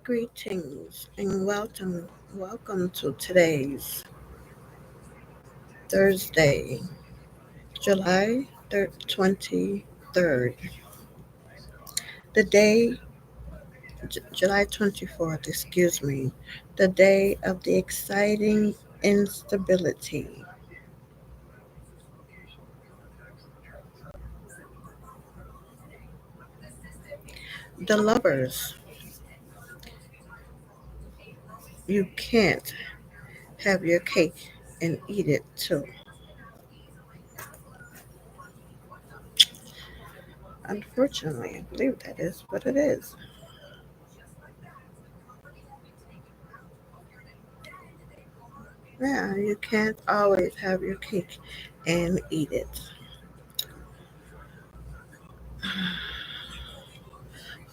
Greetings and welcome to today's Thursday, July 23rd, the day, July 24th, the day of the exciting instability. The lovers, you can't have your cake and eat it too. Unfortunately, I believe that is what it is. Yeah, you can't always have your cake and eat it.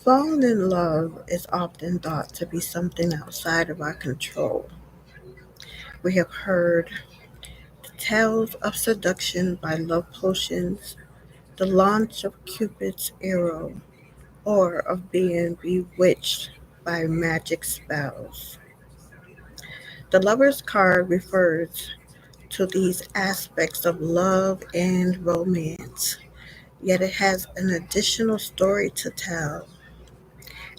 Falling in love is often thought to be something outside of our control. We have heard tales of seduction by love potions, the launch of Cupid's arrow, or of being bewitched by magic spells. The Lover's card refers to these aspects of love and romance, yet it has an additional story to tell.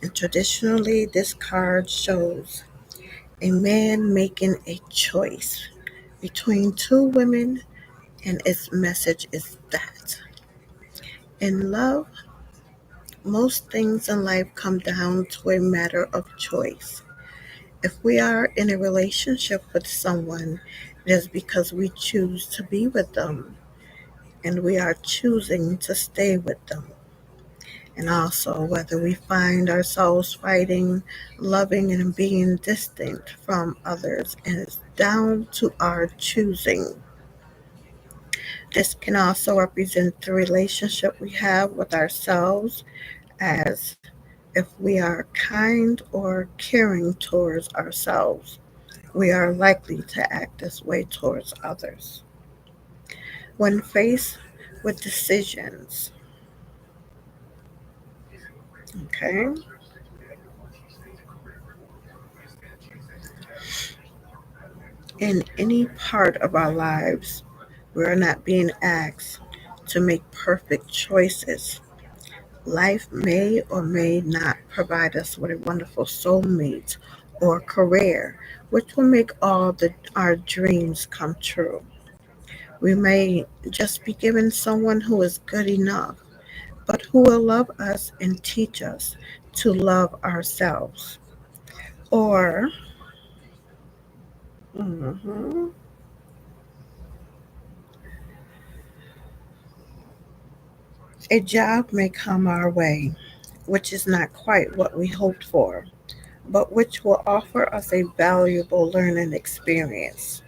And traditionally, this card shows a man making a choice between two women, and its message is that in love, most things in life come down to a matter of choice. If we are in a relationship with someone, it is because we choose to be with them and we are choosing to stay with them. And also, whether we find ourselves fighting, loving, and being distant from others, and it's down to our choosing. This can also represent the relationship we have with ourselves, as if we are kind or caring towards ourselves, we are likely to act this way towards others. When faced with decisions, okay, in any part of our lives, we are not being asked to make perfect choices. Life may or may not provide us with a wonderful soulmate or career, which will make our dreams come true. We may just be given someone who is good enough, but who will love us and teach us to love ourselves. Or mhm, a job may come our way, which is not quite what we hoped for, but which will offer us a valuable learning experience.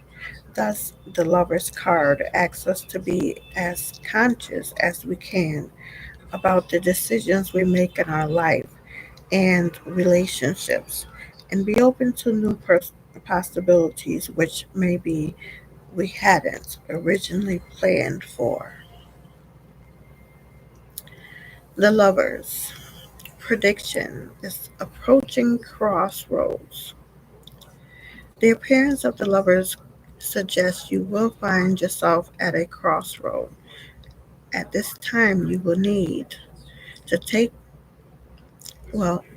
Thus, the Lover's card asks us to be as conscious as we can about the decisions we make in our life and relationships, and be open to new possibilities which maybe we hadn't originally planned for. The Lovers prediction is approaching crossroads. The appearance of the lovers suggests you will find yourself at a crossroad. At this time, you will need to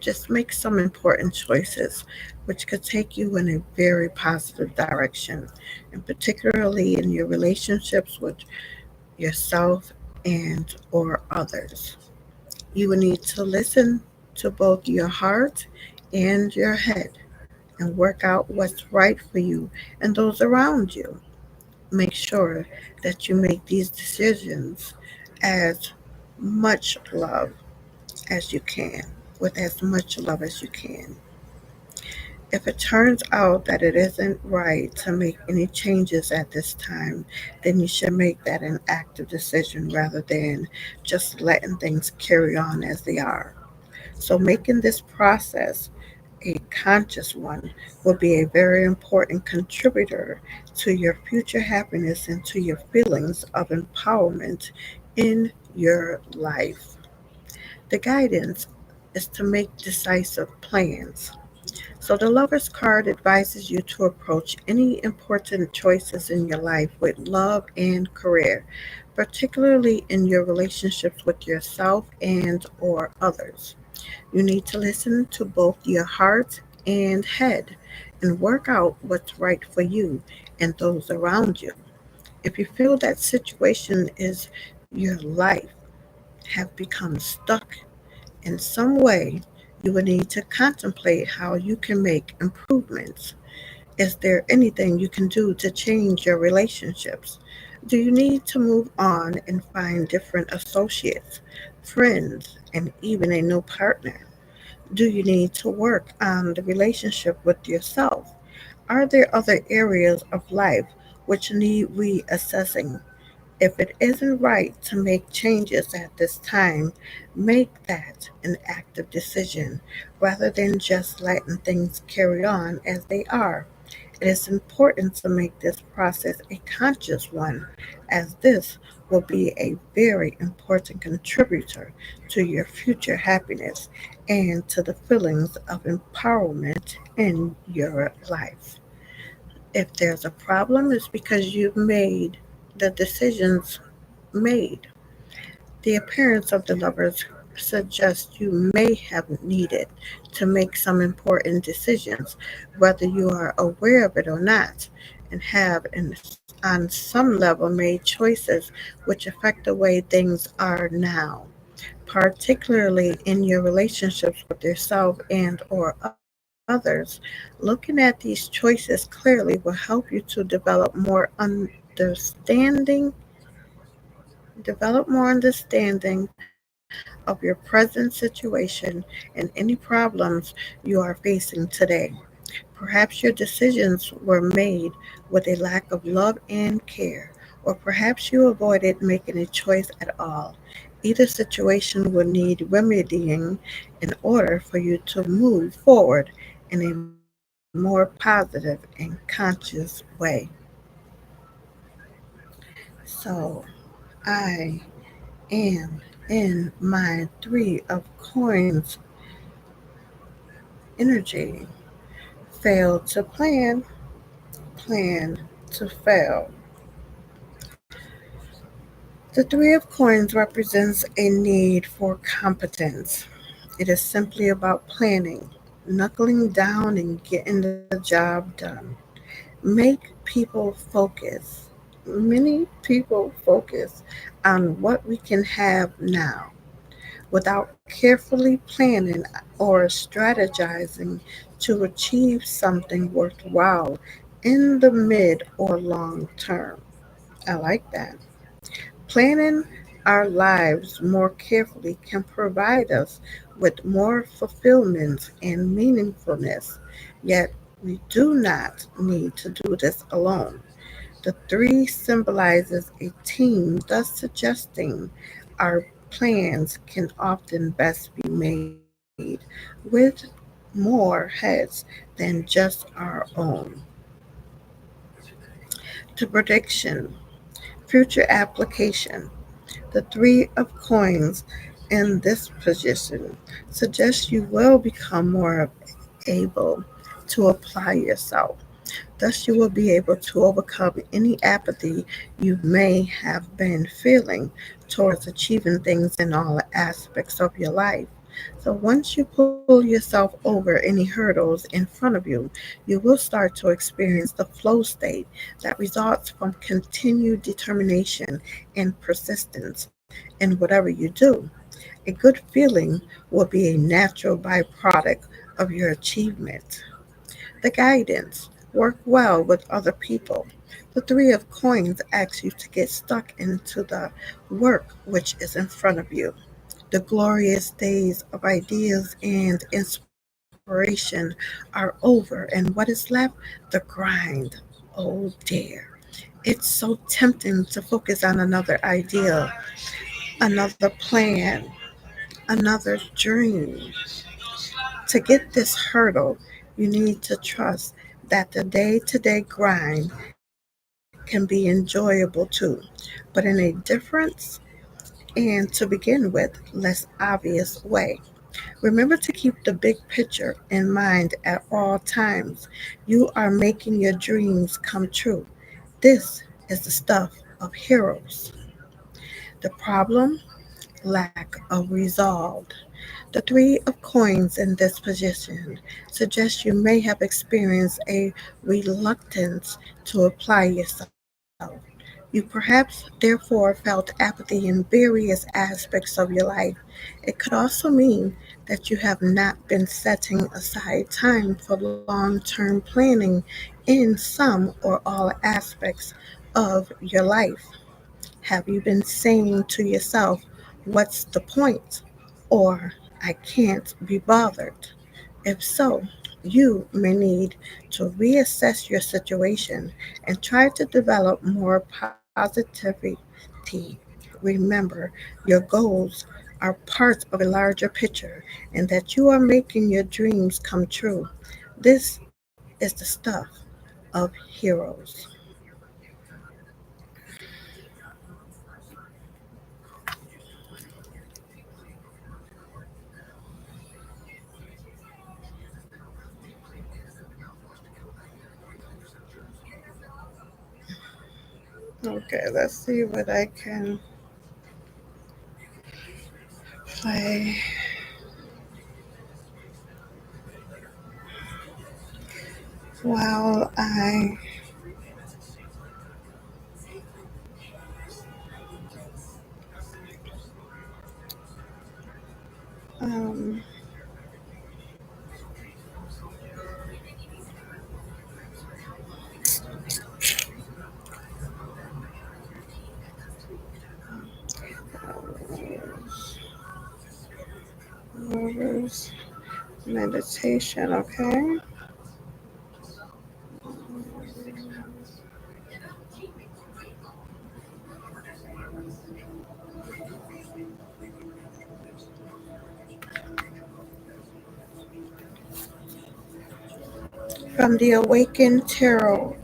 just make some important choices which could take you in a very positive direction, and particularly in your relationships with yourself and or others. You will need to listen to both your heart and your head and work out what's right for you and those around you. Make sure that you make these decisions as much love as you can, with as much love as you can. If it turns out that it isn't right to make any changes at this time, then you should make that an active decision rather than just letting things carry on as they are. So, making this process a conscious one will be a very important contributor to your future happiness and to your feelings of empowerment in your life. The guidance is to make decisive plans. So the Lover's card advises you to approach any important choices in your life with love and career, particularly in your relationships with yourself and or others. You need to listen to both your heart and head and work out what's right for you and those around you. If you feel that situation is your life have become stuck in some way, you will need to contemplate how you can make improvements. Is there anything you can do to change your relationships? Do you need to move on and find different associates, friends, and even a new partner? Do you need to work on the relationship with yourself? Are there other areas of life which need reassessing? If it isn't right to make changes at this time, make that an active decision rather than just letting things carry on as they are. It is important to make this process a conscious one, as this will be a very important contributor to your future happiness and to the feelings of empowerment in your life. If there's a problem, it's because you've made the decisions made. The appearance of the lovers suggests you may have needed to make some important decisions, whether you are aware of it or not, and have, on some level, made choices which affect the way things are now, particularly in your relationships with yourself and or others. Looking at these choices clearly will help you to develop more understanding of your present situation and any problems you are facing today. Perhaps your decisions were made with a lack of love and care, or perhaps you avoided making a choice at all. Either situation will need remedying in order for you to move forward in a more positive and conscious way. So, I am in my Three of Coins energy. Fail to plan, plan to fail. The Three of Coins represents a need for competence. It is simply about planning, knuckling down, and getting the job done. Make people focus. Many people focus on what we can have now without carefully planning or strategizing to achieve something worthwhile in the mid or long term. I like that. Planning our lives more carefully can provide us with more fulfillment and meaningfulness, yet we do not need to do this alone. The three symbolizes a team, thus suggesting our plans can often best be made with more heads than just our own. To prediction, future application. The Three of Coins in this position suggests you will become more able to apply yourself. Thus, you will be able to overcome any apathy you may have been feeling towards achieving things in all aspects of your life. So, once you pull yourself over any hurdles in front of you, you will start to experience the flow state that results from continued determination and persistence in whatever you do. A good feeling will be a natural byproduct of your achievement. The guidance. Work well with other people. The Three of Coins asks you to get stuck into the work which is in front of you. The glorious days of ideas and inspiration are over, and what is left? The grind. Oh dear. It's so tempting to focus on another idea, another plan, another dream. To get this hurdle, you need to trust that the day to day grind can be enjoyable too, but in a different and to begin with, less obvious way. Remember to keep the big picture in mind at all times. You are making your dreams come true. This is the stuff of heroes. The problem? Lack of resolve. The three of coins in this position suggests you may have experienced a reluctance to apply yourself. You perhaps therefore felt apathy in various aspects of your life. It could also mean that you have not been setting aside time for long term planning in some or all aspects of your life. Have you been saying to yourself, "What's the point?" or "I can't be bothered"? If so, you may need to reassess your situation and try to develop more positivity. Remember, your goals are part of a larger picture and that you are making your dreams come true. This is the stuff of heroes. Okay, let's see what I can play while I um, Rivers meditation. Okay, from the Awakened Tarot,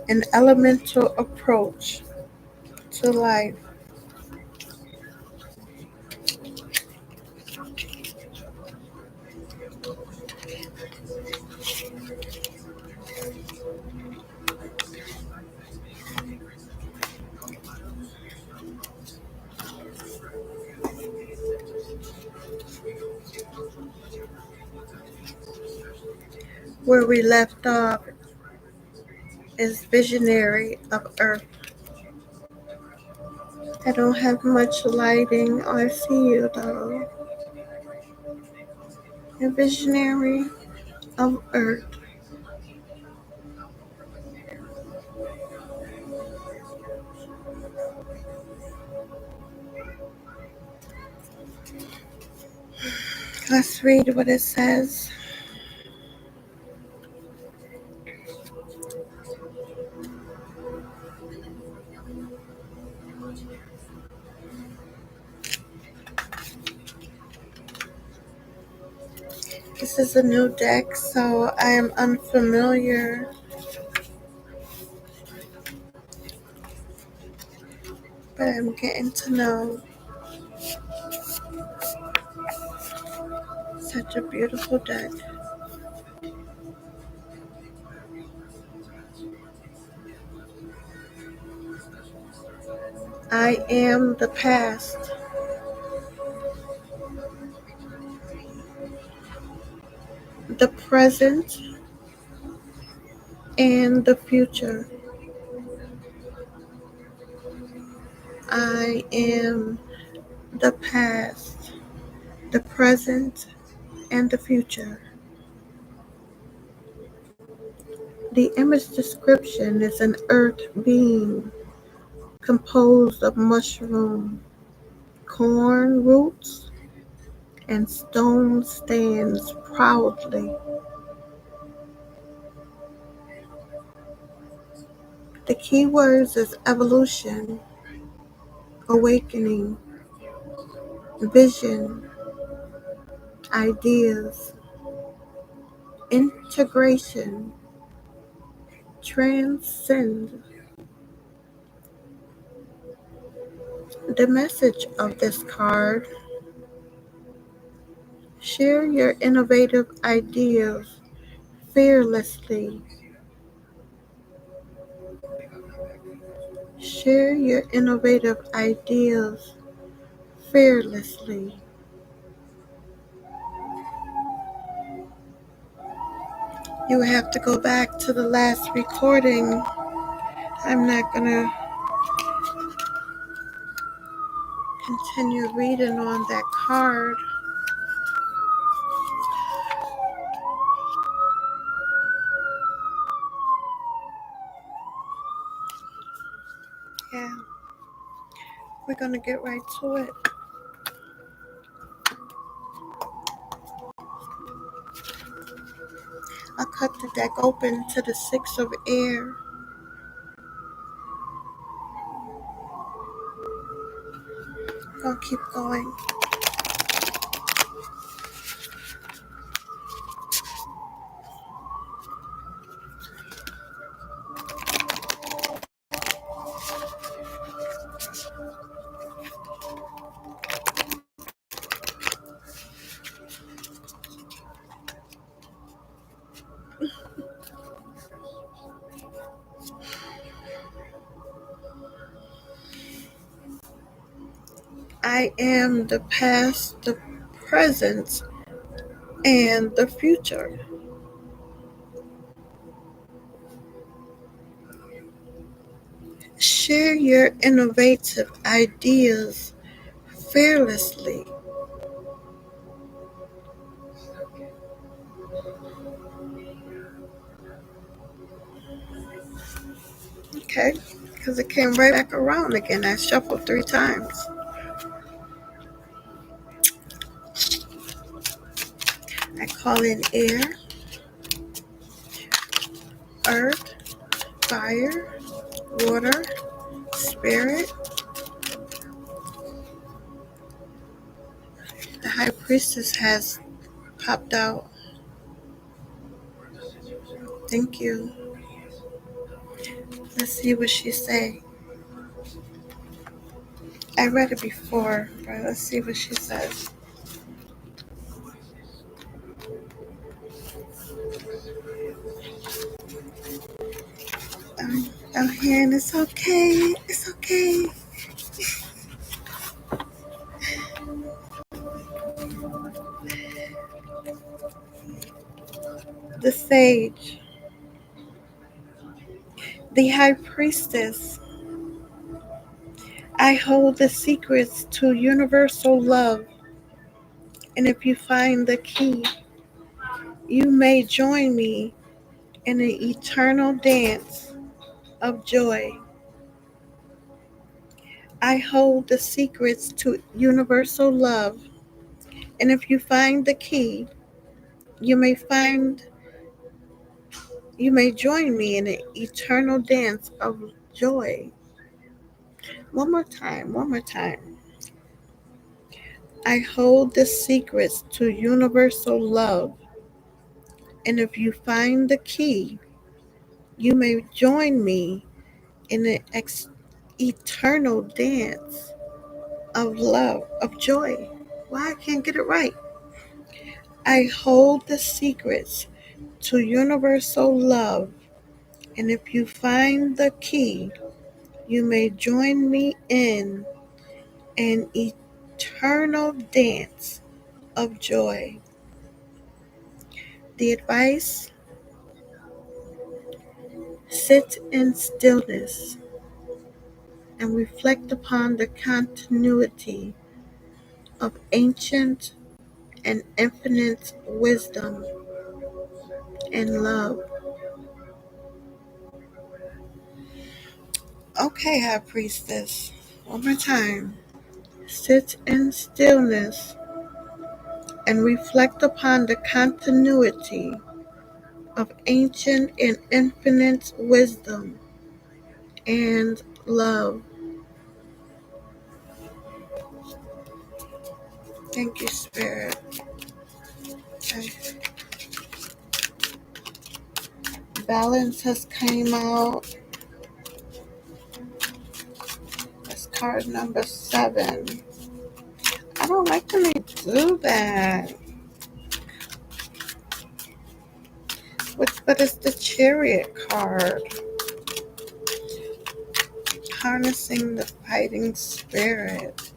an elemental approach to life, where we left off is visionary of Earth. I don't have much lighting. I see you though. A visionary of Earth. Let's read what it says. This is a new deck, so I am unfamiliar, but I'm getting to know such a beautiful deck. I am the past, the present, and the future. I am the past, the present, and the future. The image description is an earth being composed of mushroom, corn roots, and stone stands proudly. The key words is evolution, awakening, vision, ideas, integration, transcend. The message of this card: Share your innovative ideas fearlessly. Share your innovative ideas fearlessly. You have to go back to the last recording. I'm not going to continue reading on that card. Yeah, we're going to get right to it. I cut the deck open to the Six of Air. Gonna keep going. I am the past, the present, and the future. Share your innovative ideas fearlessly. Okay, because it came right back around again. I shuffled 3 times. I call in air, earth, fire, water, spirit. The high priestess has popped out. Thank you. Let's see what she say. I read it before, but let's see what she says. I'm here and it's okay. It's okay. The sage. The high priestess. I hold the secrets to universal love, and if you find the key, you may join me in an eternal dance of joy. I hold the secrets to universal love, and if you find the key, you may find you may join me in an eternal dance of joy. One more time, one more time. I hold the secrets to universal love, and if you find the key, you may join me in an eternal dance of love, of joy. Why I can't get it right? I hold the secrets to universal love, and if you find the key, you may join me in an eternal dance of joy. The advice: sit in stillness and reflect upon the continuity of ancient and infinite wisdom and love. Okay, High Priestess, one more time. Sit in stillness and reflect upon the continuity of ancient and infinite wisdom and love. Thank you, Spirit. Okay. Balance has came out. That's card number 7. I don't like when they do that. But it's the Chariot card. Harnessing the fighting spirit.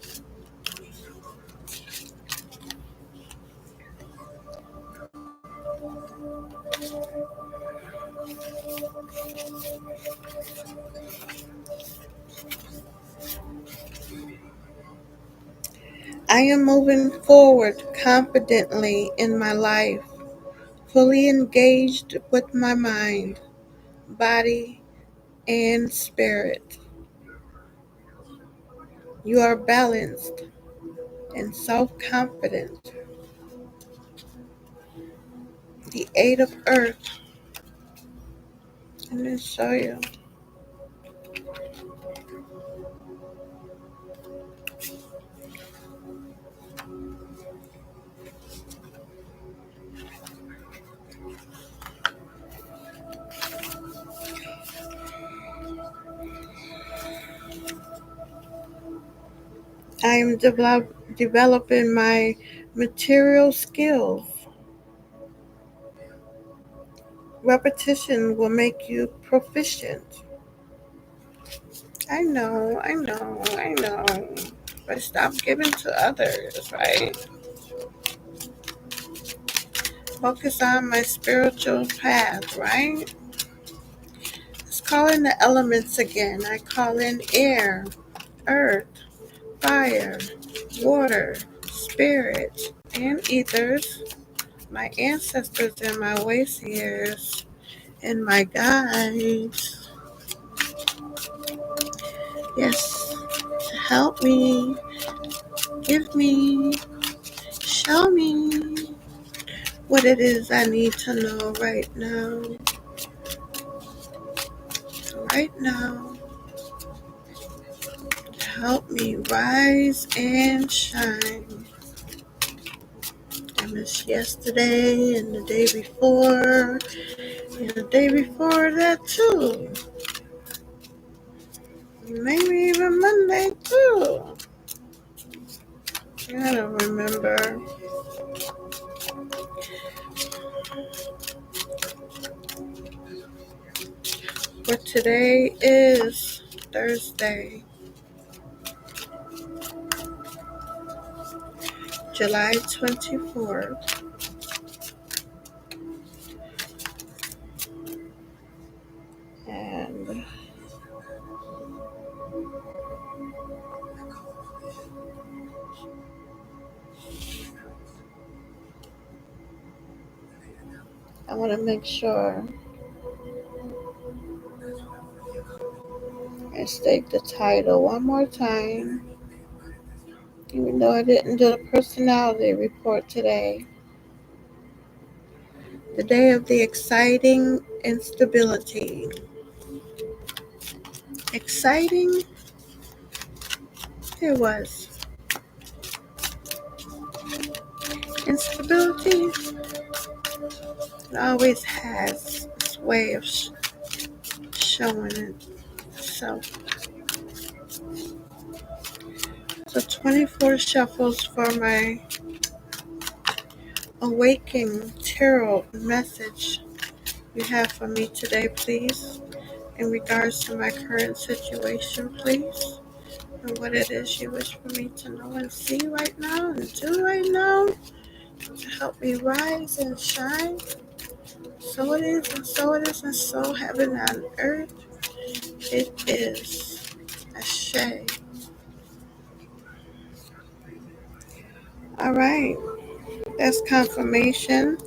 I am moving forward confidently in my life, fully engaged with my mind, body, and spirit. You are balanced and self-confident. The Eight of Earth. I'm going to show you. I am developing my material skills. Repetition will make you proficient. I know. But stop giving to others, right? Focus on my spiritual path, right? Let's call in the elements again. I call in air, earth, fire, water, spirit, and ethers, my ancestors and my wayseers, and my guides. Yes, to help me, give me, show me what it is I need to know right now. Right now, to help me rise and shine. I missed yesterday and the day before, and the day before that too. Maybe even Monday too. I don't remember. But today is Thursday, July 24th. And I want to make sure I state the title one more time, even though I didn't do the personality report today. The day of the exciting instability. Exciting? It was. Instability? It always has its way of showing itself. So 24 shuffles for my awakening tarot message you have for me today, please, in regards to my current situation, please, and what it is you wish for me to know and see right now and do right now to help me rise and shine. So it is, and so it is, and so heaven on earth it is. Ashe. All right, that's confirmation.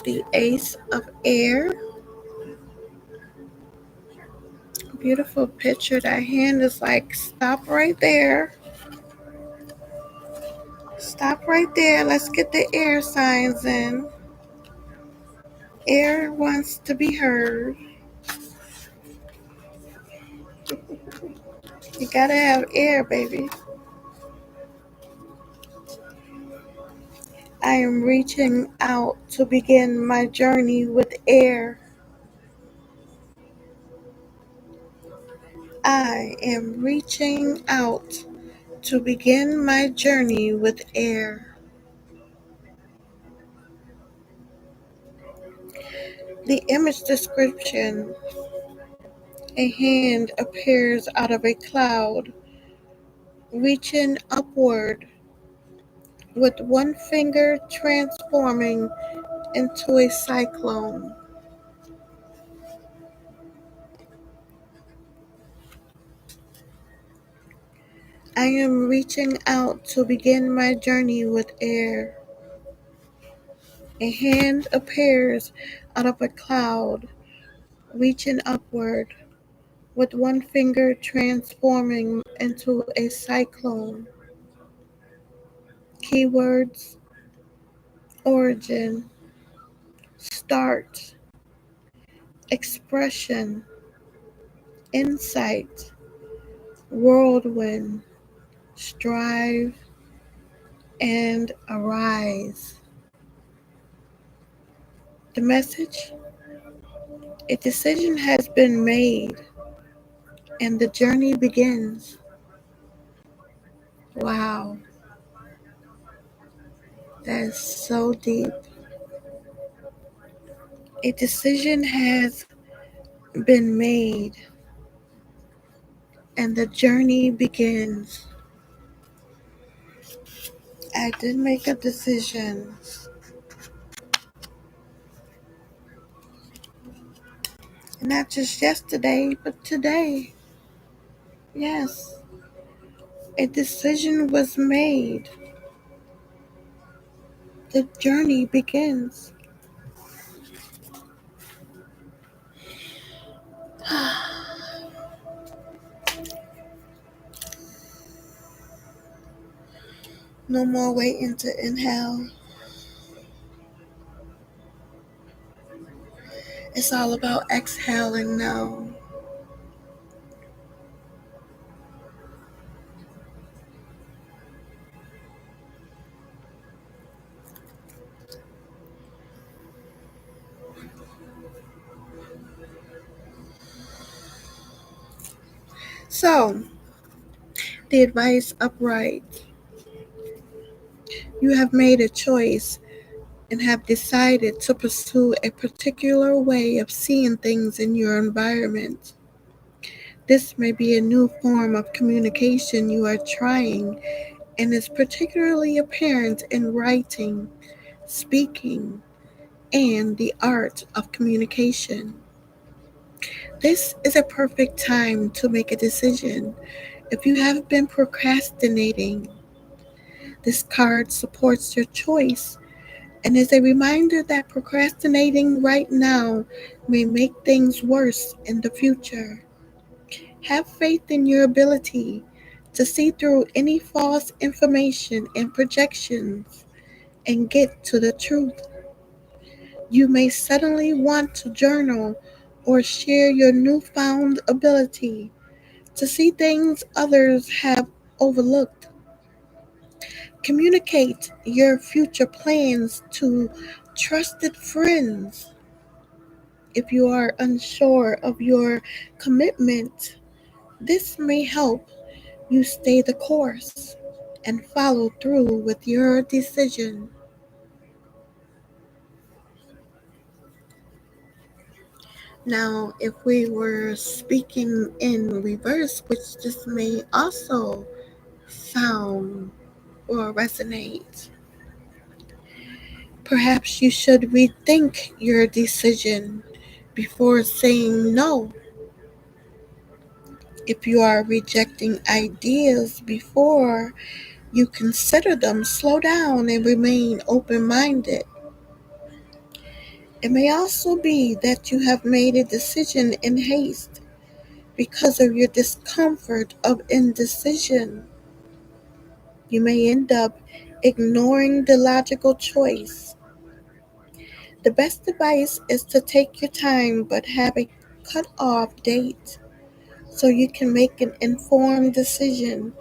The Ace of Air. Beautiful picture. That hand is like, stop right there. Stop right there. Let's get the air signs in. Air wants to be heard. You gotta have air, baby. I am reaching out to begin my journey with air. I am reaching out to begin my journey with air. The image description: a hand appears out of a cloud, reaching upward, with one finger transforming into a cyclone. I am reaching out to begin my journey with air. A hand appears out of a cloud, reaching upward, with one finger transforming into a cyclone. Keywords: origin, start, expression, insight, whirlwind, strive, and arise. The message: a decision has been made and the journey begins. Wow, that is so deep. A decision has been made and the journey begins. I did make a decision, not just yesterday, but today. Yes, a decision was made. The journey begins. No more waiting to inhale. It's all about exhaling now. So, the advice upright. You have made a choice and have decided to pursue a particular way of seeing things in your environment. This may be a new form of communication you are trying and is particularly apparent in writing, speaking, and the art of communication. This is a perfect time to make a decision. If you have been procrastinating, this card supports your choice and is a reminder that procrastinating right now may make things worse in the future. Have faith in your ability to see through any false information and projections and get to the truth. You may suddenly want to journal or share your newfound ability to see things others have overlooked. Communicate your future plans to trusted friends. If you are unsure of your commitment, this may help you stay the course and follow through with your decision. Now, if we were speaking in reverse, which this may also sound or resonate, perhaps you should rethink your decision before saying no. If you are rejecting ideas before you consider them, slow down and remain open minded. It may also be that you have made a decision in haste because of your discomfort of indecision. You may end up ignoring the logical choice. The best advice is to take your time but have a cut-off date so you can make an informed decision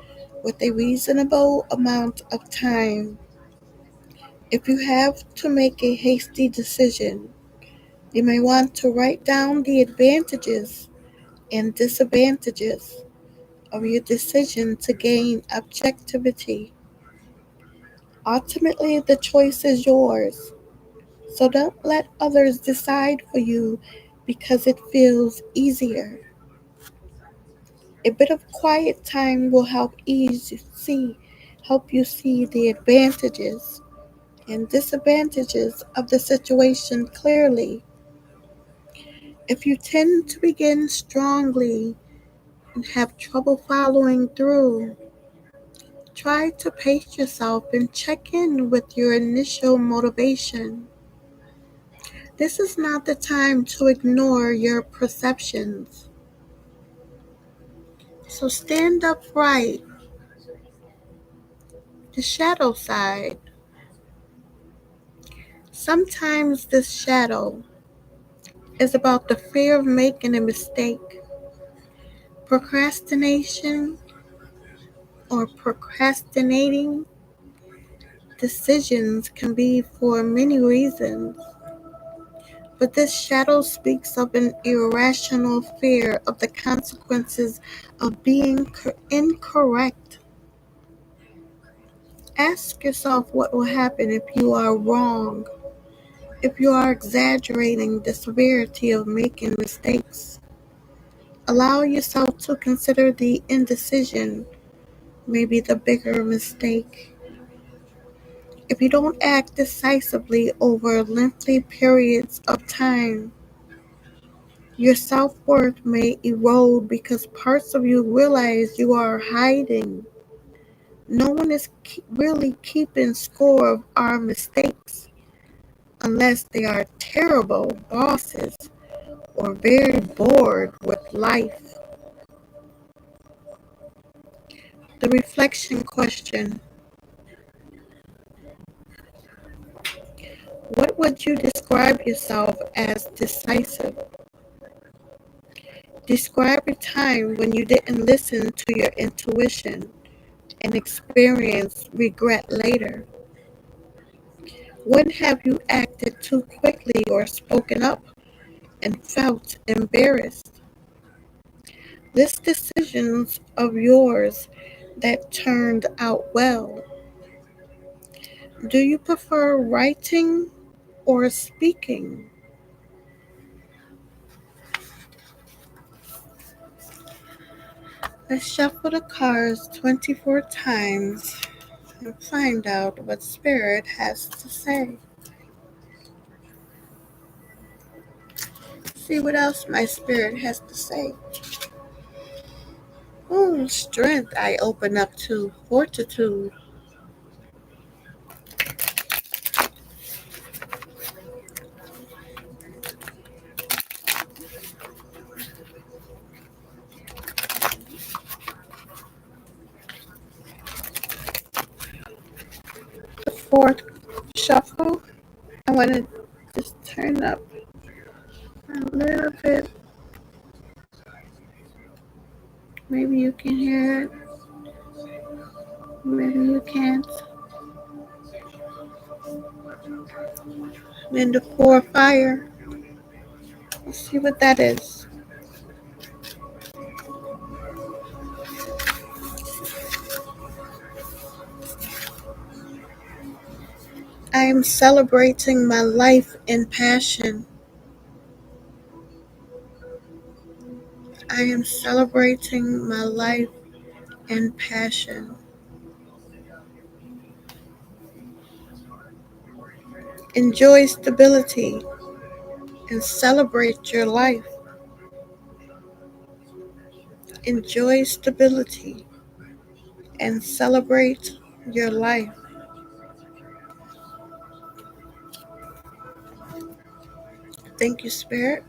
with a reasonable amount of time. If you have to make a hasty decision, you may want to write down the advantages and disadvantages of your decision to gain objectivity. Ultimately, the choice is yours, So don't let others decide for you because it feels easier. A bit of quiet time will help you see the advantages and disadvantages of the situation clearly. If you tend to begin strongly and have trouble following through, try to pace yourself and check in with your initial motivation. This is not the time to ignore your perceptions. So stand upright. The shadow side. Sometimes this shadow is about the fear of making a mistake. Procrastination or procrastinating decisions can be for many reasons, but this shadow speaks of an irrational fear of the consequences of being incorrect. Ask yourself what will happen if you are wrong, if you are exaggerating the severity of making mistakes. Allow yourself to consider the indecision, maybe the bigger mistake. If you don't act decisively over lengthy periods of time, your self-worth may erode because parts of you realize you are hiding. No one is really keeping score of our mistakes unless they are terrible bosses or very bored with life. The reflection question: what would you describe yourself as decisive? Describe a time when you didn't listen to your intuition and experience regret later. When have you acted too quickly or spoken up and felt embarrassed? List decisions of yours that turned out well. Do you prefer writing or speaking? Let's shuffle the cards 24 times and find out what Spirit has to say. See what else my Spirit has to say. Oh, strength I open up to. Fortitude. The fourth shuffle, I want to just turn up a little bit. Maybe you can hear it. Maybe you can't. Then the four fire. Let's see what that is. I am celebrating my life in passion. I am celebrating my life in passion. Enjoy stability and celebrate your life. Enjoy stability and celebrate your life. Thank you, Spirit.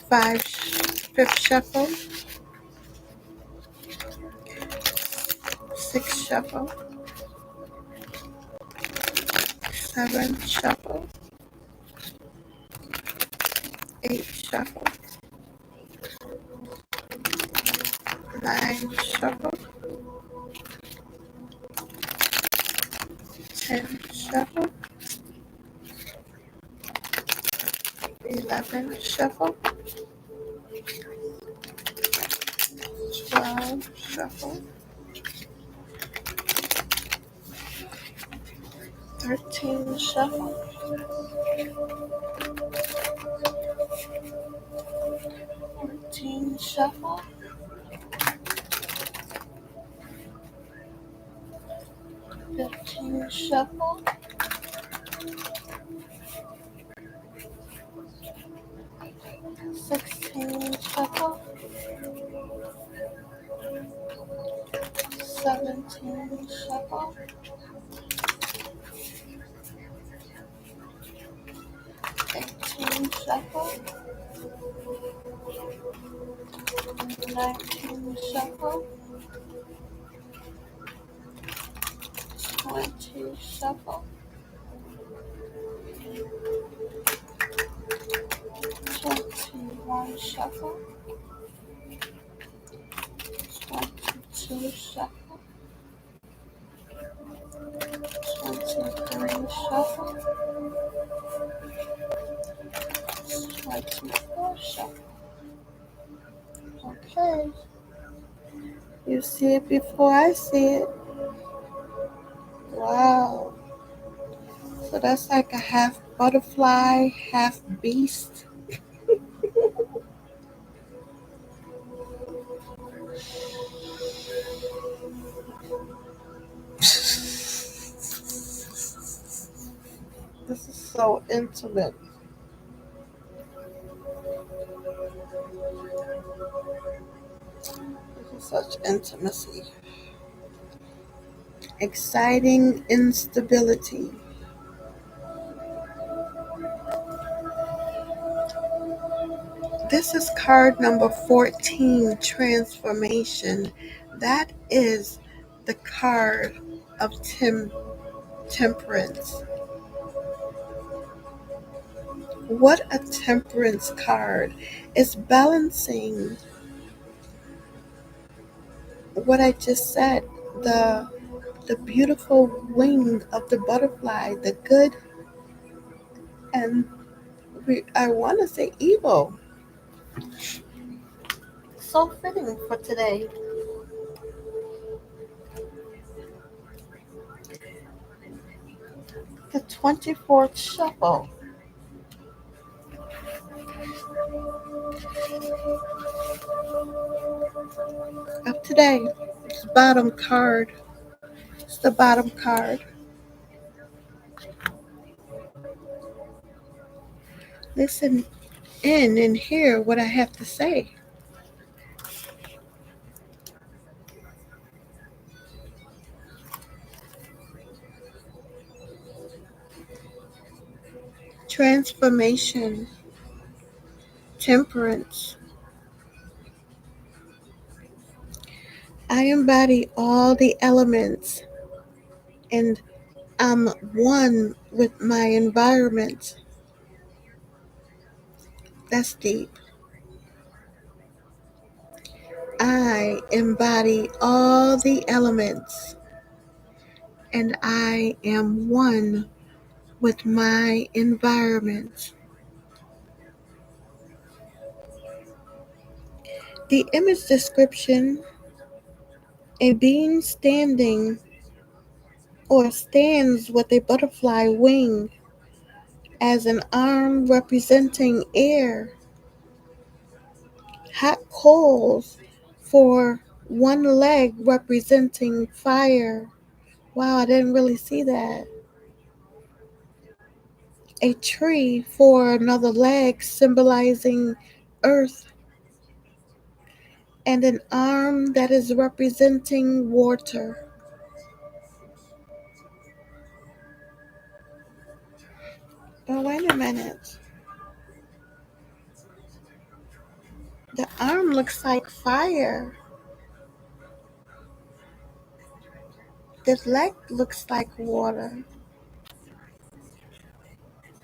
Fifth shuffle, sixth shuffle, seventh shuffle, eighth shuffle, ninth shuffle, 10th shuffle, 11th shuffle, 12th shuffle, 13 shuffle. 14 shuffle. 15 shuffle. 16 shuffle. 17 shuffle. 18 shuffle. 19 shuffle. 20 shuffle. 21 shuffle. 22 shuffle. 23 shuffle. 24 shuffle. Okay. You see it before I see it. Wow. So that's like a half butterfly, half beast. This is so intimate. This is such intimacy. Exciting instability. This is card number 14, transformation. That is the card of temperance. What a temperance card is balancing what I just said, the beautiful wing of the butterfly, the good and I want to say evil. So fitting for today. The 24th shuffle of today. It's bottom card. It's the bottom card. Listen in and hear what I have to say. Transformation, temperance. I embody all the elements and I'm one with my environment. That's deep. I embody all the elements and I am one with my environment. The image description, a being standing or stands with a butterfly wing as an arm representing air, hot coals for one leg representing fire. Wow, I didn't really see that. A tree for another leg symbolizing earth, and an arm that is representing water. Oh, wait a minute. The arm looks like fire. The leg looks like water.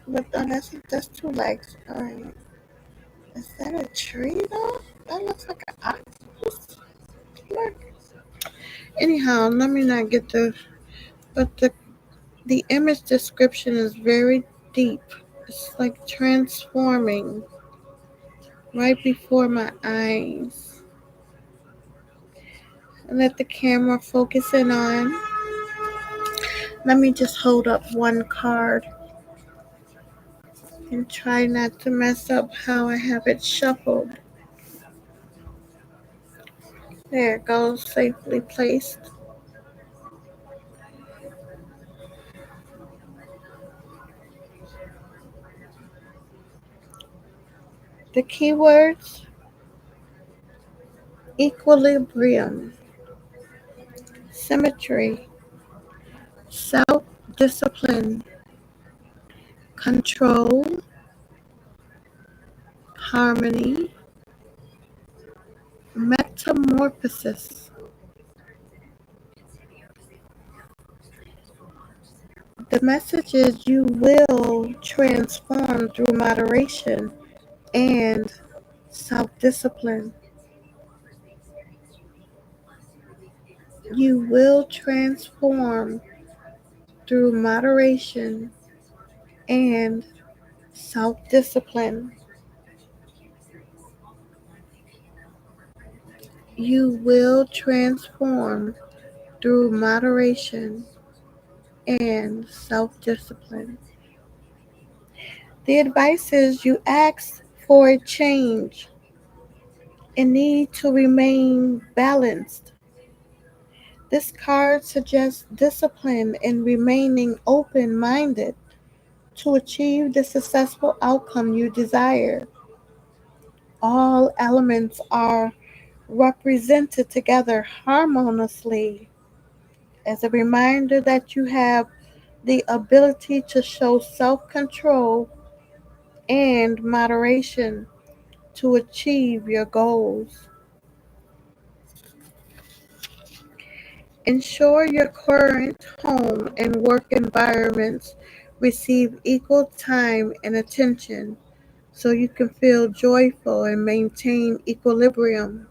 But that's two legs. All right. Is that a tree though? That looks like an octopus. Look. Anyhow, let me not get but the image description is very deep. It's like transforming right before my eyes. And let the camera focus in on Let me just hold up one card and try not to mess up how I have it shuffled. There it goes, safely placed. The keywords: equilibrium, symmetry, self-discipline, control, harmony, metamorphosis. The message is you will transform through moderation and self-discipline. You will transform through moderation and self-discipline. You will transform through moderation and self-discipline. The advice is you ask for a change and need to remain balanced. This card suggests discipline and remaining open-minded to achieve the successful outcome you desire. All elements are represented together harmoniously as a reminder that you have the ability to show self-control and moderation to achieve your goals. Ensure your current home and work environments receive equal time and attention so you can feel joyful and maintain equilibrium.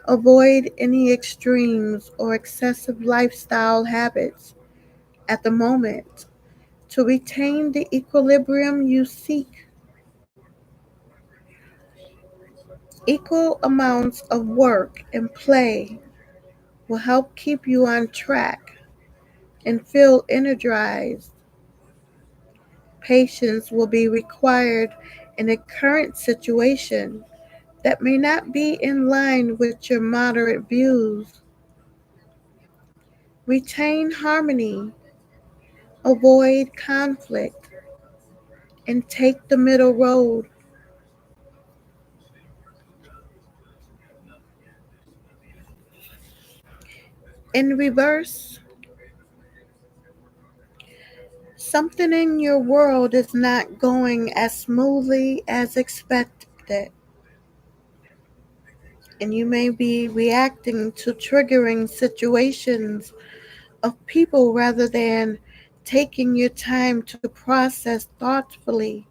Avoid any extremes or excessive lifestyle habits at the moment to retain the equilibrium you seek. Equal amounts of work and play will help keep you on track and feel energized. Patience will be required in a current situation that may not be in line with your moderate views. Retain harmony, avoid conflict, and take the middle road. In reverse, something in your world is not going as smoothly as expected, and you may be reacting to triggering situations of people rather than taking your time to process thoughtfully.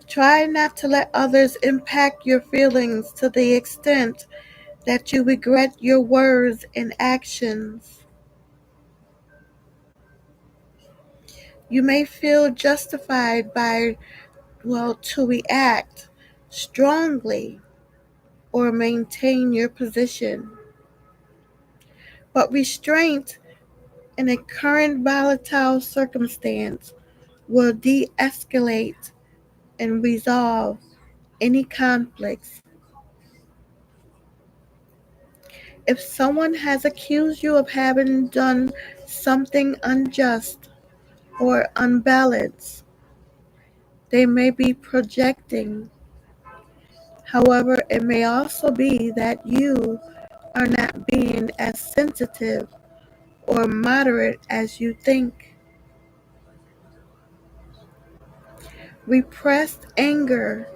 Try not to let others impact your feelings to the extent that you regret your words and actions. You may feel justified to react strongly or maintain your position. But restraint in a current volatile circumstance will de-escalate and resolve any conflicts. If someone has accused you of having done something unjust or unbalanced, they may be projecting. However, it may also be that you are not being as sensitive or moderate as you think. Repressed anger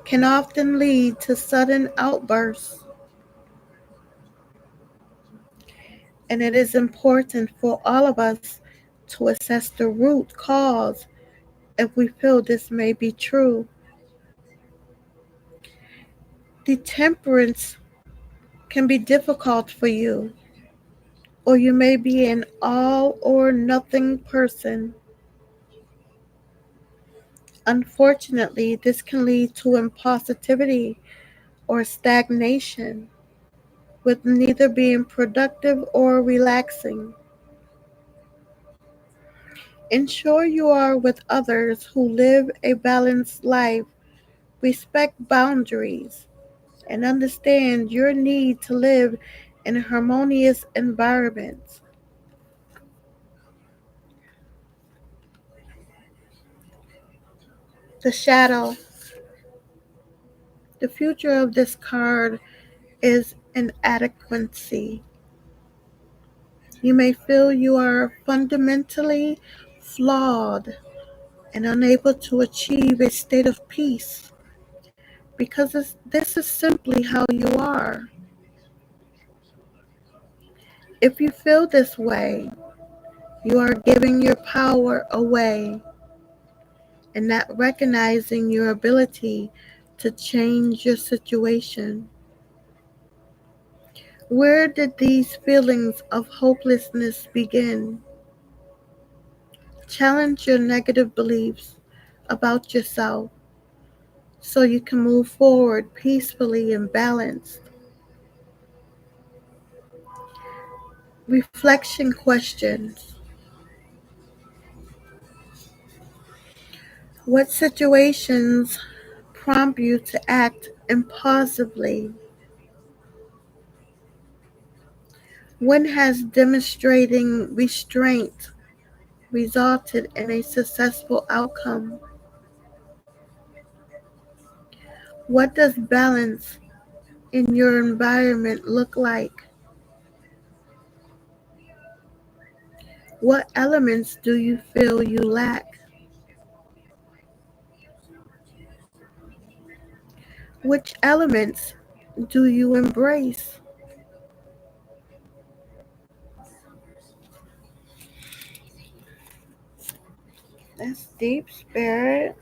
can often lead to sudden outbursts, and it is important for all of us to assess the root cause if we feel this may be true. The temperance can be difficult for you, or you may be an all or nothing person. Unfortunately, this can lead to impulsivity or stagnation. with neither being productive or relaxing. Ensure you are with others who live a balanced life, respect boundaries, and understand your need to live in harmonious environments. The shadow. The future of this card is inadequacy. You may feel you are fundamentally flawed and unable to achieve a state of peace because this is simply how you are. If you feel this way, you are giving your power away and not recognizing your ability to change your situation. Where did these feelings of hopelessness begin? Challenge your negative beliefs about yourself so you can move forward peacefully and balanced. Reflection questions. What situations prompt you to act impulsively? When has demonstrating restraint resulted in a successful outcome? What does balance in your environment look like? What elements do you feel you lack? Which elements do you embrace? That's deep, spirit.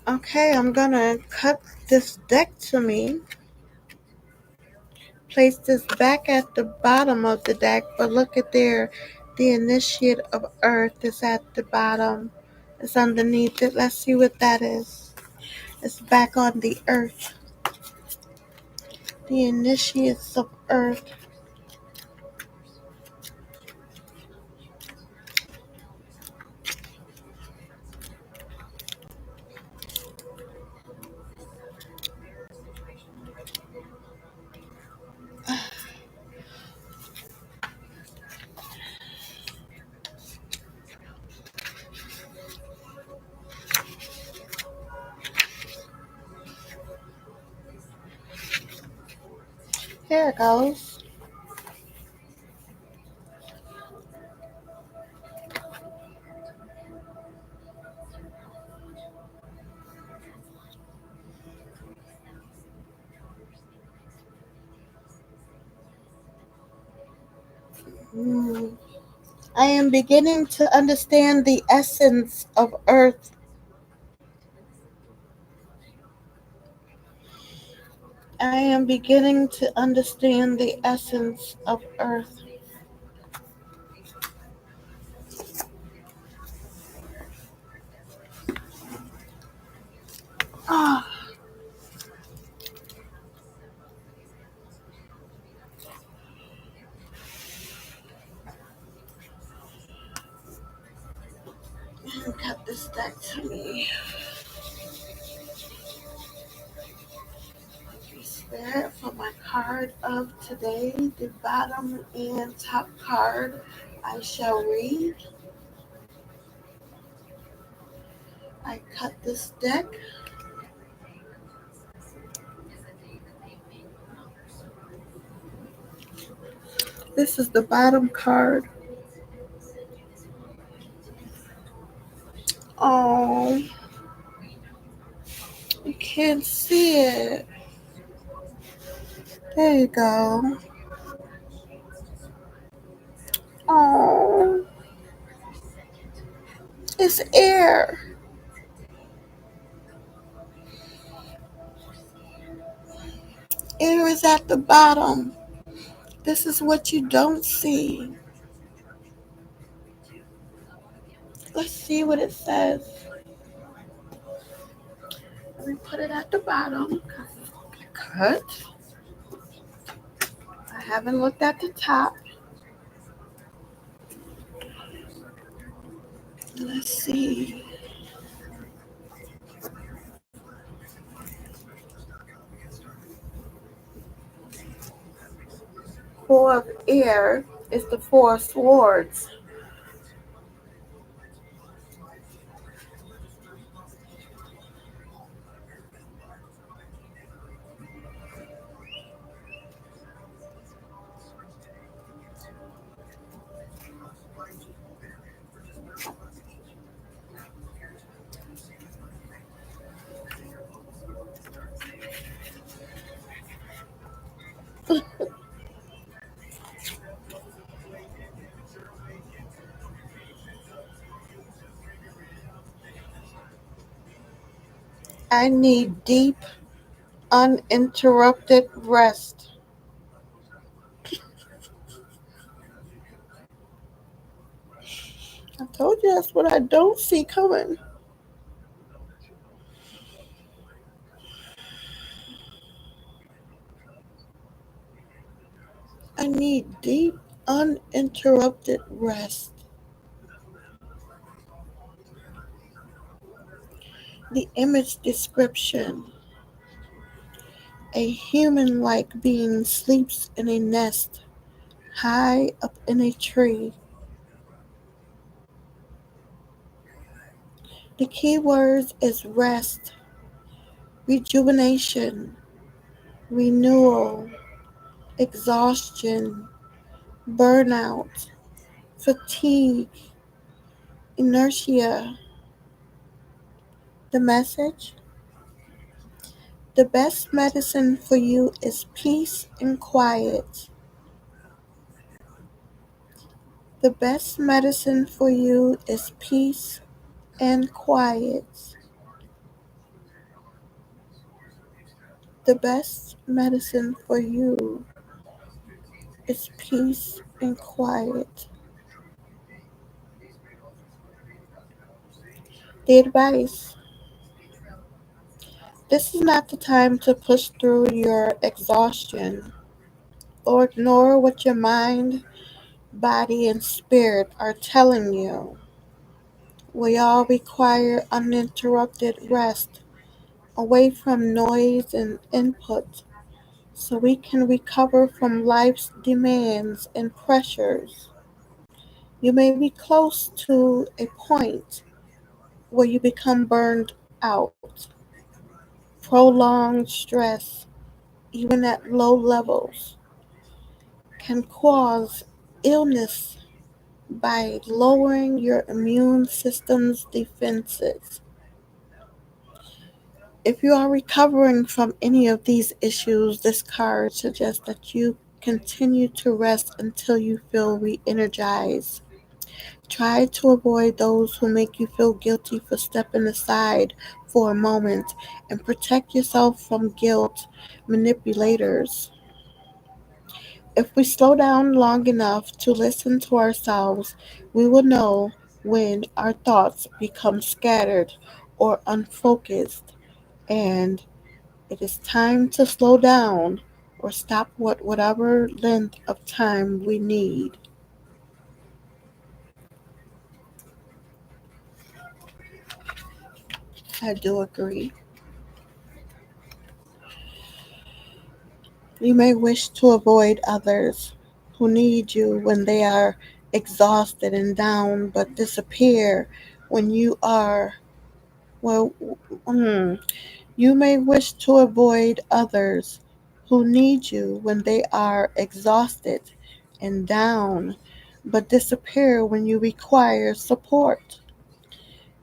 Okay, I'm gonna cut this deck to me. Place this back at the bottom of the deck, but look at there. The initiate of earth is at the bottom. It's underneath it. Let's see what that is. It's back on the earth. The initiates of earth. Here it goes. Mm. I am beginning to understand the essence of earth. I am beginning to understand the essence of earth. Ah, cut this deck to me. Spirit for my card of today, the bottom and top card I shall read. I cut this deck. This is the bottom card. Oh, you can't see it. There you go. Oh, it's air. Air is at the bottom. This is what you don't see. Let's see what it says. Let me put it at the bottom. Cut. I haven't looked at the top. Let's see. Four of air is the four of swords. I need deep, uninterrupted rest. I told you that's what I don't see coming. I need deep, uninterrupted rest. The image description: a human like being sleeps in a nest high up in a tree. The key words is rest, rejuvenation, renewal, exhaustion, burnout, fatigue, inertia. The message: the best medicine for you is peace and quiet. The best medicine for you is peace and quiet. The best medicine for you is peace and quiet. The advice: this is not the time to push through your exhaustion or ignore what your mind, body, and spirit are telling you. We all require uninterrupted rest away from noise and input so we can recover from life's demands and pressures. You may be close to a point where you become burned out. Prolonged stress, even at low levels, can cause illness by lowering your immune system's defenses. If you are recovering from any of these issues, this card suggests that you continue to rest until you feel re energized. Try to avoid those who make you feel guilty for stepping aside for a moment and protect yourself from guilt manipulators. If we slow down long enough to listen to ourselves, we will know when our thoughts become scattered or unfocused, and it is time to slow down or stop whatever length of time we need. I do agree. You may wish to avoid others who need you when they are exhausted and down, but disappear when you are, well, you may wish to avoid others who need you when they are exhausted and down, but disappear when you require support.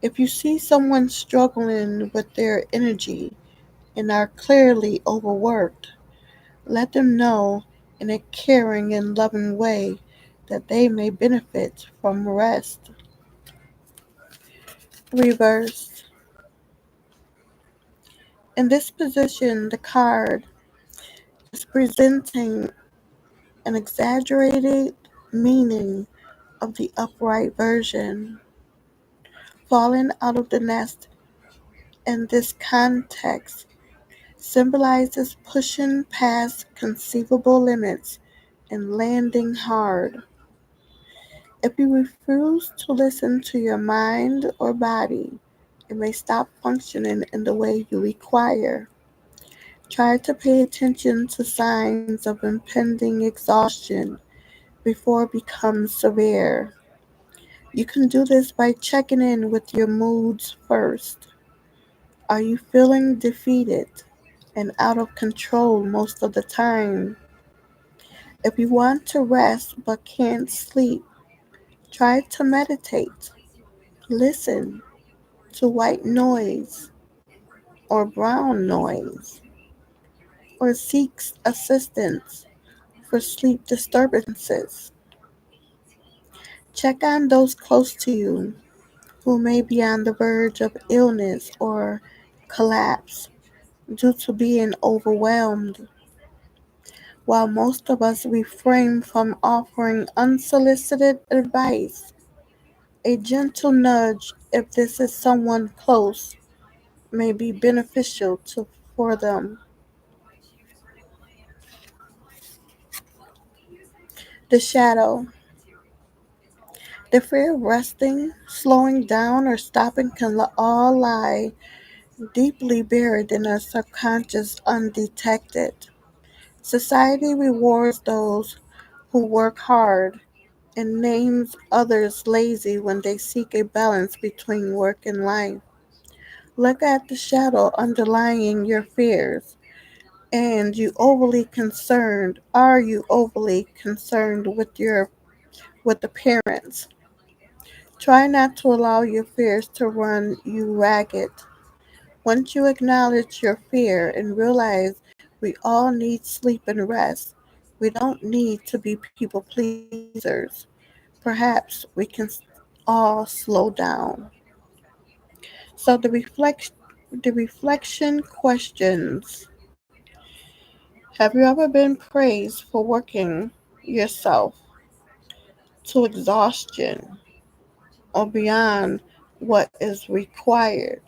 If you see someone struggling with their energy and are clearly overworked, let them know in a caring and loving way that they may benefit from rest. Reversed. In this position, the card is presenting an exaggerated meaning of the upright version. Falling out of the nest in this context symbolizes pushing past conceivable limits and landing hard. If you refuse to listen to your mind or body, it may stop functioning in the way you require. Try to pay attention to signs of impending exhaustion before it becomes severe. You can do this by checking in with your moods first. Are you feeling defeated and out of control most of the time? If you want to rest but can't sleep, try to meditate. Listen to white noise or brown noise, or seek assistance for sleep disturbances. Check on those close to you who may be on the verge of illness or collapse due to being overwhelmed. While most of us refrain from offering unsolicited advice, a gentle nudge, if this is someone close, may be beneficial for them. The shadow. The fear of resting, slowing down, or stopping can all lie deeply buried in our subconscious undetected. Society rewards those who work hard and names others lazy when they seek a balance between work and life. Look at the shadow underlying your fears. And you overly concerned? Are you overly concerned with the parents? Try not to allow your fears to run you ragged. Once you acknowledge your fear and realize we all need sleep and rest, we don't need to be people pleasers. Perhaps we can all slow down. So the reflection questions. Have you ever been praised for working yourself to exhaustion or beyond what is required?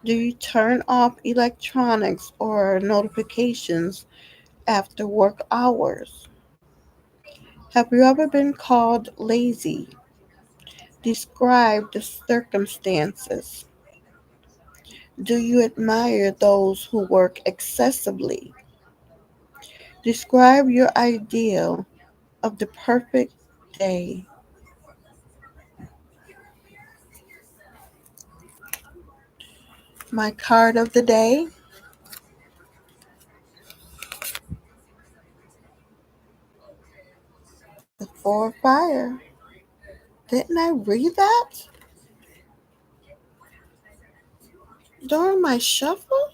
Do you turn off electronics or notifications after work hours? Have you ever been called lazy? Describe the circumstances. Do you admire those who work excessively? Describe your ideal of the perfect day. My card of the day, the Four of Fire. Didn't I read that during my shuffle?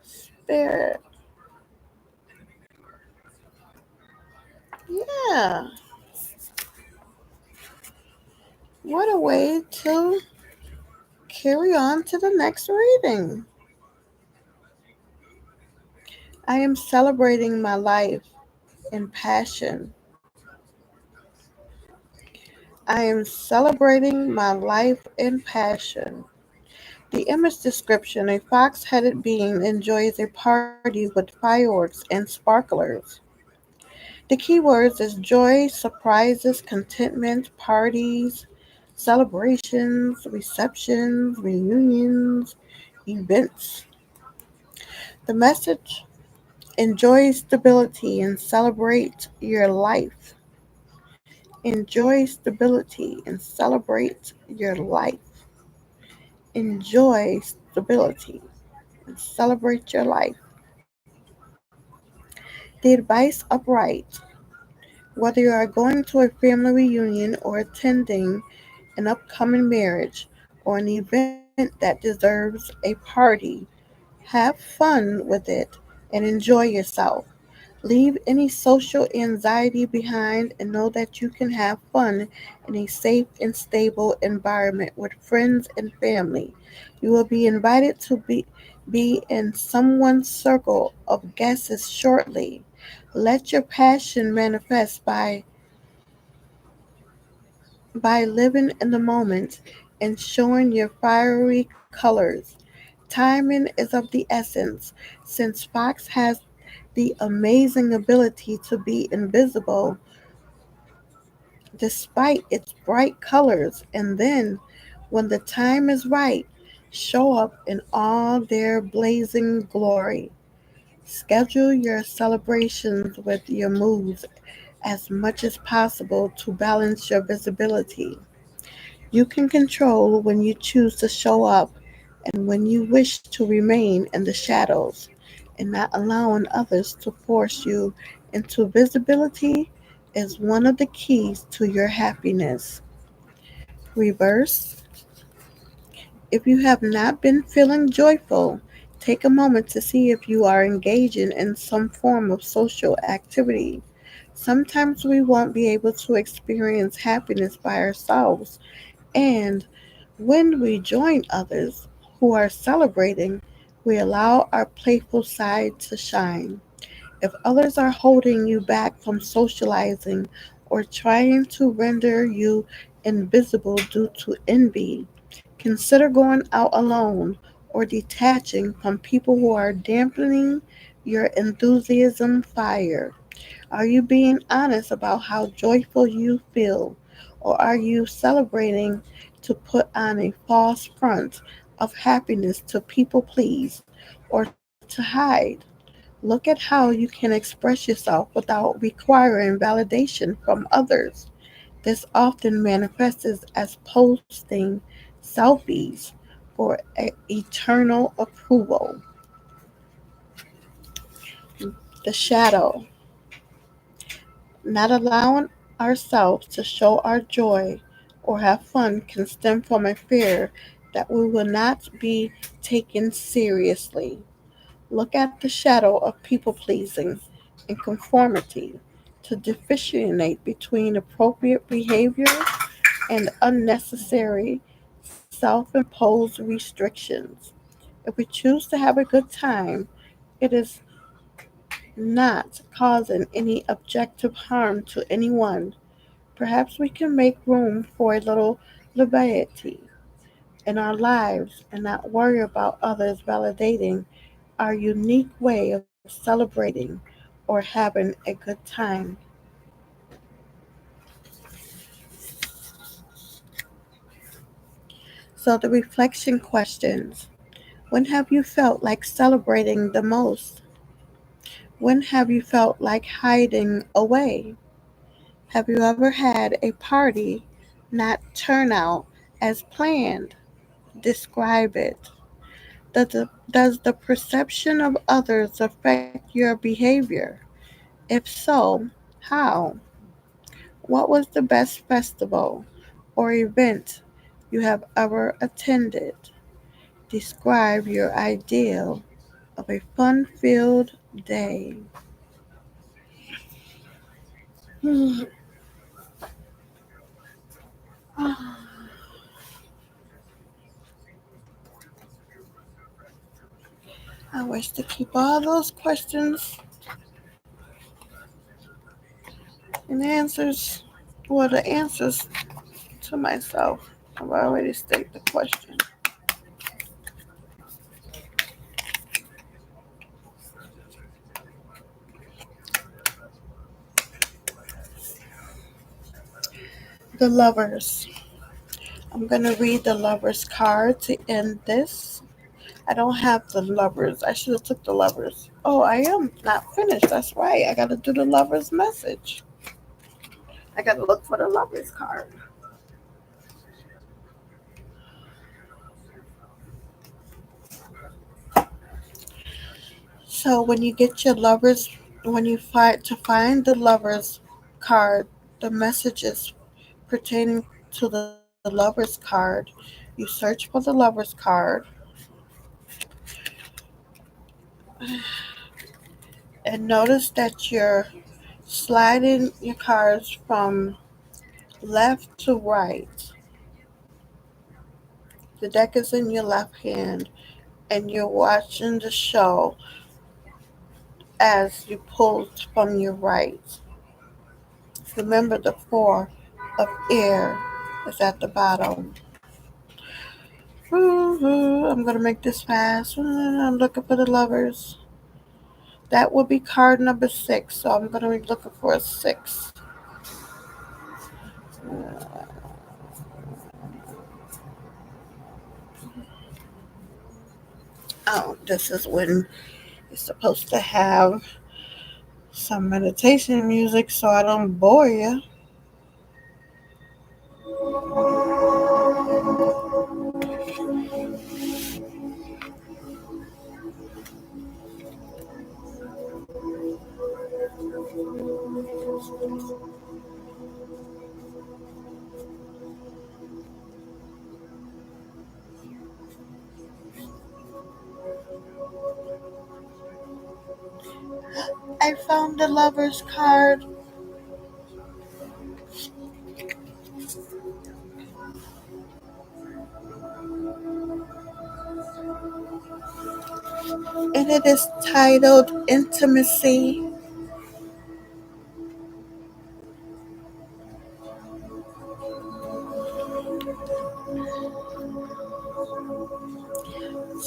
Spirit. Yeah. What a way to carry on to the next reading. I am celebrating my life in passion. I am celebrating my life in passion. The image description: a fox headed being enjoys a party with fireworks and sparklers. The key words is joy, surprises, contentment, parties, celebrations, receptions, reunions, events. The message: enjoy stability and celebrate your life. Enjoy stability and celebrate your life. Enjoy stability and celebrate your life. The advice upright. Whether you are going to a family reunion or attending an upcoming marriage or an event that deserves a party, have fun with it and enjoy yourself. Leave any social anxiety behind and know that you can have fun in a safe and stable environment with friends and family. You will be invited Be in someone's circle of guesses shortly. Let your passion manifest by living in the moment and showing your fiery colors. Timing is of the essence, since Fox has the amazing ability to be invisible despite its bright colors, and then, when the time is right, show up in all their blazing glory. Schedule your celebrations with your moves as much as possible to balance your visibility. You can control when you choose to show up and when you wish to remain in the shadows, and not allowing others to force you into visibility is one of the keys to your happiness. Reverse. If you have not been feeling joyful, take a moment to see if you are engaging in some form of social activity. Sometimes we won't be able to experience happiness by ourselves, and when we join others who are celebrating, we allow our playful side to shine. If others are holding you back from socializing or trying to render you invisible due to envy, consider going out alone or detaching from people who are dampening your enthusiasm fire. Are you being honest about how joyful you feel? Or are you celebrating to put on a false front of happiness to people please or to hide? Look at how you can express yourself without requiring validation from others. This often manifests as posting selfies for eternal approval. The shadow. Not allowing ourselves to show our joy or have fun can stem from a fear that we will not be taken seriously. Look at the shadow of people pleasing and conformity to differentiate between appropriate behavior and unnecessary self imposed restrictions. If we choose to have a good time, it is not causing any objective harm to anyone. Perhaps we can make room for a little liberty in our lives and not worry about others validating our unique way of celebrating or having a good time. So, the reflection questions: when have you felt like celebrating the most? When have you felt like hiding away? Have you ever had a party not turn out as planned? Describe it. Does the perception of others affect your behavior? If so, how? What was the best festival or event you have ever attended? Describe your ideal of a fun filled day. I wish to keep all those questions and answers, well, the answers to myself. I've already stated the question. The lovers. I'm going to read the lovers card to end this. I don't have the lovers. I should have took the lovers. Oh, I am not finished. That's right. I got to do the lovers message. I got to look for the lovers card. So when you get your lovers, when you find the lovers card, the messages pertaining to the lovers card, you search for the lovers card and notice that you're sliding your cards from left to right. The deck is in your left hand and you're watching the show as you pull from your right. Remember the 4 of air is at the bottom. I'm going to make this fast. I'm looking for the lovers. That will be card number 6, so I'm going to be looking for a 6. Oh, this is when you're supposed to have some meditation music so I don't bore you. I found the lover's card. And it is titled Intimacy.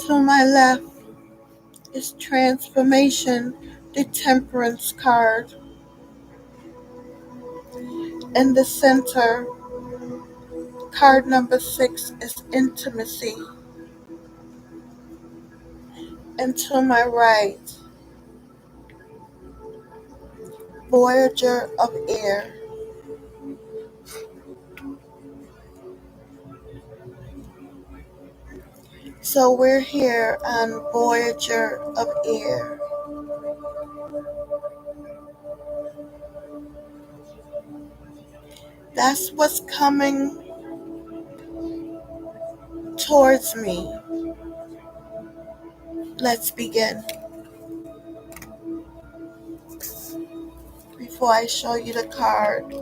To my left is Transformation, the Temperance card. In the center, card number 6 is Intimacy. And to my right, Voyager of Air. So we're here on Voyager of Air. That's what's coming towards me. Let's begin. Before I show you the card,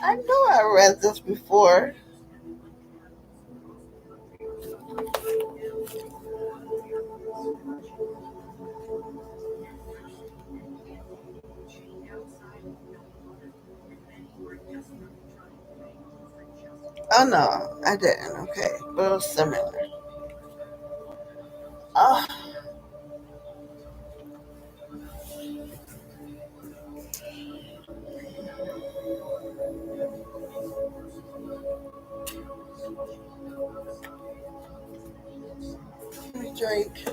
I know I read this before. Oh no, I didn't. Okay, but it was similar. Oh, let me drink.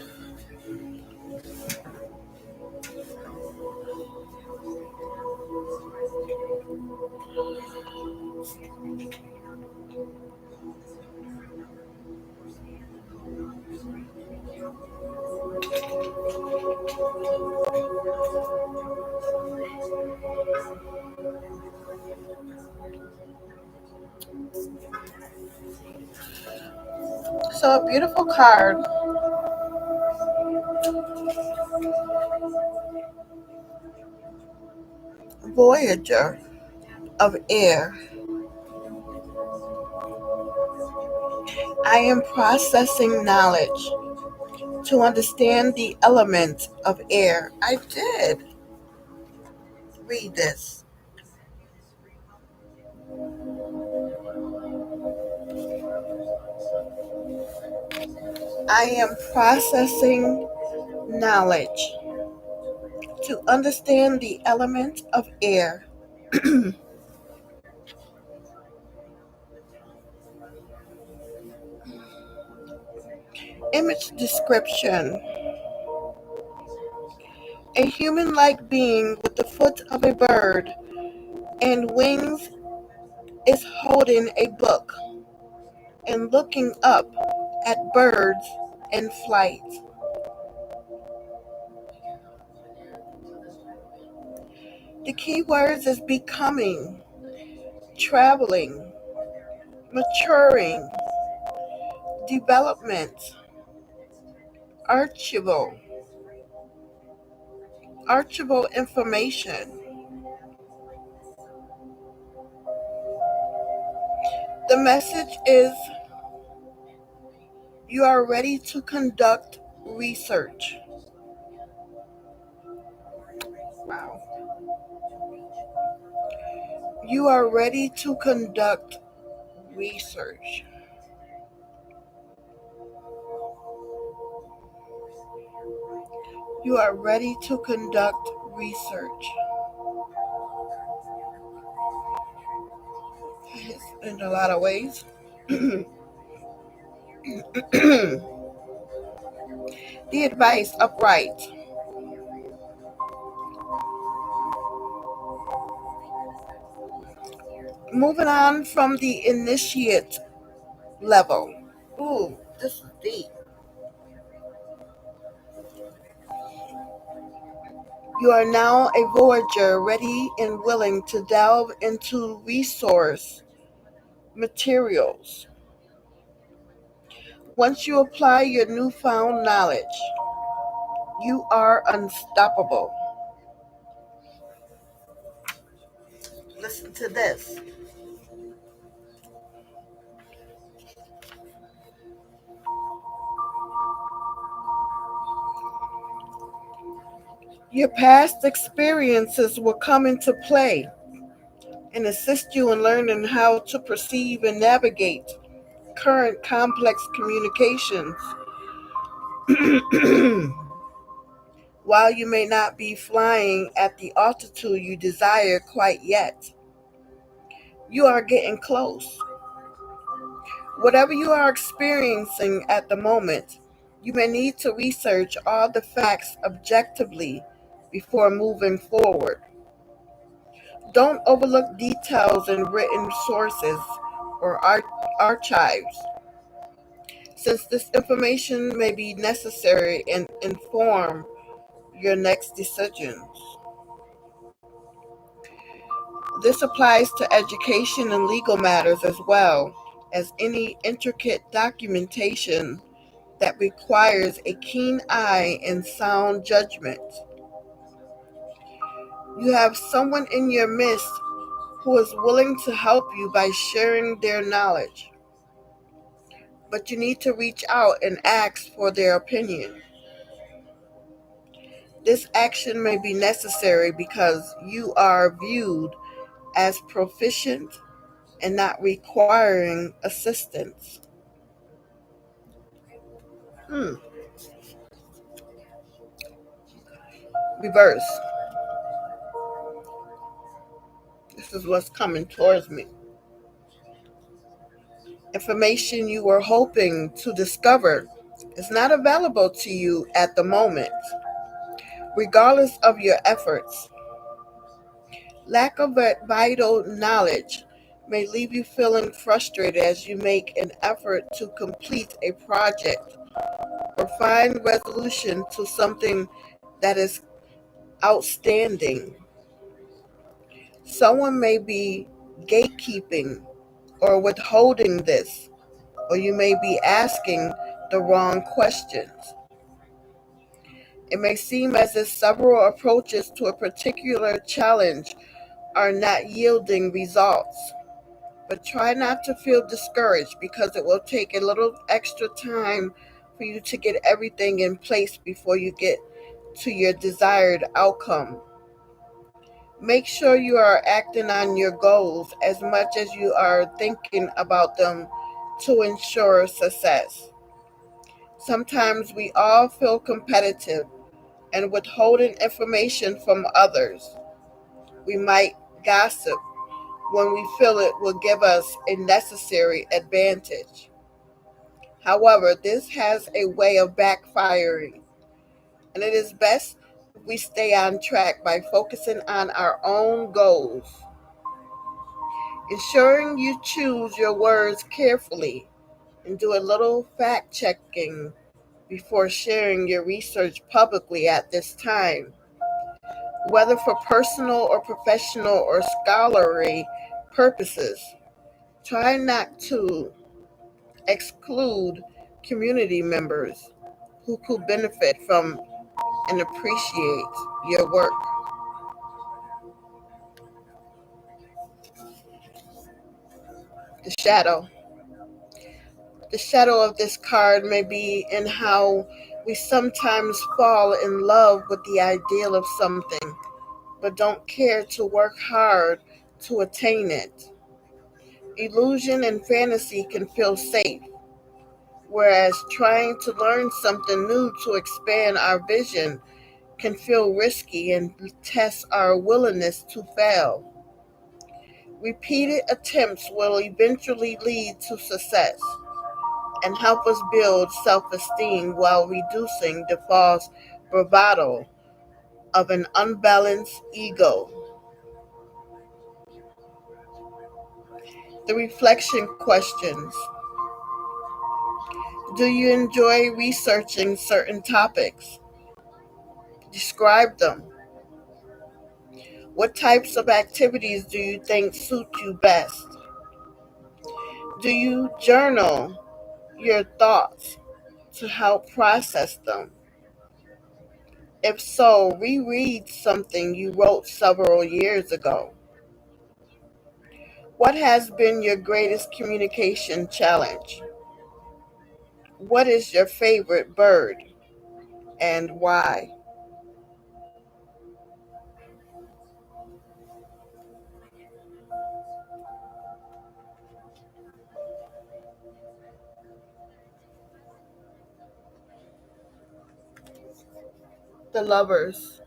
So a beautiful card. Voyager of Air. I am processing knowledge to understand the element of air. I did read this. I am processing knowledge to understand the element of air. Image description. A human-like being with the foot of a bird and wings is holding a book and looking up at birds in flight. The key words is becoming, traveling, maturing, development, archival, archival information. The message is you are ready to conduct research. Wow. You are ready to conduct research. You are ready to conduct research. In a lot of ways. The advice upright. Moving on from the initiate level. Ooh, this is deep. You are now a voyager ready and willing to delve into resource materials. Once you apply your newfound knowledge, you are unstoppable. Listen to this. Your past experiences will come into play and assist you in learning how to perceive and navigate current complex communications. While you may not be flying at the altitude you desire quite yet, you are getting close. Whatever you are experiencing at the moment, you may need to research all the facts objectively before moving forward. Don't overlook details in written sources or archives, since this information may be necessary and inform your next decisions. This applies to education and legal matters as well as any intricate documentation that requires a keen eye and sound judgment. You have someone in your midst who is willing to help you by sharing their knowledge, but you need to reach out and ask for their opinion. This action may be necessary because you are viewed as proficient and not requiring assistance. Hmm. Reverse. This is what's coming towards me. Information you were hoping to discover is not available to you at the moment, regardless of your efforts. Lack of vital knowledge may leave you feeling frustrated as you make an effort to complete a project or find resolution to something that is outstanding. Someone may be gatekeeping or withholding this, or you may be asking the wrong questions. It may seem as if several approaches to a particular challenge are not yielding results, but try not to feel discouraged because it will take a little extra time for you to get everything in place before you get to your desired outcome. Make sure you are acting on your goals as much as you are thinking about them to ensure success. Sometimes we all feel competitive and withholding information from others. We might gossip when we feel it will give us a necessary advantage. However, this has a way of backfiring, and it is best if we stay on track by focusing on our own goals. Ensuring you choose your words carefully and do a little fact checking before sharing your research publicly at this time. Whether for personal or professional or scholarly purposes, try not to exclude community members who could benefit from and appreciate your work. The shadow. The shadow of this card may be in how we sometimes fall in love with the ideal of something, but don't care to work hard to attain it. Illusion and fantasy can feel safe, whereas trying to learn something new to expand our vision can feel risky and test our willingness to fail. Repeated attempts will eventually lead to success and help us build self esteem while reducing the false bravado of an unbalanced ego. The reflection questions. Do you enjoy researching certain topics? Describe them. What types of activities do you think suit you best? Do you journal your thoughts to help process them? If so, reread something you wrote several years ago. What has been your greatest communication challenge? What is your favorite bird and why? The lovers.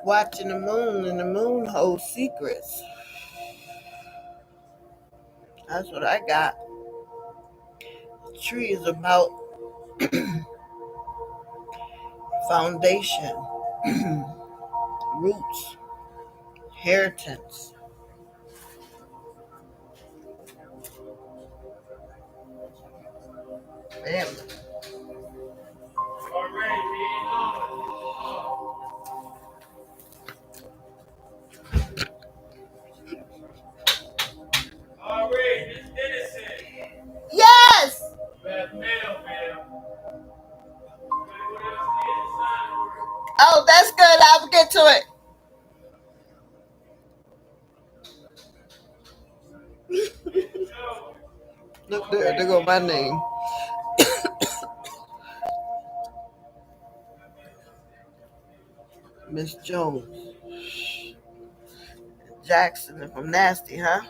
Watching the moon, and the moon holds secrets. That's what I got. The tree is about foundation, roots, inheritance, family. Yes! Oh, that's good. I'll get to it. Look there go my name. Miss Jones. Jackson from Nasty, huh?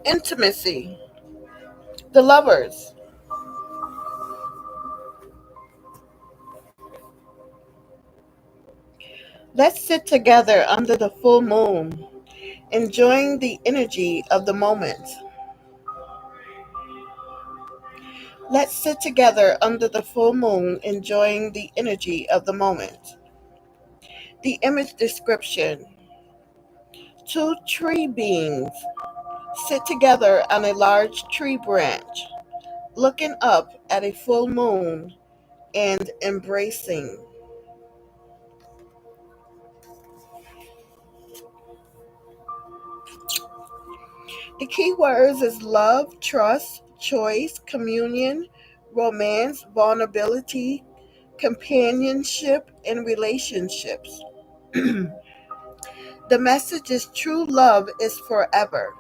Intimacy. The lovers. Let's sit together under the full moon, enjoying the energy of the moment. Let's sit together under the full moon, enjoying the energy of the moment. The image description. Two tree beings sit together on a large tree branch, looking up at a full moon and embracing. The key words is love, trust, choice, communion, romance, vulnerability, companionship, and relationships. The message is true love is forever.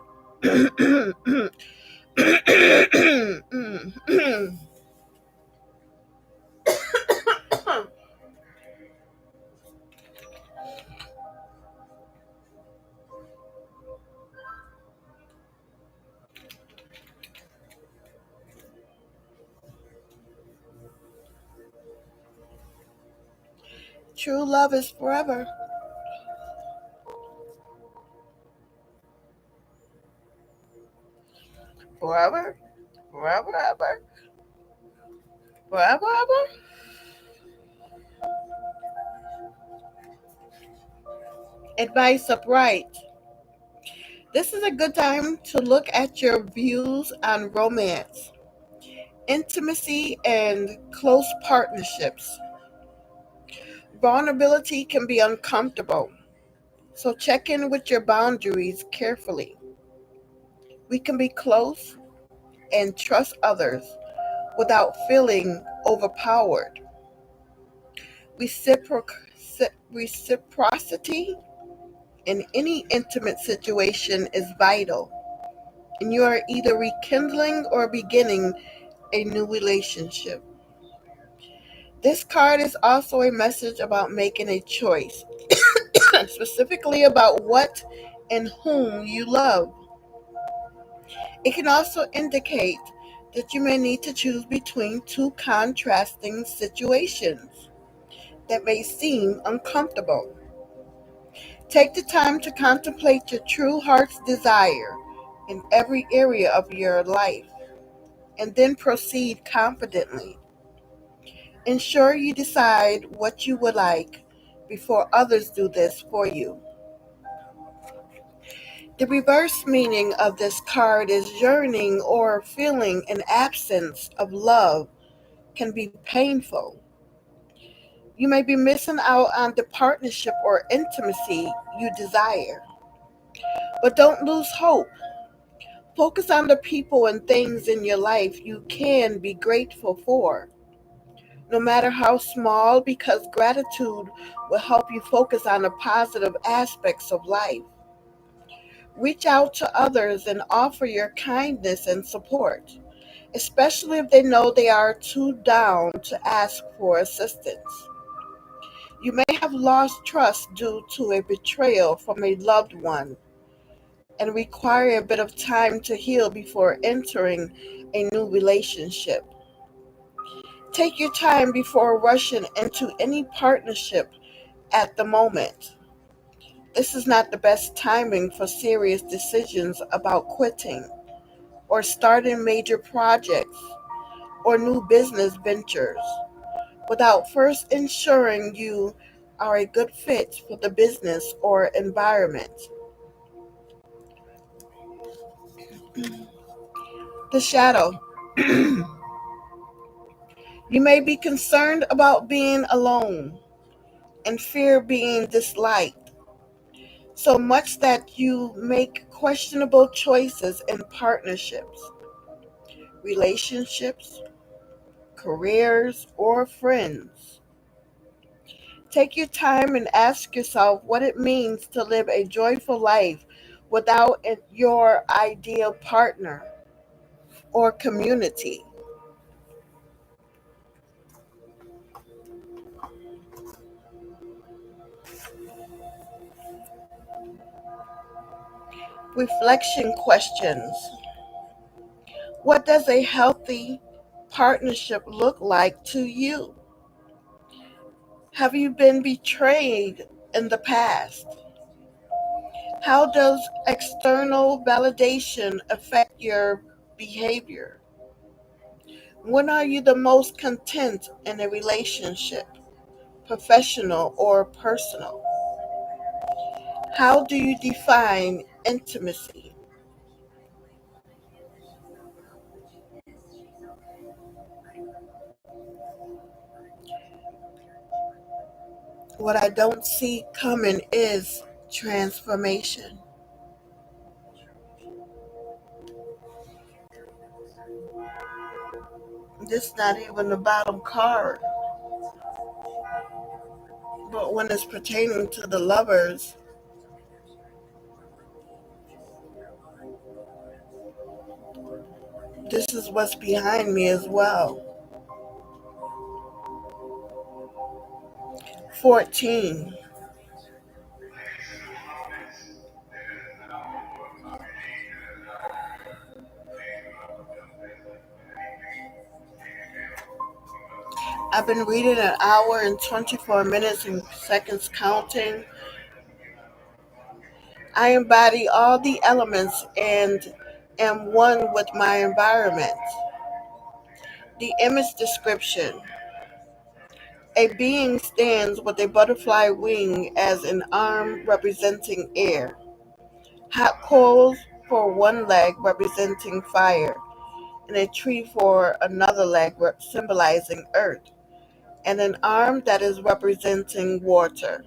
True love is forever. Forever, forever, ever, forever, ever. Advice upright. This is a good time to look at your views on romance, intimacy, and close partnerships. Vulnerability can be uncomfortable, so check in with your boundaries carefully. We can be close and trust others without feeling overpowered. Reciprocity in any intimate situation is vital, and you are either rekindling or beginning a new relationship. This card is also a message about making a choice, specifically about what and whom you love. It can also indicate that you may need to choose between two contrasting situations that may seem uncomfortable. Take the time to contemplate your true heart's desire in every area of your life and then proceed confidently. Ensure you decide what you would like before others do this for you. The reverse meaning of this card is yearning or feeling an absence of love can be painful. You may be missing out on the partnership or intimacy you desire. But don't lose hope. Focus on the people and things in your life you can be grateful for, no matter how small, because gratitude will help you focus on the positive aspects of life. Reach out to others and offer your kindness and support, especially if they know they are too down to ask for assistance. You may have lost trust due to a betrayal from a loved one and require a bit of time to heal before entering a new relationship. Take your time before rushing into any partnership at the moment. This is not the best timing for serious decisions about quitting or starting major projects or new business ventures without first ensuring you are a good fit for the business or environment. The shadow. You may be concerned about being alone and fear being disliked, so much that you make questionable choices in partnerships, relationships, careers, or friends. Take your time and ask yourself what it means to live a joyful life without your ideal partner or community. Reflection questions. What does a healthy partnership look like to you? Have you been betrayed in the past? How does external validation affect your behavior? When are you the most content in a relationship, professional or personal? How do you define intimacy? What I don't see coming is transformation. This is not even the bottom card, but when it's pertaining to the lovers, this is what's behind me as well. 14. I've been reading an hour and 24 minutes and seconds counting. I embody all the elements and am one with my environment. The image description: a being stands with a butterfly wing as an arm representing air, hot coals for one leg representing fire, and a tree for another leg symbolizing earth, and an arm that is representing water.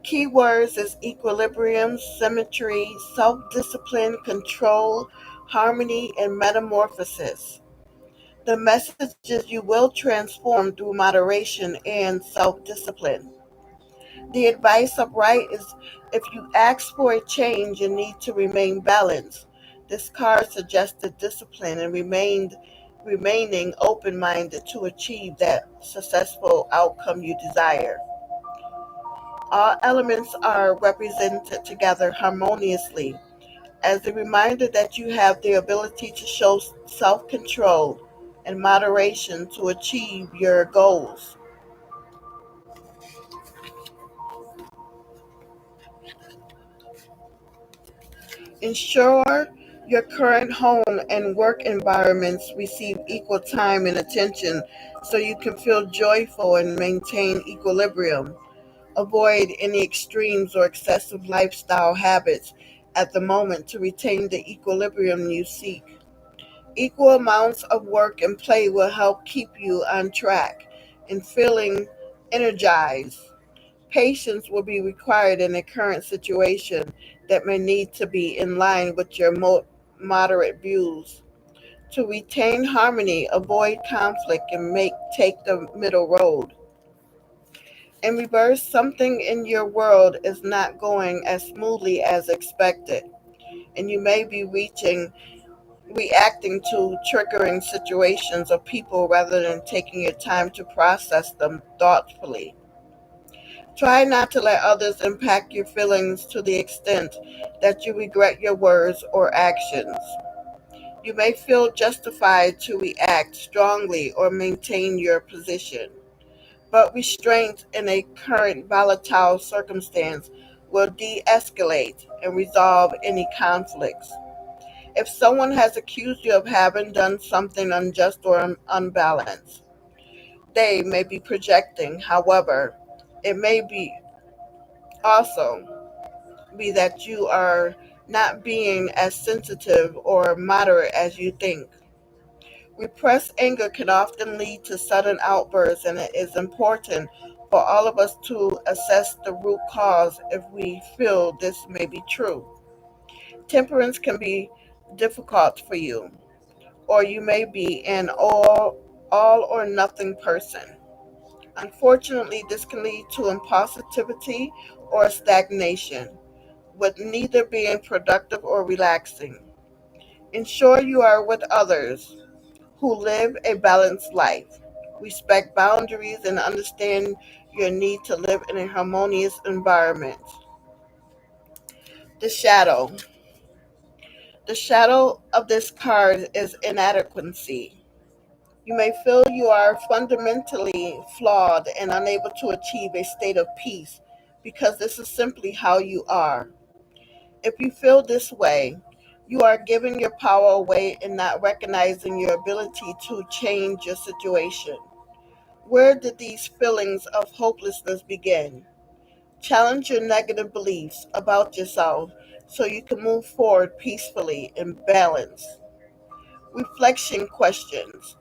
Keywords is equilibrium, symmetry, self-discipline, control, harmony, and metamorphosis. The message is you will transform through moderation and self-discipline. The advice upright is if you ask for a change and need to remain balanced. This card suggested discipline and remaining open-minded to achieve that successful outcome you desire. All elements are represented together harmoniously as a reminder that you have the ability to show self control and moderation to achieve your goals. Ensure your current home and work environments receive equal time and attention so you can feel joyful and maintain equilibrium. Avoid any extremes or excessive lifestyle habits at the moment to retain the equilibrium you seek. Equal amounts of work and play will help keep you on track and feeling energized. Patience will be required in a current situation that may need to be in line with your moderate views. To retain harmony, avoid conflict and take the middle road. In reverse, something in your world is not going as smoothly as expected, and you may be reacting to triggering situations or people rather than taking your time to process them thoughtfully. Try not to let others impact your feelings to the extent that you regret your words or actions. You may feel justified to react strongly or maintain your position, but restraint in a current volatile circumstance will de escalate and resolve any conflicts. If someone has accused you of having done something unjust or unbalanced, they may be projecting. However, it may be also be that you are not being as sensitive or moderate as you think. Repressed anger can often lead to sudden outbursts, and it is important for all of us to assess the root cause if we feel this may be true. Temperance can be difficult for you, or you may be an all or nothing person. Unfortunately, this can lead to impulsivity or stagnation, with neither being productive or relaxing. Ensure you are with others who live a balanced life, respect boundaries, and understand your need to live in a harmonious environment. The shadow. The shadow of this card is inadequacy. You may feel you are fundamentally flawed and unable to achieve a state of peace because this is simply how you are. If you feel this way, you are giving your power away and not recognizing your ability to change your situation. Where did these feelings of hopelessness begin? Challenge your negative beliefs about yourself so you can move forward peacefully and balanced. Reflection questions: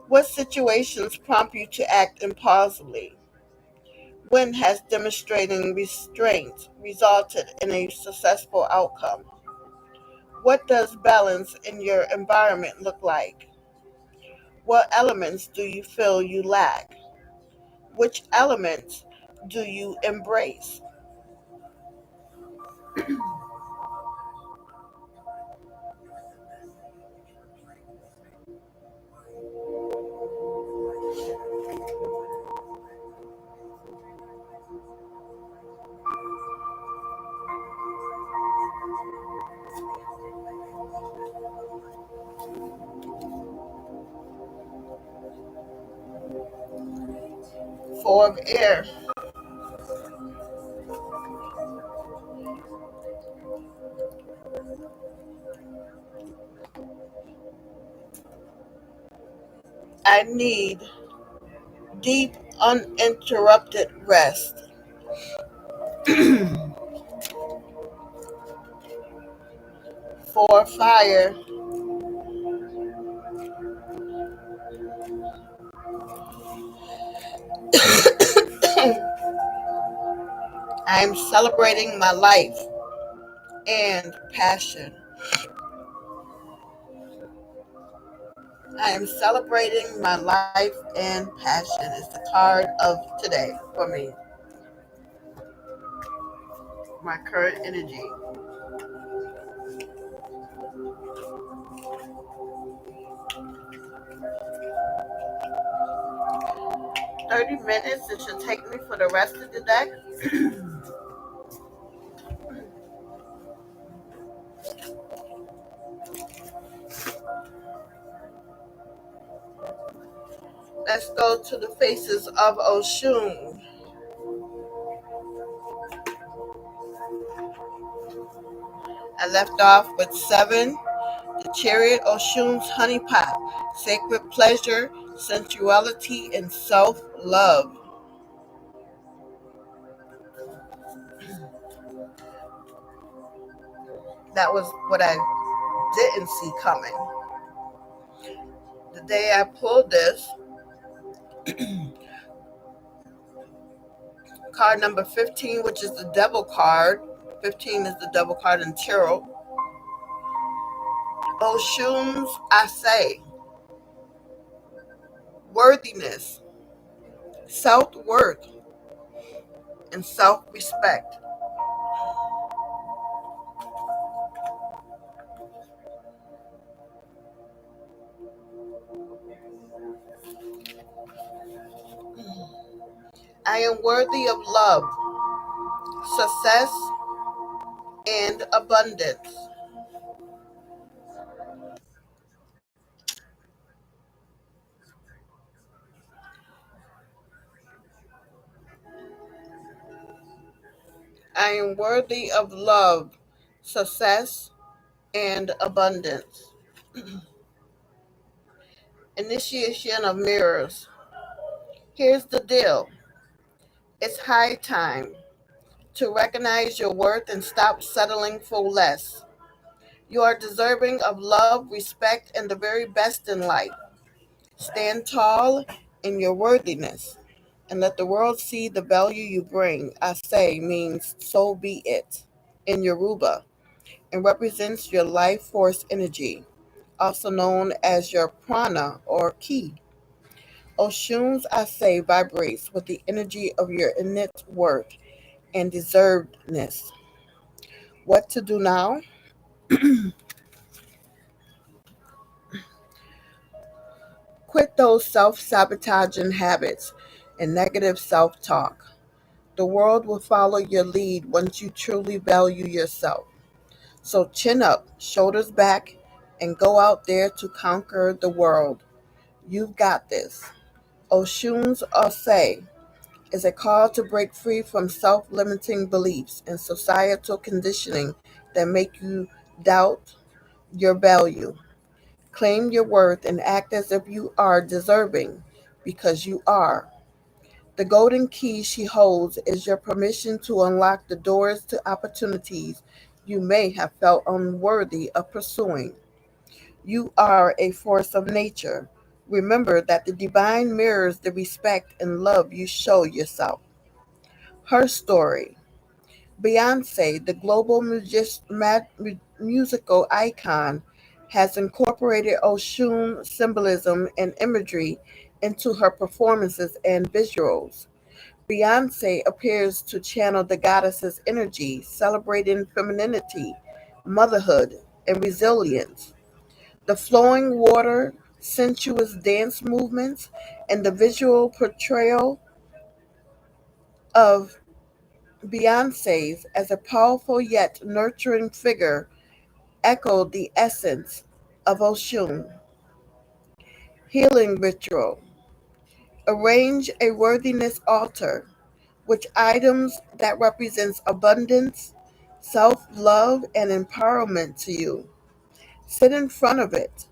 what situations prompt you to act impulsively? When has demonstrating restraint resulted in a successful outcome? What does balance in your environment look like? What elements do you feel you lack? Which elements do you embrace? Four of air. I need deep, uninterrupted rest. For fire, I am celebrating my life and passion. I am celebrating my life and passion is the card of today for me, my current energy. 30 minutes it should take me for the rest of the day. Let's go to the faces of Oshun. I left off with 7, the chariot, Oshun's honeypot, sacred pleasure, sensuality, and self-love. That was what I didn't see coming. The day I pulled this, card number 15, which is the devil card. 15 is the devil card in tarot. Oshun's I say, worthiness, self-worth, and self-respect. I am worthy of love, success, and abundance. I am worthy of love, success, and abundance. Initiation of mirrors. Here's the deal. It's high time to recognize your worth and stop settling for less. You are deserving of love, respect, and the very best in life. Stand tall in your worthiness and let the world see the value you bring. I say means so be it in Yoruba and represents your life force energy, also known as your prana or ki. Oshun's I say vibrates with the energy of your innate worth and deservedness. What to do now? Quit those self sabotaging habits and negative self talk. The world will follow your lead once you truly value yourself. So chin up, shoulders back, and go out there to conquer the world. You've got this. Oshun's Osei is a call to break free from self limiting beliefs and societal conditioning that make you doubt your value. Claim your worth and act as if you are deserving because you are. The golden key she holds is your permission to unlock the doors to opportunities you may have felt unworthy of pursuing. You are a force of nature. Remember that the divine mirrors the respect and love you show yourself. Her story. Beyonce, the global musical icon, has incorporated Oshun symbolism and imagery into her performances and visuals. Beyonce appears to channel the goddess's energy, celebrating femininity, motherhood, and resilience. The flowing water, sensuous dance movements, and the visual portrayal of Beyonce's as a powerful yet nurturing figure echoed the essence of Oshun. Healing ritual. Arrange a worthiness altar with items that represents abundance, self-love, and empowerment to you. Sit in front of it,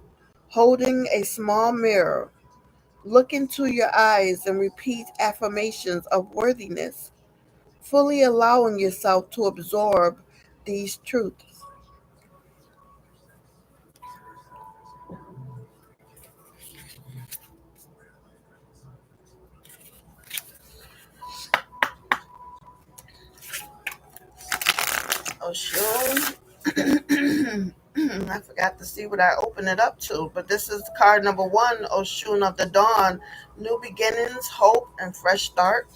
holding a small mirror. Look into your eyes and repeat affirmations of worthiness, fully allowing yourself to absorb these truths. Oh, sure. I forgot to see what I opened it up to, but this is card number one, Oshun of the Dawn. New beginnings, hope, and fresh start.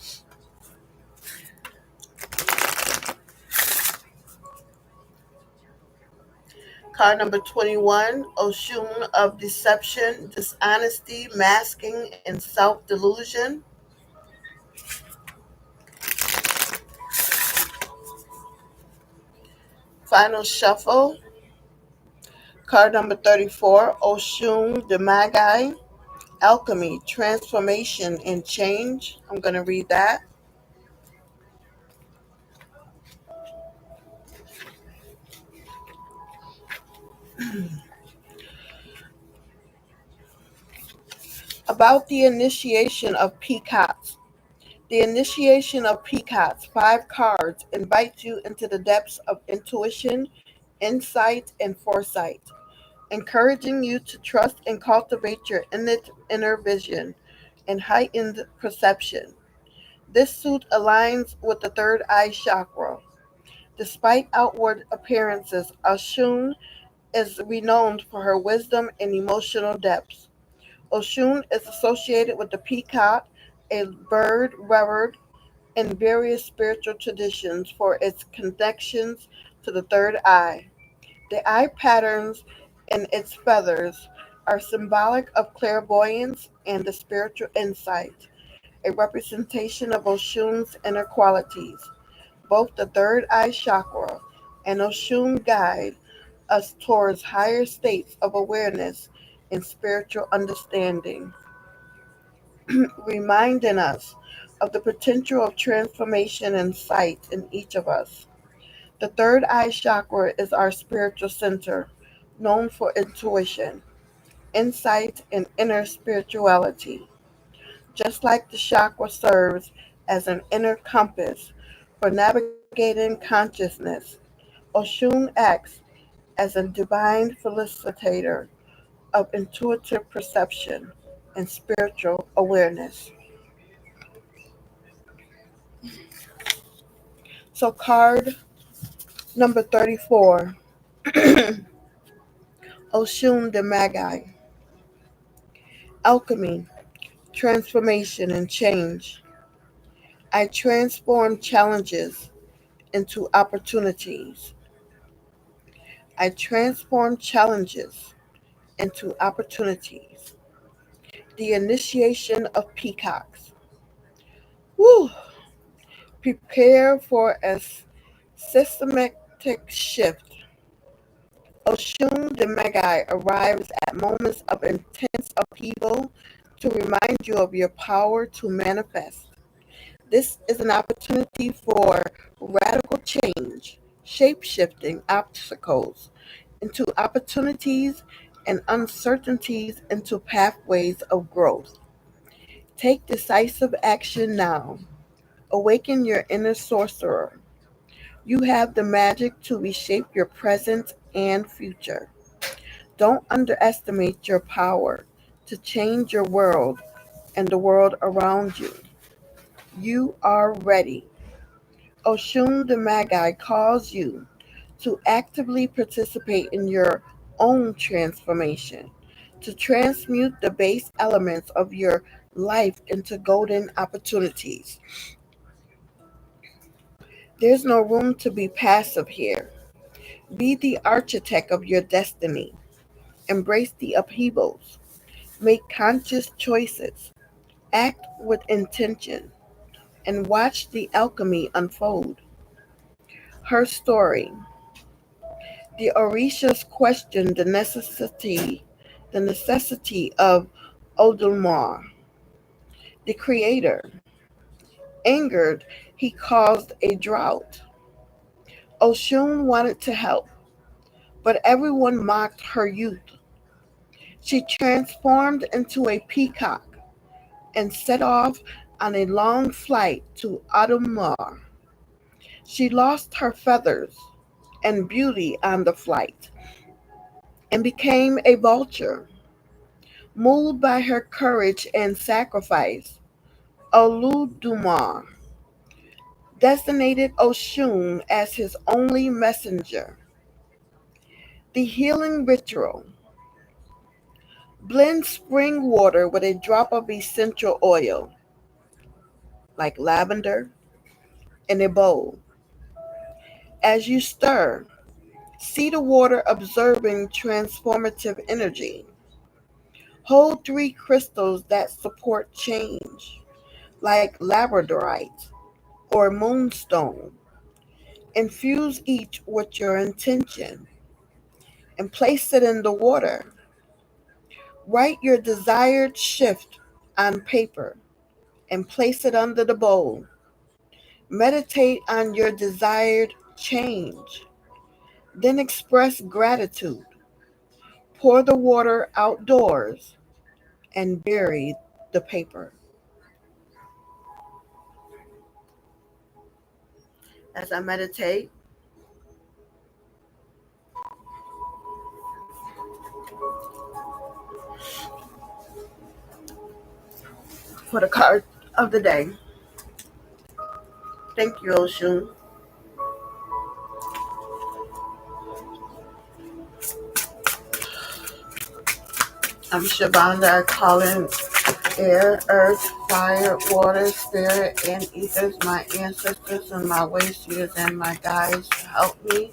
Card number 21, Oshun of Deception, Dishonesty, Masking, and Self-Delusion. Final Shuffle. Card number 34, Oshun the Magi, Alchemy, Transformation, and Change. I'm going to read that. About the initiation of peacocks. The initiation of peacocks, 5 cards, invites you into the depths of intuition, insight, and foresight, encouraging you to trust and cultivate your innate inner vision and heightened perception. This suit aligns with the third eye chakra. Despite outward appearances, Ashun is renowned for her wisdom and emotional depth. Oshun is associated with the peacock, a bird revered in various spiritual traditions for its connections to the third eye. The eye patterns in its feathers are symbolic of clairvoyance and the spiritual insight, a representation of Oshun's inner qualities. Both the third eye chakra and Oshun guide us towards higher states of awareness and spiritual understanding, reminding us of the potential of transformation and sight in each of us. The third eye chakra is our spiritual center, known for intuition, insight, and inner spirituality. Just like the chakra serves as an inner compass for navigating consciousness, Oshun acts as a divine facilitator of intuitive perception and spiritual awareness. So, card number 34, Oshun the Magi, Alchemy, Transformation, and Change. I transform challenges into opportunities. I transform challenges into opportunities. The initiation of peacocks. Woo! Prepare for a systematic shift. Oshun the Magi arrives at moments of intense upheaval to remind you of your power to manifest. This is an opportunity for radical change, shape shifting obstacles into opportunities and uncertainties into pathways of growth. Take decisive action now. Awaken your inner sorcerer. You have the magic to reshape your present and future. Don't underestimate your power to change your world and the world around you. You are ready. Oshun the Magi calls you to actively participate in your own transformation, to transmute the base elements of your life into golden opportunities. There's no room to be passive here. Be the architect of your destiny. Embrace the upheavals. Make conscious choices. Act with intention. And watch the alchemy unfold. Her story. The Orishas questioned the necessity of Odilmar, The creator. Angered, he caused a drought. Oshun wanted to help, but everyone mocked her youth. She transformed into a peacock and set off on a long flight to Adumar. She lost her feathers and beauty on the flight and became a vulture. Moved by her courage and sacrifice, Oludumare designated Oshun as his only messenger. The healing ritual. Blend spring water with a drop of essential oil, like lavender, in a bowl. As you stir, see the water absorbing transformative energy. Hold three crystals that support change, like labradorite or moonstone. Infuse each with your intention and place it in the water. Write your desired shift on paper and place it under the bowl. Meditate on your desired change. Then express gratitude. Pour the water outdoors and bury the paper. As I meditate, for the card of the day, thank you, Oshun. I'm Shabanda. I call in air, earth, fire, water, spirit, and ethers, my ancestors and my way seers and my guides to help me,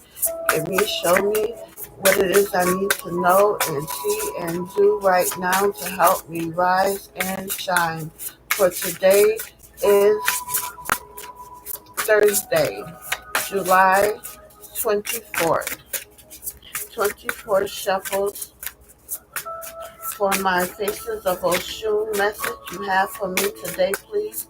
give me, show me what it is I need to know and see and do right now to help me rise and shine. For today is Thursday, July 24th. 24 shuffles for my Faces of Oshun message you have for me today, please,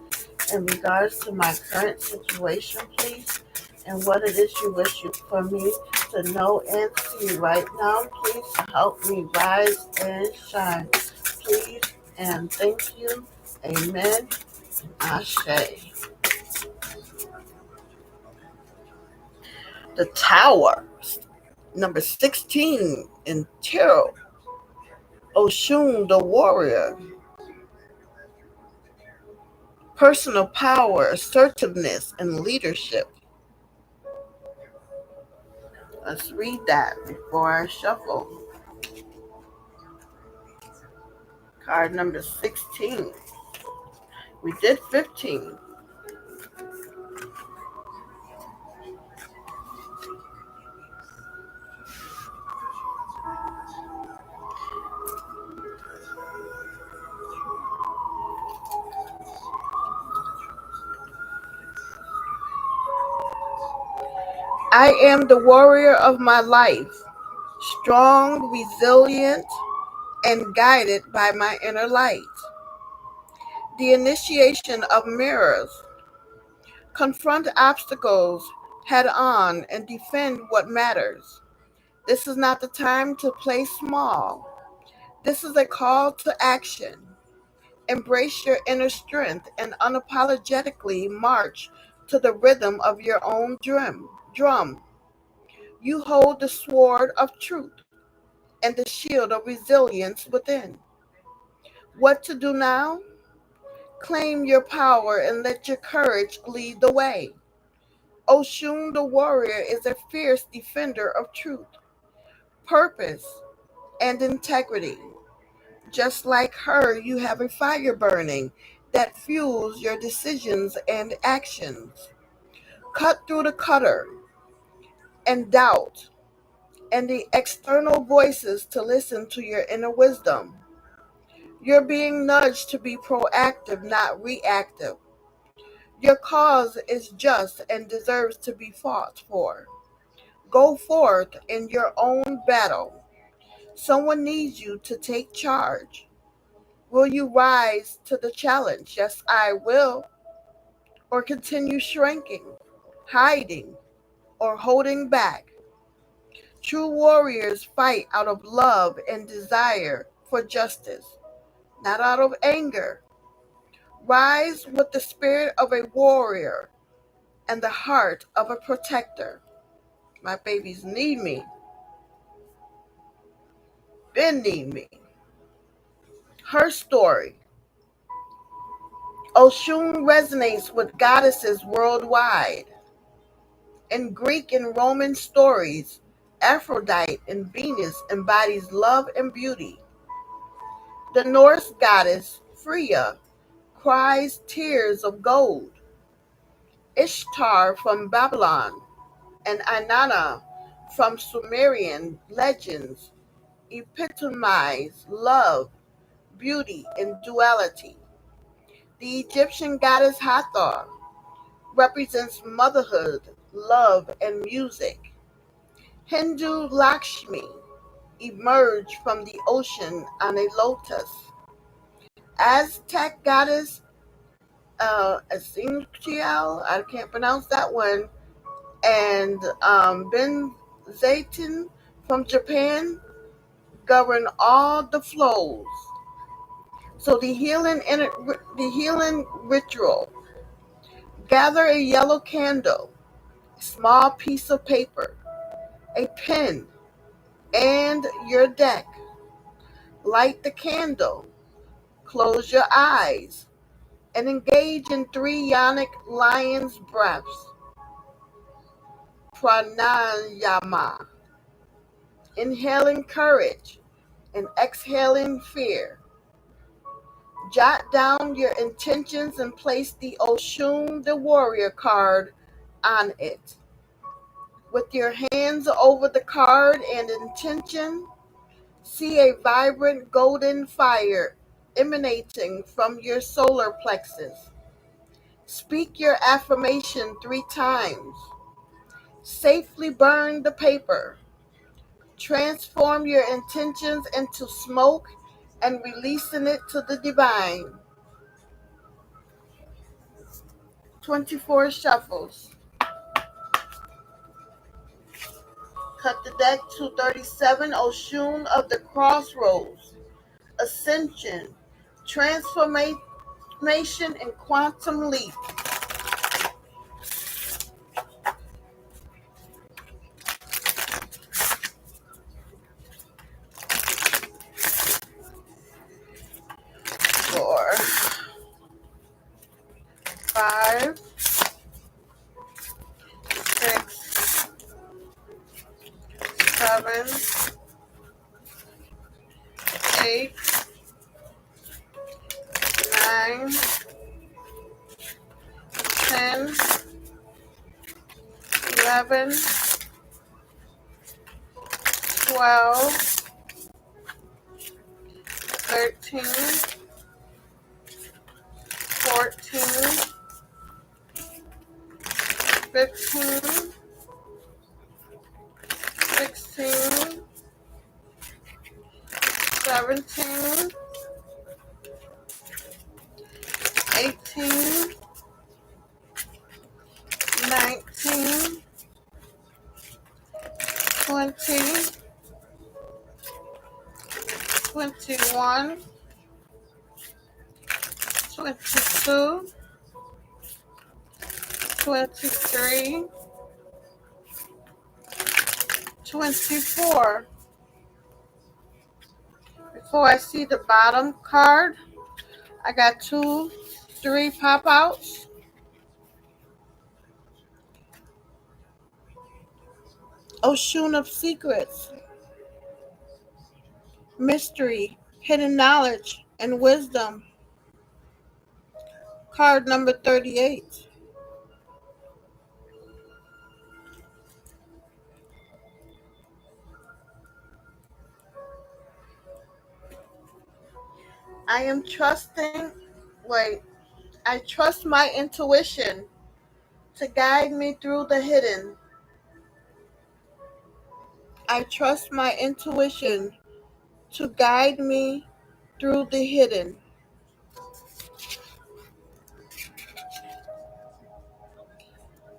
in regards to my current situation, please, and what it is you wish for me to know and see right now, please, to help me rise and shine. Please and thank you. Amen. Ashe. The Tower, number 16 in tarot. Oshun, the warrior. Personal power, assertiveness, and leadership. Let's read that before I shuffle. Card number 16. We did 15. I am the warrior of my life, strong, resilient, and guided by my inner light. The initiation of mirrors. Confront obstacles head on and defend what matters. This is not the time to play small. This is a call to action. Embrace your inner strength and unapologetically march to the rhythm of your own drum. You hold the sword of truth and the shield of resilience within. What to do now? Claim your power and let your courage lead the way. Oshun the warrior is a fierce defender of truth, purpose, and integrity. Just like her, you have a fire burning that fuels your decisions and actions. Cut through the clutter and doubt and the external voices to listen to your inner wisdom. You're being nudged to be proactive, not reactive. Your cause is just and deserves to be fought for. Go forth in your own battle. Someone needs you to take charge. Will you rise to the challenge? Yes, I will. Or continue shrinking, hiding, or holding back? True warriors fight out of love and desire for justice, not out of anger. Rise with the spirit of a warrior and the heart of a protector. My babies need me. Ben need me. Her story. Oshun resonates with goddesses worldwide. In Greek and Roman stories, Aphrodite and Venus embodies love and beauty. The Norse goddess Freya cries tears of gold. Ishtar from Babylon and Inanna from Sumerian legends epitomize love, beauty, and duality. The Egyptian goddess Hathor represents motherhood, love, and music. Hindu Lakshmi emerged from the ocean on a lotus. Aztec goddess Ezekiel, I can't pronounce that one, and Ben Zaytin from Japan govern all the flows. So the healing ritual: gather a yellow candle, a small piece of paper, a pen, and your deck. Light the candle, close your eyes, and engage in 3 yonic lion's breaths. Pranayama, inhaling courage and exhaling fear. Jot down your intentions and place the Oshun the Warrior card on it. With your hands over the card and intention, see a vibrant golden fire emanating from your solar plexus. Speak your affirmation 3 times. Safely burn the paper. Transform your intentions into smoke and releasing it to the divine. 24 shuffles. Cut the deck to 37. Oshun of the Crossroads. Ascension. Transformation and quantum leap. Four, 5, 6, 7, 8, 9, 10, 11, 12, 13, 14, 15, 16, 17, 18, 19, 20, 21, 22, 23, 24. Before I see the bottom card, I got 2, 3 pop outs. Oshun of Secrets, Mystery, Hidden Knowledge, and Wisdom. Card number 38. I am trusting, I trust my intuition to guide me through the hidden. I trust my intuition to guide me through the hidden.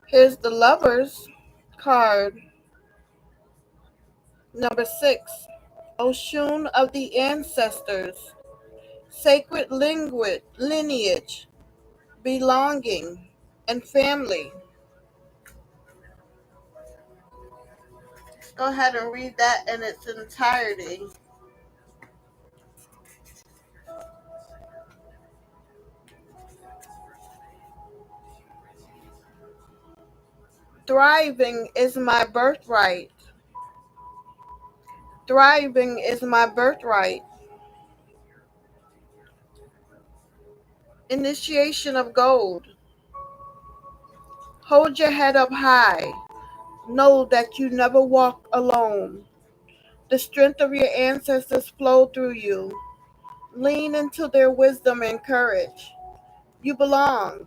Here's the Lovers card. Number 6. Oshun of the ancestors. Sacred lineage, belonging, and family. Go ahead and read that in its entirety. Thriving is my birthright. Thriving is my birthright. Initiation of gold. Hold your head up high. Know that you never walk alone. The strength of your ancestors flow through you. Lean into their wisdom and courage. You belong.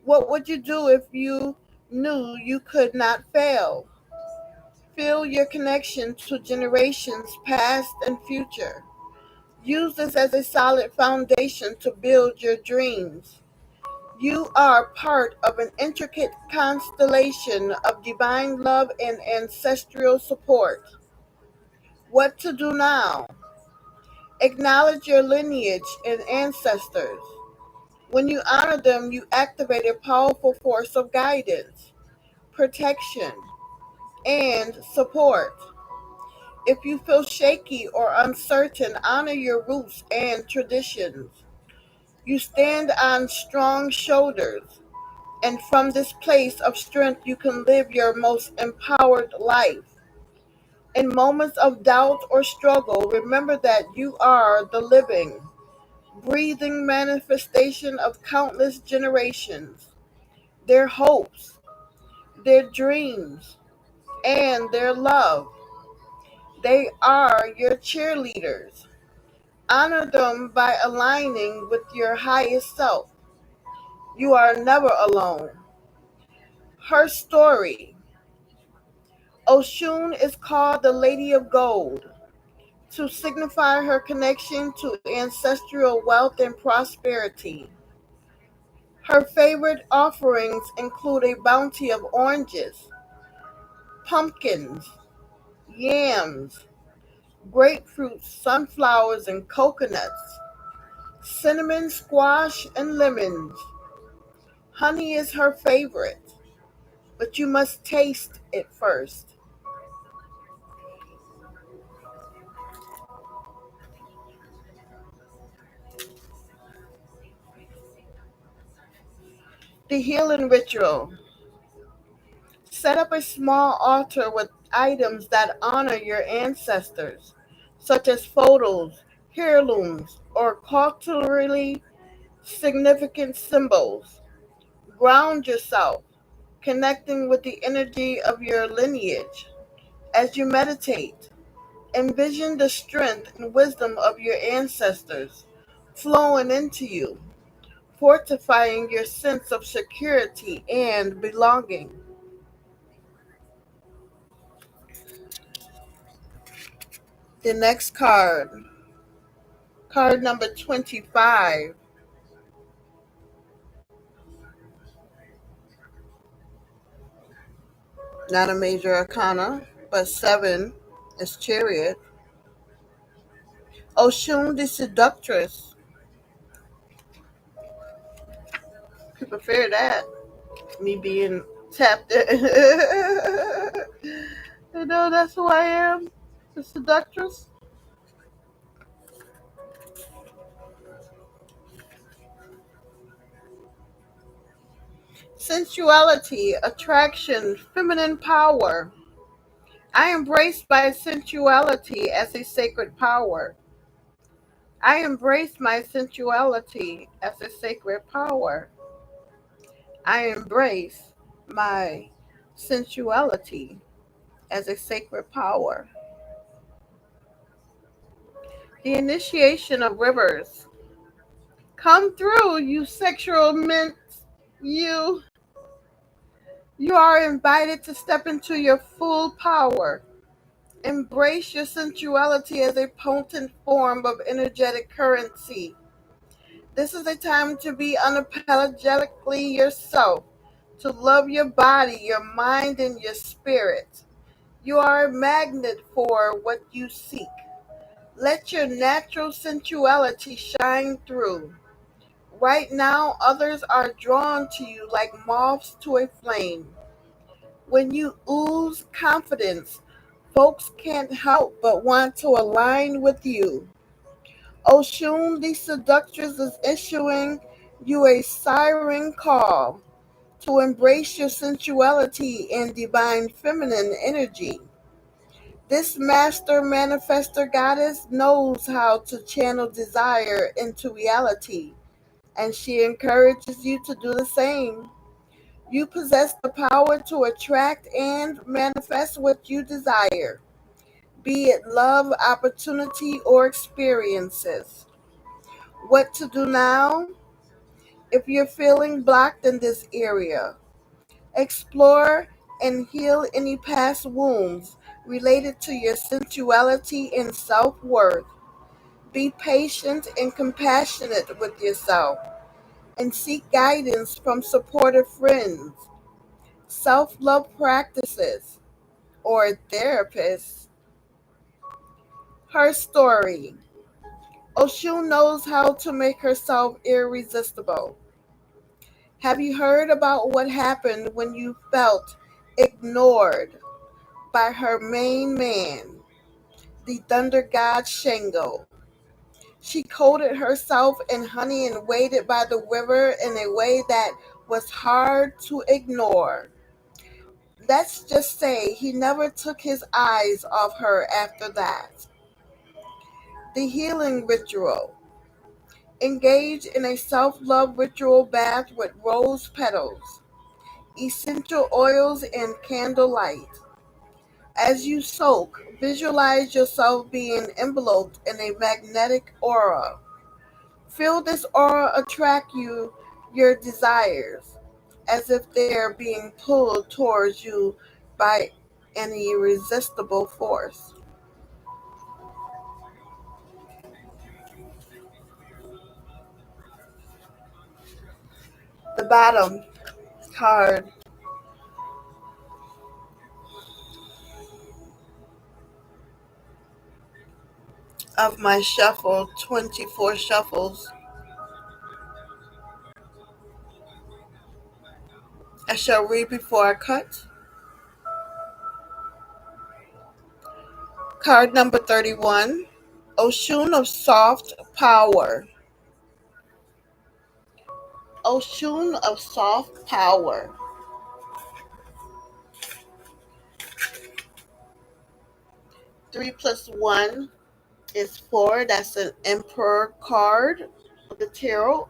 What would you do if you knew you could not fail? Feel your connection to generations past and future. Use this as a solid foundation to build your dreams. You are part of an intricate constellation of divine love and ancestral support. What to do now? Acknowledge your lineage and ancestors. When you honor them, you activate a powerful force of guidance, protection, and support. If you feel shaky or uncertain, honor your roots and traditions. You stand on strong shoulders, and from this place of strength, you can live your most empowered life. In moments of doubt or struggle, remember that you are the living, breathing manifestation of countless generations, their hopes, their dreams, and their love. They are your cheerleaders. Honor them by aligning with your highest self. You are never alone. Her story. Oshun is called the Lady of Gold to signify her connection to ancestral wealth and prosperity. Her favorite offerings include a bounty of oranges, pumpkins, yams, grapefruits, sunflowers, and coconuts, cinnamon, squash, and lemons. Honey is her favorite, but you must taste it first. The healing ritual. Set up a small altar with items that honor your ancestors, such as photos, heirlooms, or culturally significant symbols. Ground yourself, connecting with the energy of your lineage. As you meditate, envision the strength and wisdom of your ancestors flowing into you, fortifying your sense of security and belonging. The next card number 25, not a major arcana, but 7 is Chariot. Oshun the Seductress. People fear that. Me being tapped in. You know, that's who I am. The seductress. Sensuality, attraction, feminine power. I embrace my sensuality as a sacred power. I embrace my sensuality as a sacred power. I embrace my sensuality as a sacred power. The initiation of rivers. Come through, you sexual mints. You you are invited to step into your full power. Embrace your sensuality as a potent form of energetic currency. This is a time to be unapologetically yourself, to love your body, your mind, and your spirit. You are a magnet for what you seek. Let your natural sensuality shine through. Right now, others are drawn to you like moths to a flame. When you ooze confidence, folks can't help but want to align with you. Oshun the seductress is issuing you a siren call to embrace your sensuality and divine feminine energy. This master manifester goddess knows how to channel desire into reality, and she encourages you to do the same. You possess the power to attract and manifest what you desire, be it love, opportunity, or experiences. What to do now? If you're feeling blocked in this area, explore and heal any past wounds related to your sensuality and self worth. Be patient and compassionate with yourself and seek guidance from supportive friends, self love practices, or therapists. Her story. Oshun knows how to make herself irresistible. Have you heard about what happened when you felt ignored by her main man, the thunder god Shango? She coated herself in honey and waited by the river in a way that was hard to ignore. Let's just say he never took his eyes off her after that. The healing ritual. Engage in a self love ritual bath with rose petals, essential oils, and candlelight. As you soak, visualize yourself being enveloped in a magnetic aura. Feel this aura attract your desires, as if they are being pulled towards you by an irresistible force. The bottom card of my shuffle, 24 shuffles, I shall read before I cut. Card number 31, Oshun of Soft Power. Oshun of Soft Power. 3 plus 1 is 4. That's an Emperor card of the tarot.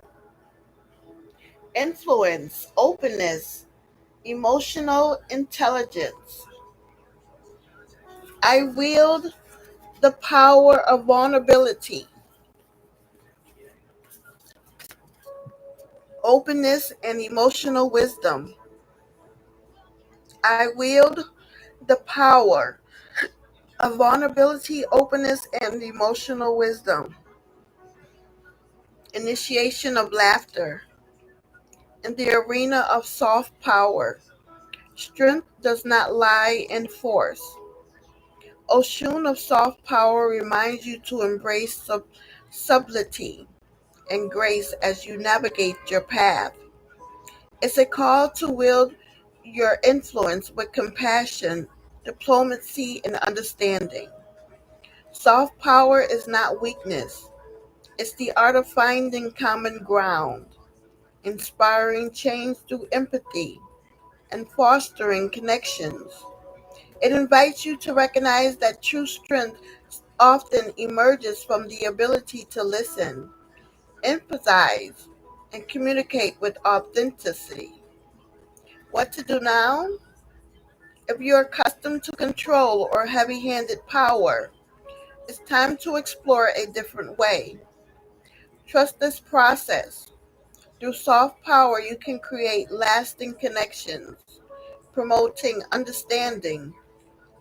Influence, openness, emotional intelligence. I wield the power of vulnerability, openness, and emotional wisdom. I wield the power of vulnerability, openness, and emotional wisdom. Initiation of laughter. In the arena of soft power, strength does not lie in force. Oshun of soft power reminds you to embrace subtlety and grace as you navigate your path. It's a call to wield your influence with compassion, diplomacy, and understanding. Soft power is not weakness, it's the art of finding common ground, inspiring change through empathy, and fostering connections. It invites you to recognize that true strength often emerges from the ability to listen, empathize, and communicate with authenticity. What to do now? If you're accustomed to control or heavy handed power, it's time to explore a different way. Trust this process. Through soft power, you can create lasting connections, promoting understanding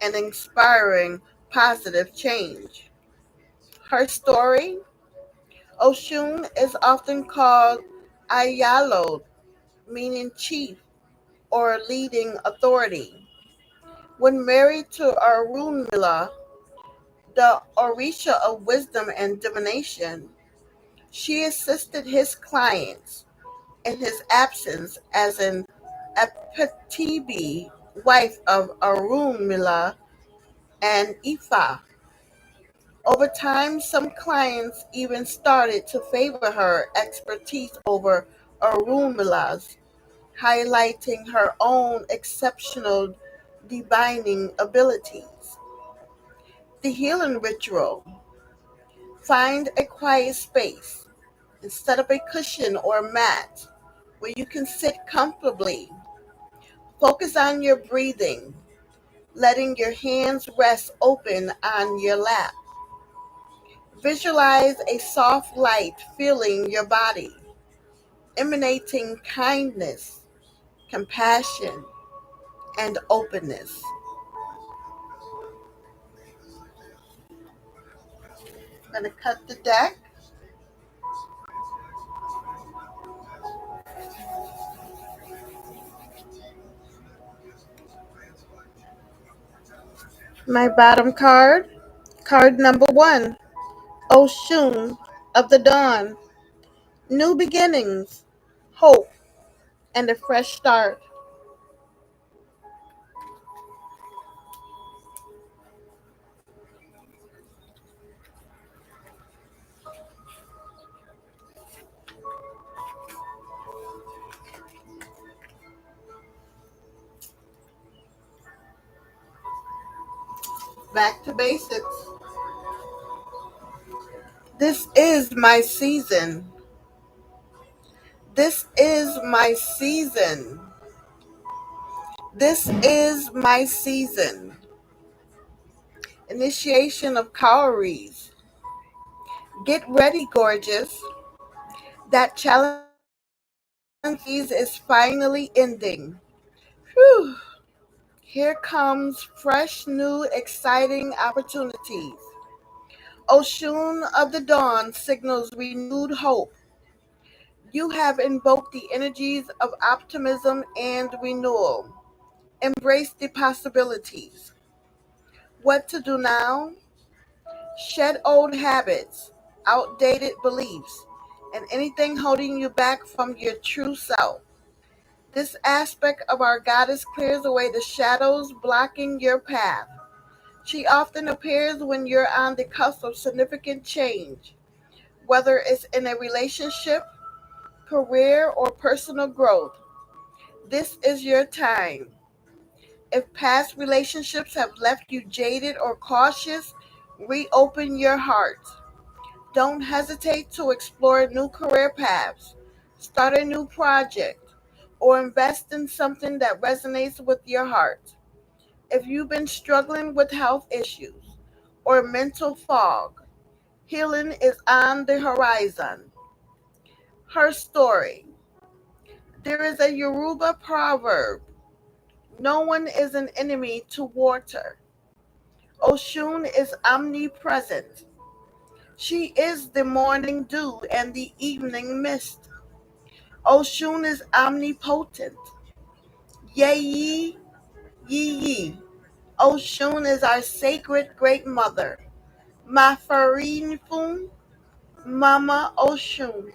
and inspiring positive change. Her story, Oshun is often called Ayalo, meaning chief or leading authority. When married to Arunmila, the Orisha of wisdom and divination, she assisted his clients in his absence as an Apatibi, wife of Arunmila and Ifa. Over time, some clients even started to favor her expertise over Arumila's, highlighting her own exceptional divining abilities. The healing ritual. Find a quiet space and set up a cushion or mat where you can sit comfortably. Focus on your breathing, letting your hands rest open on your lap. Visualize a soft light filling your body, emanating kindness, compassion, and openness. I'm going to cut the deck. My bottom card, card number 1, Oshun of the Dawn, new beginnings, hope, and a fresh start. Back to basics. This is my season. This is my season. This is my season. Initiation of calories. Get ready, gorgeous. That challenge is finally ending. Whew. Here comes fresh, new, exciting opportunities. Oshun of the Dawn signals renewed hope. You have invoked the energies of optimism and renewal. Embrace the possibilities. What to do now? Shed old habits, outdated beliefs, and anything holding you back from your true self. This aspect of our goddess clears away the shadows blocking your path. She often appears when you're on the cusp of significant change, whether it's in a relationship, career, or personal growth. This is your time. If past relationships have left you jaded or cautious, reopen your heart. Don't hesitate to explore new career paths, start a new project, or invest in something that resonates with your heart. If you've been struggling with health issues or mental fog, healing is on the horizon. Her story. There is a Yoruba proverb: no one is an enemy to water. Oshun is omnipresent. She is the morning dew and the evening mist. Oshun is omnipotent. Ye, ye. Oshun is our sacred great mother. Mafarinfun, Mama Oshun.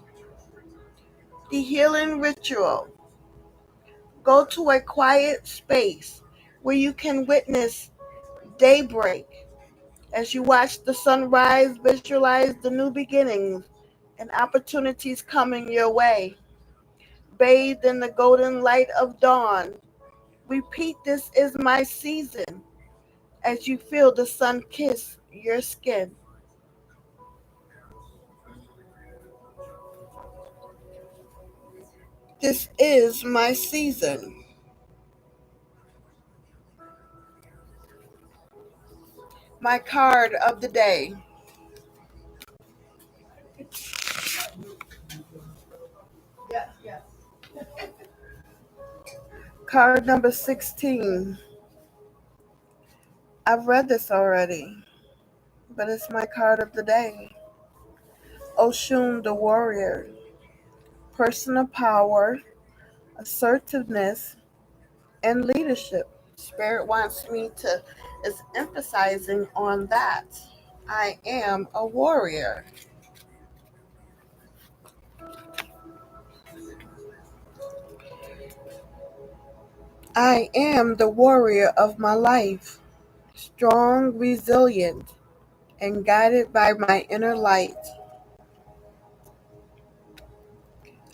The healing ritual. Go to a quiet space where you can witness daybreak. As you watch the sunrise, visualize the new beginnings and opportunities coming your way. Bathe in the golden light of dawn. Repeat, this is my season, as you feel the sun kiss your skin. This is my season. My card of the day. Card number 16. I've read this already, but it's my card of the day. Oshun the warrior. Personal power, assertiveness, and leadership. Spirit wants me to is emphasizing on that. I am a warrior. I am the warrior of my life, strong, resilient, and guided by my inner light.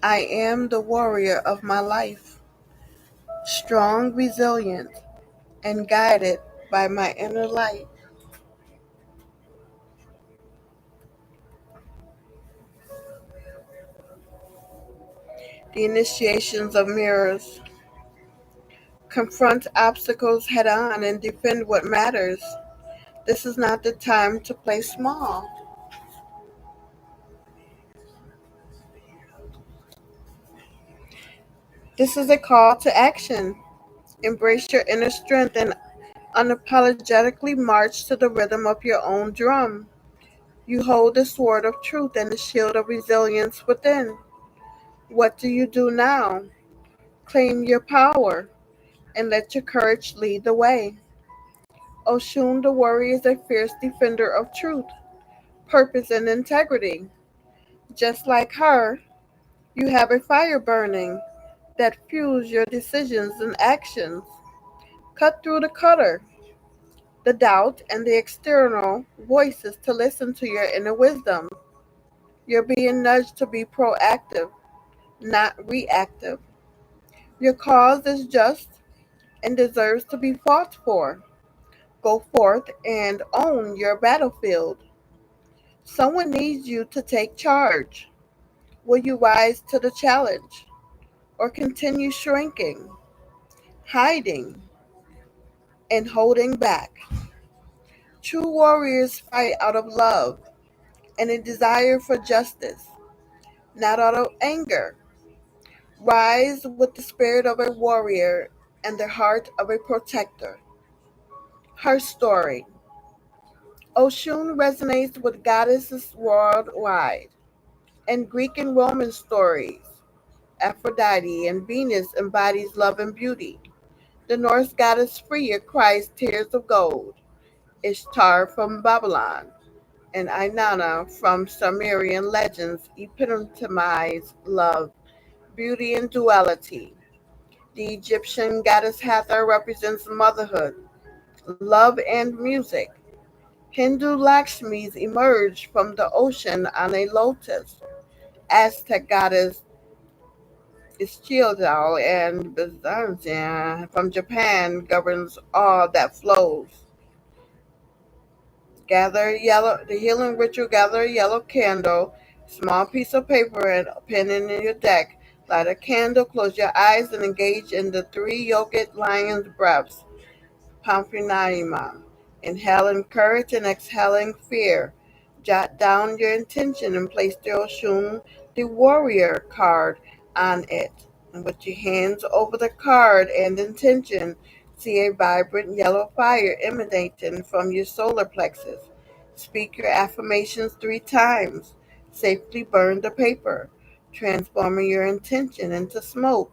I am the warrior of my life, strong, resilient, and guided by my inner light. The initiations of mirrors. Confront obstacles head on and defend what matters. This is not the time to play small. This is a call to action. Embrace your inner strength and unapologetically march to the rhythm of your own drum. You hold the sword of truth and the shield of resilience within. What do you do now? Claim your power and let your courage lead the way. Oshun the warrior is a fierce defender of truth, purpose, and integrity. Just like her, you have a fire burning that fuels your decisions and actions. Cut through the clutter, the doubt, and the external voices to listen to your inner wisdom. You're being nudged to be proactive, not reactive. Your cause is just and deserves to be fought for. Go forth and own your battlefield. Someone needs you to take charge. Will you rise to the challenge or continue shrinking, hiding, and holding back? True warriors fight out of love and a desire for justice, not out of anger. Rise with the spirit of a warrior and the heart of a protector. Her story. Oshun resonates with goddesses worldwide. In Greek and Roman stories, Aphrodite and Venus embodies love and beauty. The Norse goddess Freya cries tears of gold. Ishtar from Babylon and Inanna from Sumerian legends epitomize love, beauty, and duality. The Egyptian goddess Hathor represents motherhood, love, and music. Hindu Lakshmis emerge from the ocean on a lotus. Aztec goddess Ischildal and Byzantium from Japan governs all that flows. Gather yellow the healing ritual, gather a yellow candle, small piece of paper and a pen in your deck. Light a candle, close your eyes and engage in the three yogurt lion's breaths. Pampinayama. Inhaling courage and exhaling fear. Jot down your intention and place the Oshun, the warrior card, on it. And with your hands over the card and intention, see a vibrant yellow fire emanating from your solar plexus. Speak your affirmations 3 times. Safely burn the paper, transforming your intention into smoke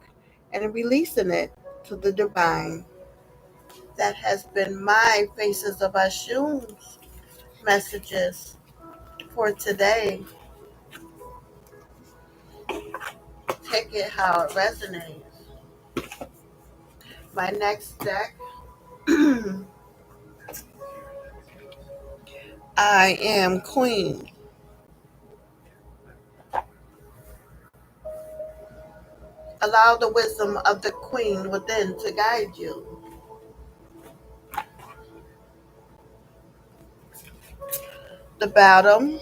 and releasing it to the divine. That has been my Faces of Ashun's messages for today. Take it how it resonates. My next deck, I am Queen. Allow the wisdom of the Queen within to guide you. The bottom,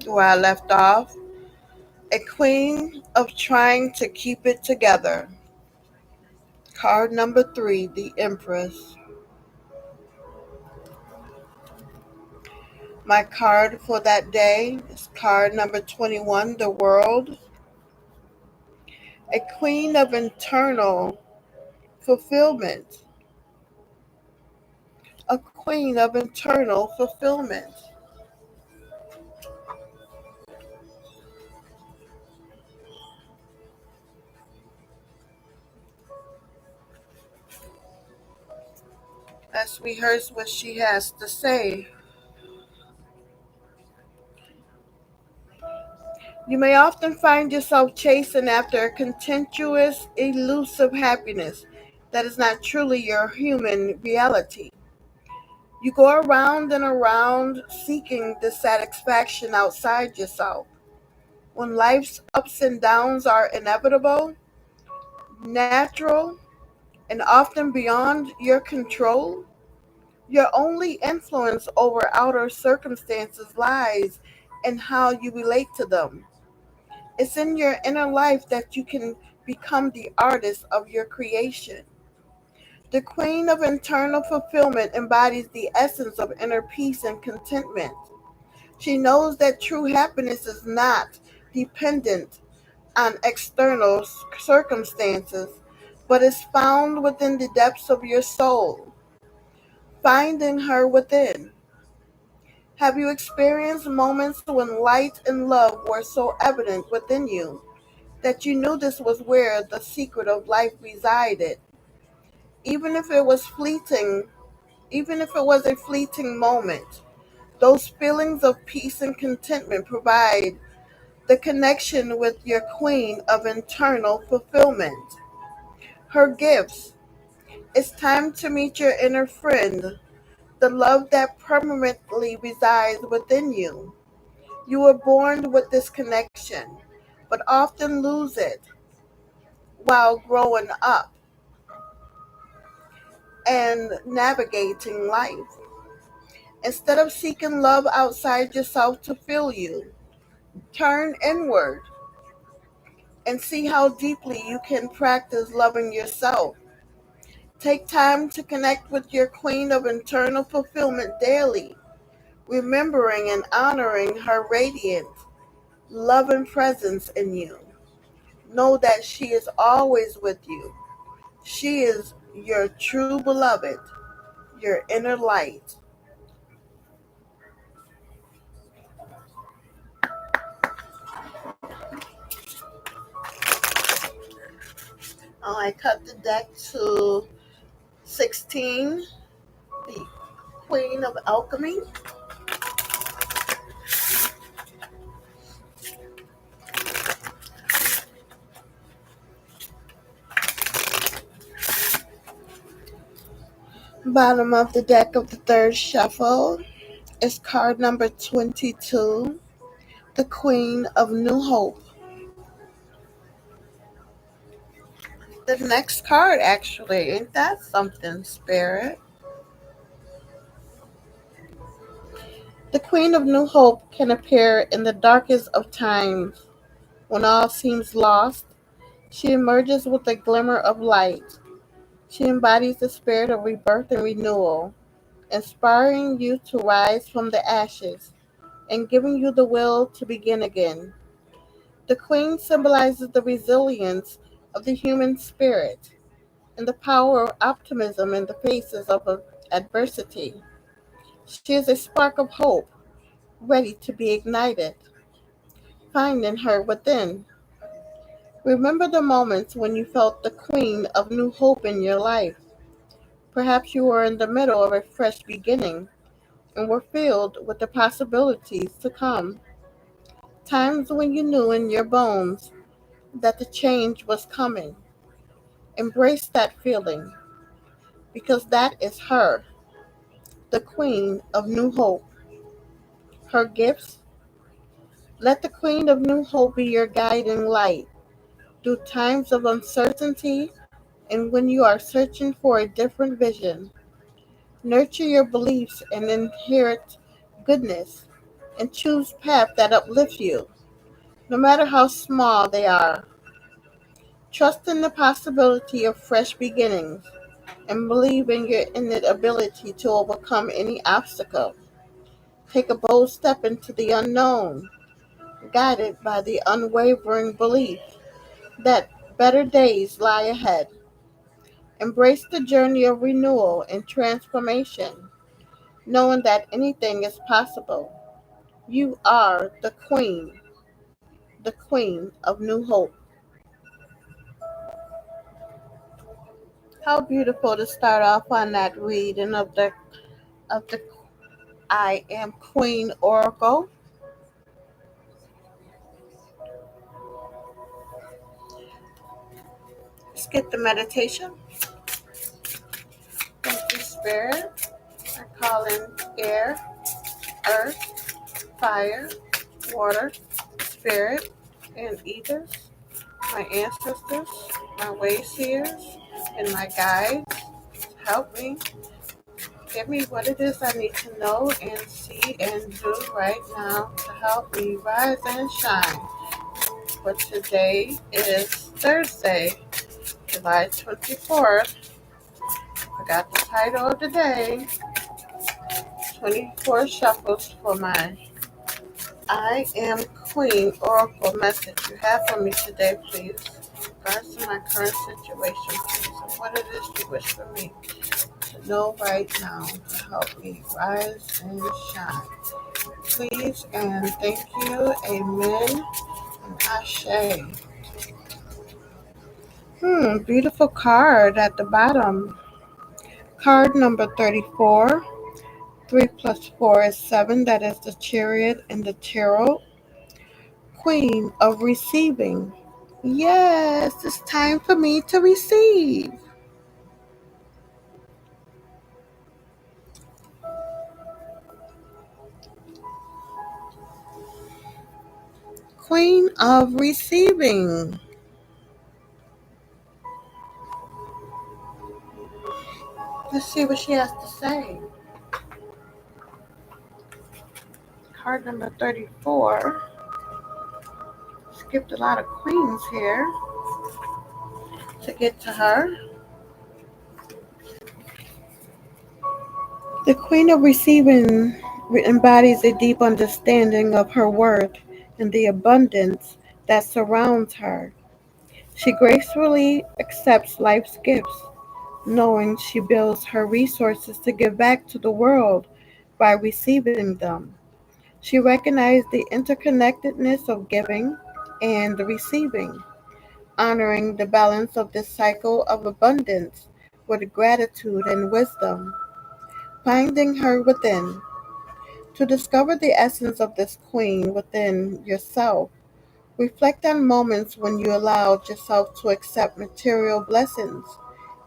where I left off, a queen of trying to keep it together. Card number 3, the Empress. My card for that day is card number 21, the World. A queen of internal fulfillment. A queen of internal fulfillment. Let's rehearse what she has to say. You may often find yourself chasing after a contentious, elusive happiness that is not truly your human reality. You go around and around seeking dissatisfaction outside yourself. When life's ups and downs are inevitable, natural, and often beyond your control, your only influence over outer circumstances lies in how you relate to them. It's in your inner life that you can become the artist of your creation. The queen of internal fulfillment embodies the essence of inner peace and contentment. She knows that true happiness is not dependent on external circumstances, but is found within the depths of your soul. Finding her within. Have you experienced moments when light and love were so evident within you that you knew this was where the secret of life resided? Even if it was fleeting, even if it was a fleeting moment, those feelings of peace and contentment provide the connection with your queen of internal fulfillment. Her gifts. It's time to meet your inner friend, the love that permanently resides within you. You were born with this connection, but often lose it while growing up and navigating life. Instead of seeking love outside yourself to fill you, turn inward and see how deeply you can practice loving yourself. Take time to connect with your queen of internal fulfillment daily, remembering and honoring her radiant, loving presence in you. Know that she is always with you. She is your true beloved, your inner light. I cut the deck to 16, the Queen of Alchemy. Bottom of the deck of the third shuffle is card number 22, the Queen of New Hope. The next card, actually, ain't that something, Spirit? The Queen of New Hope can appear in the darkest of times. When all seems lost, she emerges with a glimmer of light. She embodies the spirit of rebirth and renewal, inspiring you to rise from the ashes and giving you the will to begin again. The Queen symbolizes the resilience of the human spirit and the power of optimism in the faces of adversity. She is a spark of hope, ready to be ignited. Finding her within. Remember the moments when you felt the queen of new hope in your life. Perhaps you were in the middle of a fresh beginning and were filled with the possibilities to come. Times when you knew in your bones that the change was coming. Embrace that feeling because that is her, the queen of new hope. Her gifts. Let the queen of new hope be your guiding light through times of uncertainty and when you are searching for a different vision. Nurture your beliefs and inherit goodness and choose paths that uplift you, no matter how small they are. Trust in the possibility of fresh beginnings and believe in your innate ability to overcome any obstacle. Take a bold step into the unknown, guided by the unwavering belief that better days lie ahead. Embrace the journey of renewal and transformation. knowing that anything is possible. You are the queen of new hope. How beautiful to start off on that reading of the I Am Queen Oracle. Let's get the meditation. Thank you, Spirit. I call in air, earth, fire, water, spirit, and ethers, my ancestors, my way seers, and my guides. Help me. Give me what it is I need to know and see and do right now to help me rise and shine. For today is Thursday, July 24th. I got the title of the day, 24 Shuffles for my I Am Queen Oracle message you have for me today, please. In regards to my current situation, please, and what it is you wish for me to know right now to help me rise and shine. Please and thank you. Amen and Ashe. Beautiful card at the bottom. Card number 34. 3 plus 4 is 7. That is the Chariot and the Tarot. Queen of Receiving. Yes, it's time for me to receive. Queen of Receiving. Let's see what she has to say. Card number 34. Skipped a lot of queens here to get to her. The Queen of Receiving embodies a deep understanding of her worth and the abundance that surrounds her. She gracefully accepts life's gifts, knowing she builds her resources to give back to the world by receiving them. She recognized the interconnectedness of giving and receiving, honoring the balance of this cycle of abundance with gratitude and wisdom. Finding her within. To discover the essence of this queen within yourself, reflect on moments when you allowed yourself to accept material blessings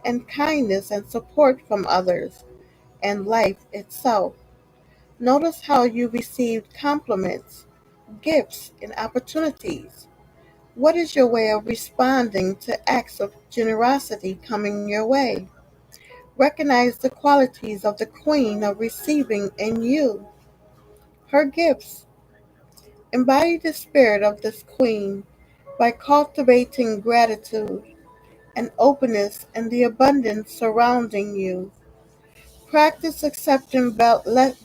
and kindness and support from others and life itself. Notice how you received compliments, gifts, and opportunities. What is your way of responding to acts of generosity coming your way? Recognize the qualities of the queen of receiving in you. Her gifts. Embody the spirit of this queen by cultivating gratitude and openness and the abundance surrounding you. Practice accepting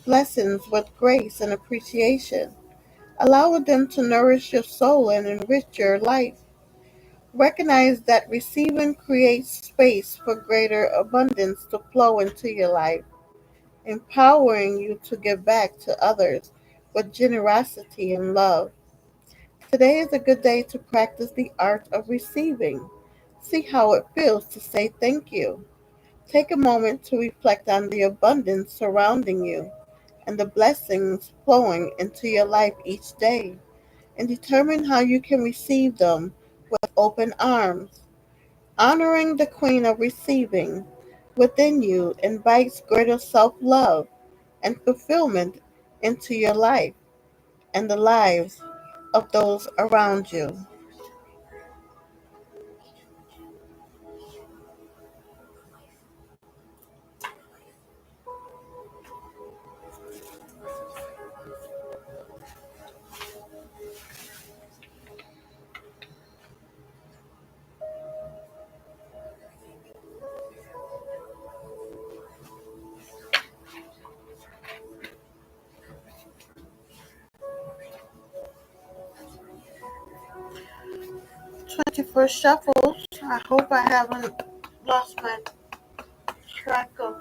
blessings with grace and appreciation. Allow them to nourish your soul and enrich your life. Recognize that receiving creates space for greater abundance to flow into your life, empowering you to give back to others with generosity and love. Today is a good day to practice the art of receiving. See how it feels to say thank you. Take a moment to reflect on the abundance surrounding you and the blessings flowing into your life each day, and determine how you can receive them with open arms. Honoring the Queen of Receiving within you invites greater self love and fulfillment into your life and the lives of those around you. 24 shuffles. I hope I haven't lost my track of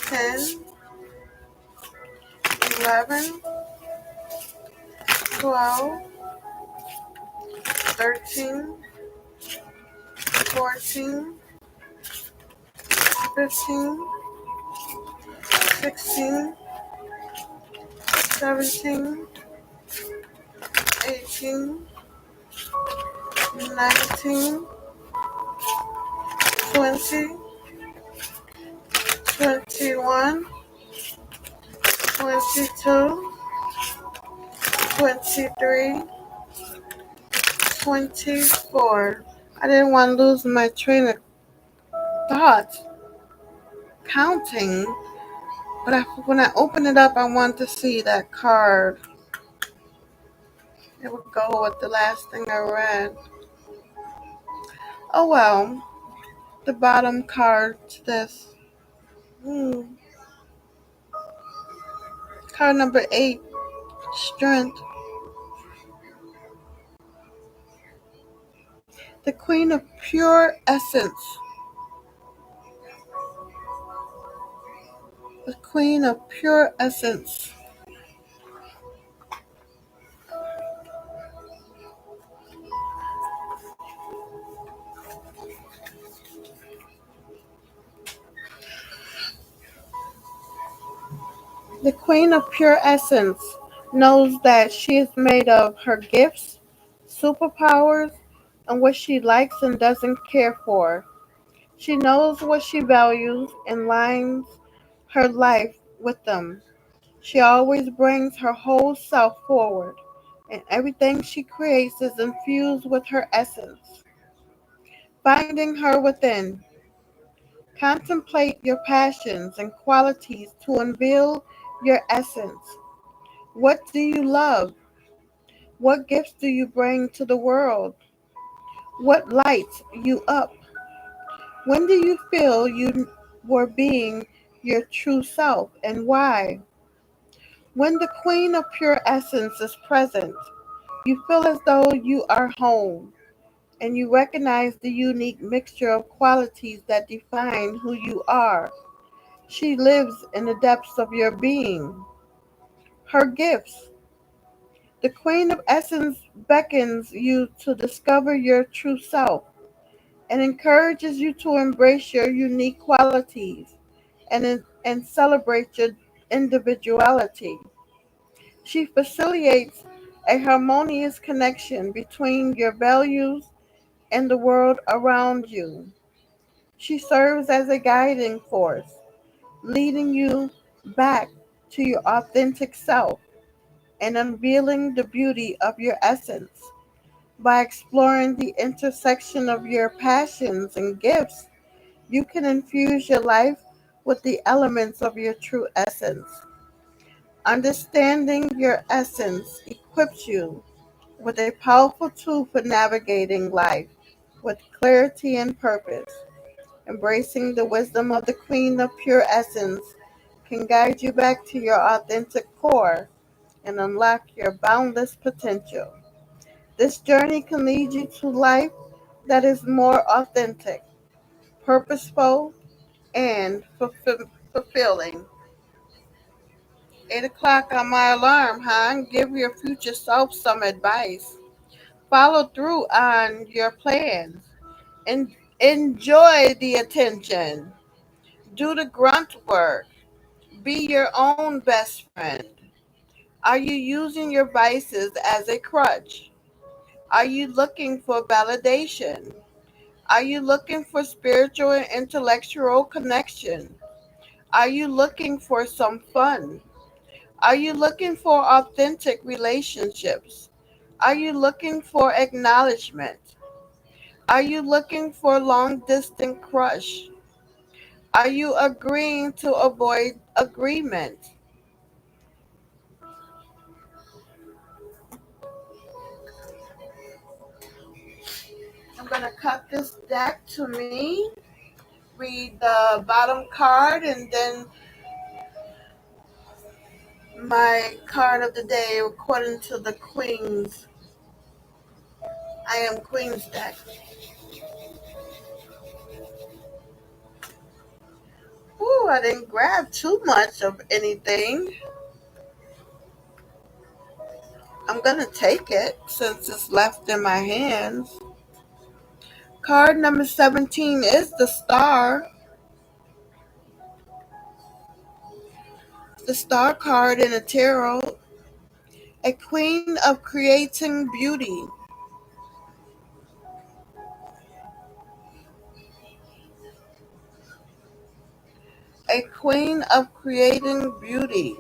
10, 11, 12, 13, 14, 15, 16, 17, 18, 19, 20, 21, 22, 23, 24. I didn't want to lose my train of thought counting, but when I open it up, I want to see that card. It would go with the last thing I read. Oh well, the bottom card to this. Card number 8, Strength. The Queen of Pure Essence. The Queen of Pure Essence. The Queen of Pure Essence knows that she is made of her gifts, superpowers, and what she likes and doesn't care for. She knows what she values and lines her life with them. She always brings her whole self forward, and everything she creates is infused with her essence. Finding her within. Contemplate your passions and qualities to unveil your essence. What do you love? What gifts do you bring to the world? What lights you up? When do you feel you were being your true self and why? When the Queen of Pure Essence is present, you feel as though you are home and you recognize the unique mixture of qualities that define who you are. She lives in the depths of your being. Her gifts. The Queen of Essence beckons you to discover your true self and encourages you to embrace your unique qualities and celebrate your individuality. She facilitates a harmonious connection between your values and the world around you. She serves as a guiding force, leading you back to your authentic self and unveiling the beauty of your essence. By exploring the intersection of your passions and gifts, you can infuse your life with the elements of your true essence. Understanding your essence equips you with a powerful tool for navigating life with clarity and purpose. Embracing the wisdom of the Queen of Pure Essence can guide you back to your authentic core and unlock your boundless potential. This journey can lead you to life that is more authentic, purposeful, and fulfilling. 8 o'clock on my alarm, huh? Give your future self some advice. Follow through on your plans and enjoy the attention. Do the grunt work. Be your own best friend. Are you using your vices as a crutch? Are you looking for validation? Are you looking for spiritual and intellectual connection? Are you looking for some fun? Are you looking for authentic relationships? Are you looking for acknowledgement? Are you looking for long distance crush? Are you agreeing to avoid agreement? I'm going to cut this deck to me, read the bottom card, and then my card of the day according to the Queen's. I am Queen's deck. Ooh, I didn't grab too much of anything. I'm gonna take it since it's left in my hands. Card number 17 is the star. The star card in a tarot. A queen of creating beauty. A queen of creating beauty.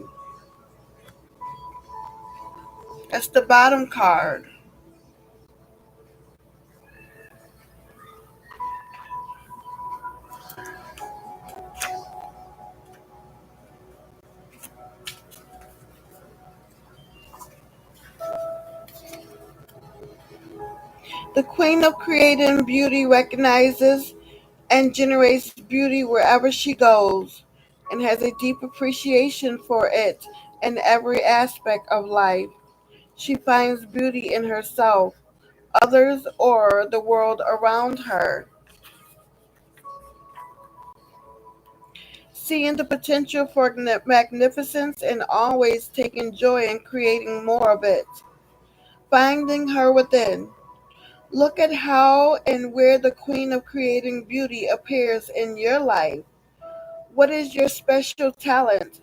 That's the bottom card. The queen of creating beauty recognizes and generates beauty wherever she goes and has a deep appreciation for it in every aspect of life. She finds beauty in herself, others, or the world around her, seeing the potential for magnificence and always taking joy in creating more of it. Finding her within. Look at how and where the queen of creating beauty appears in your life. What is your special talent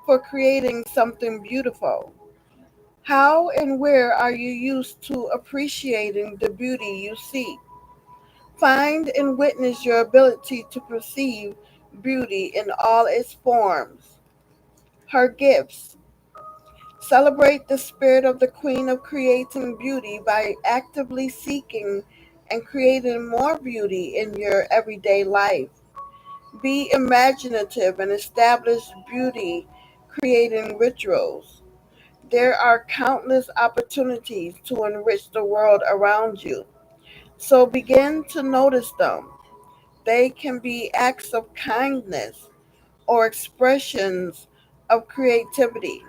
for creating something beautiful? How and where are you used to appreciating the beauty you see? Find and witness your ability to perceive beauty in all its forms. Her gifts. Celebrate the spirit of the Queen of creating beauty by actively seeking and creating more beauty in your everyday life. Be imaginative and establish beauty creating rituals. There are countless opportunities to enrich the world around you, so begin to notice them. They can be acts of kindness or expressions of creativity.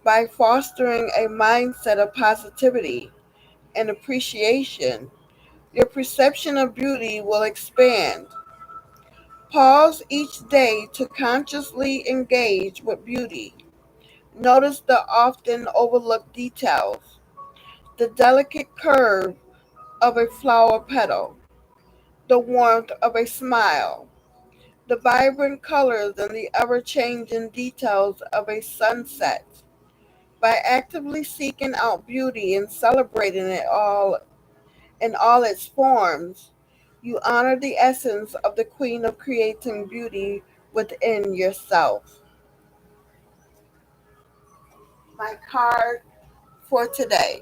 By fostering a mindset of positivity and appreciation, your perception of beauty will expand. Pause each day to consciously engage with beauty. Notice the often overlooked details, the delicate curve of a flower petal, the warmth of a smile, the vibrant colors and the ever-changing details of a sunset. By actively seeking out beauty and celebrating it all in all its forms, you honor the essence of the Queen of creating beauty within yourself. My card for today.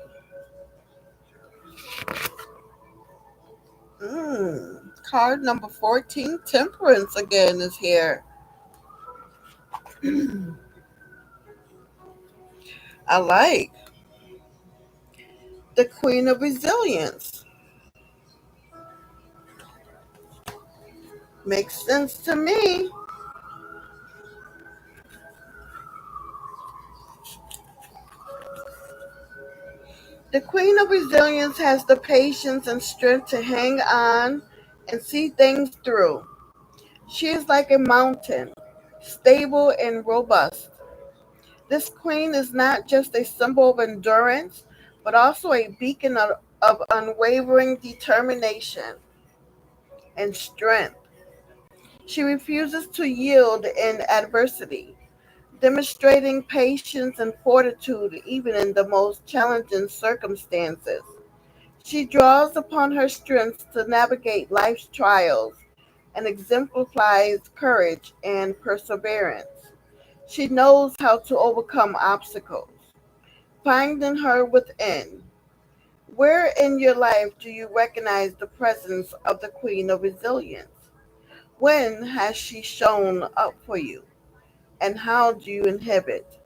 Card number 14, Temperance again is here. I like the Queen of Resilience. Makes sense to me. The Queen of Resilience has the patience and strength to hang on and see things through. She is like a mountain, stable and robust. This queen is not just a symbol of endurance, but also a beacon of unwavering determination and strength. She refuses to yield in adversity, demonstrating patience and fortitude even in the most challenging circumstances. She draws upon her strengths to navigate life's trials and exemplifies courage and perseverance. She knows how to overcome obstacles. Finding her within. Where in your life do you recognize the presence of the Queen of Resilience? When has she shown up for you? And how do you inhibit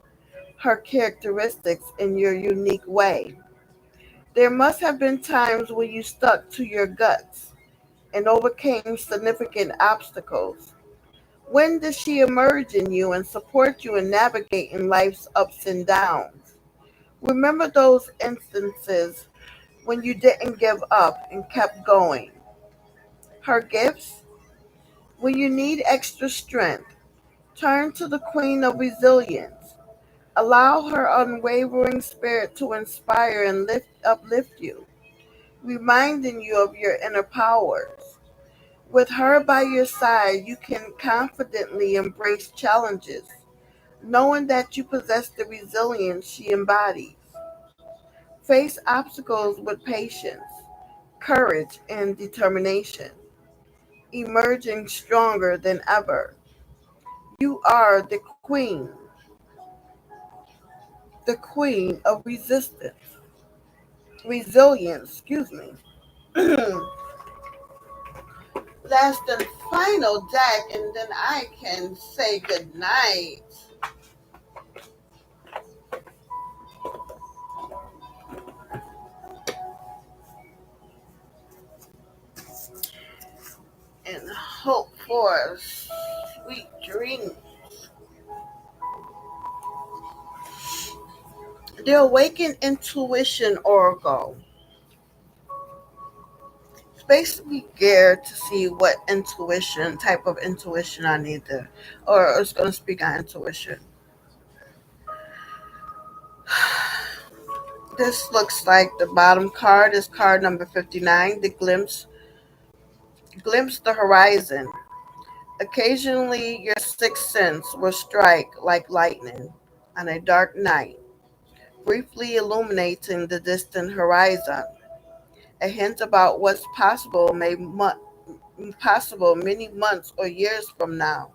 her characteristics in your unique way? There must have been times when you stuck to your guts and overcame significant obstacles. When did she emerge in you and support you in navigating life's ups and downs? Remember those instances when you didn't give up and kept going. Her gifts, When you need extra strength, turn to the Queen of Resilience. Allow her unwavering spirit to inspire and uplift you, reminding you of your inner powers. With her by your side, you can confidently embrace challenges, knowing that you possess the resilience she embodies. Face obstacles with patience, courage, and determination, emerging stronger than ever. You are the queen of resilience, excuse me. Last and final deck, and then I can say good night and hope for sweet dreams. The Awakened Intuition Oracle. It's basically geared to see what type of intuition I need to, or it's going to speak on intuition. This looks like the bottom card is card number 59, the glimpse the horizon. Occasionally, your sixth sense will strike like lightning on a dark night, briefly illuminating the distant horizon. A hint about what's possible many months or years from now.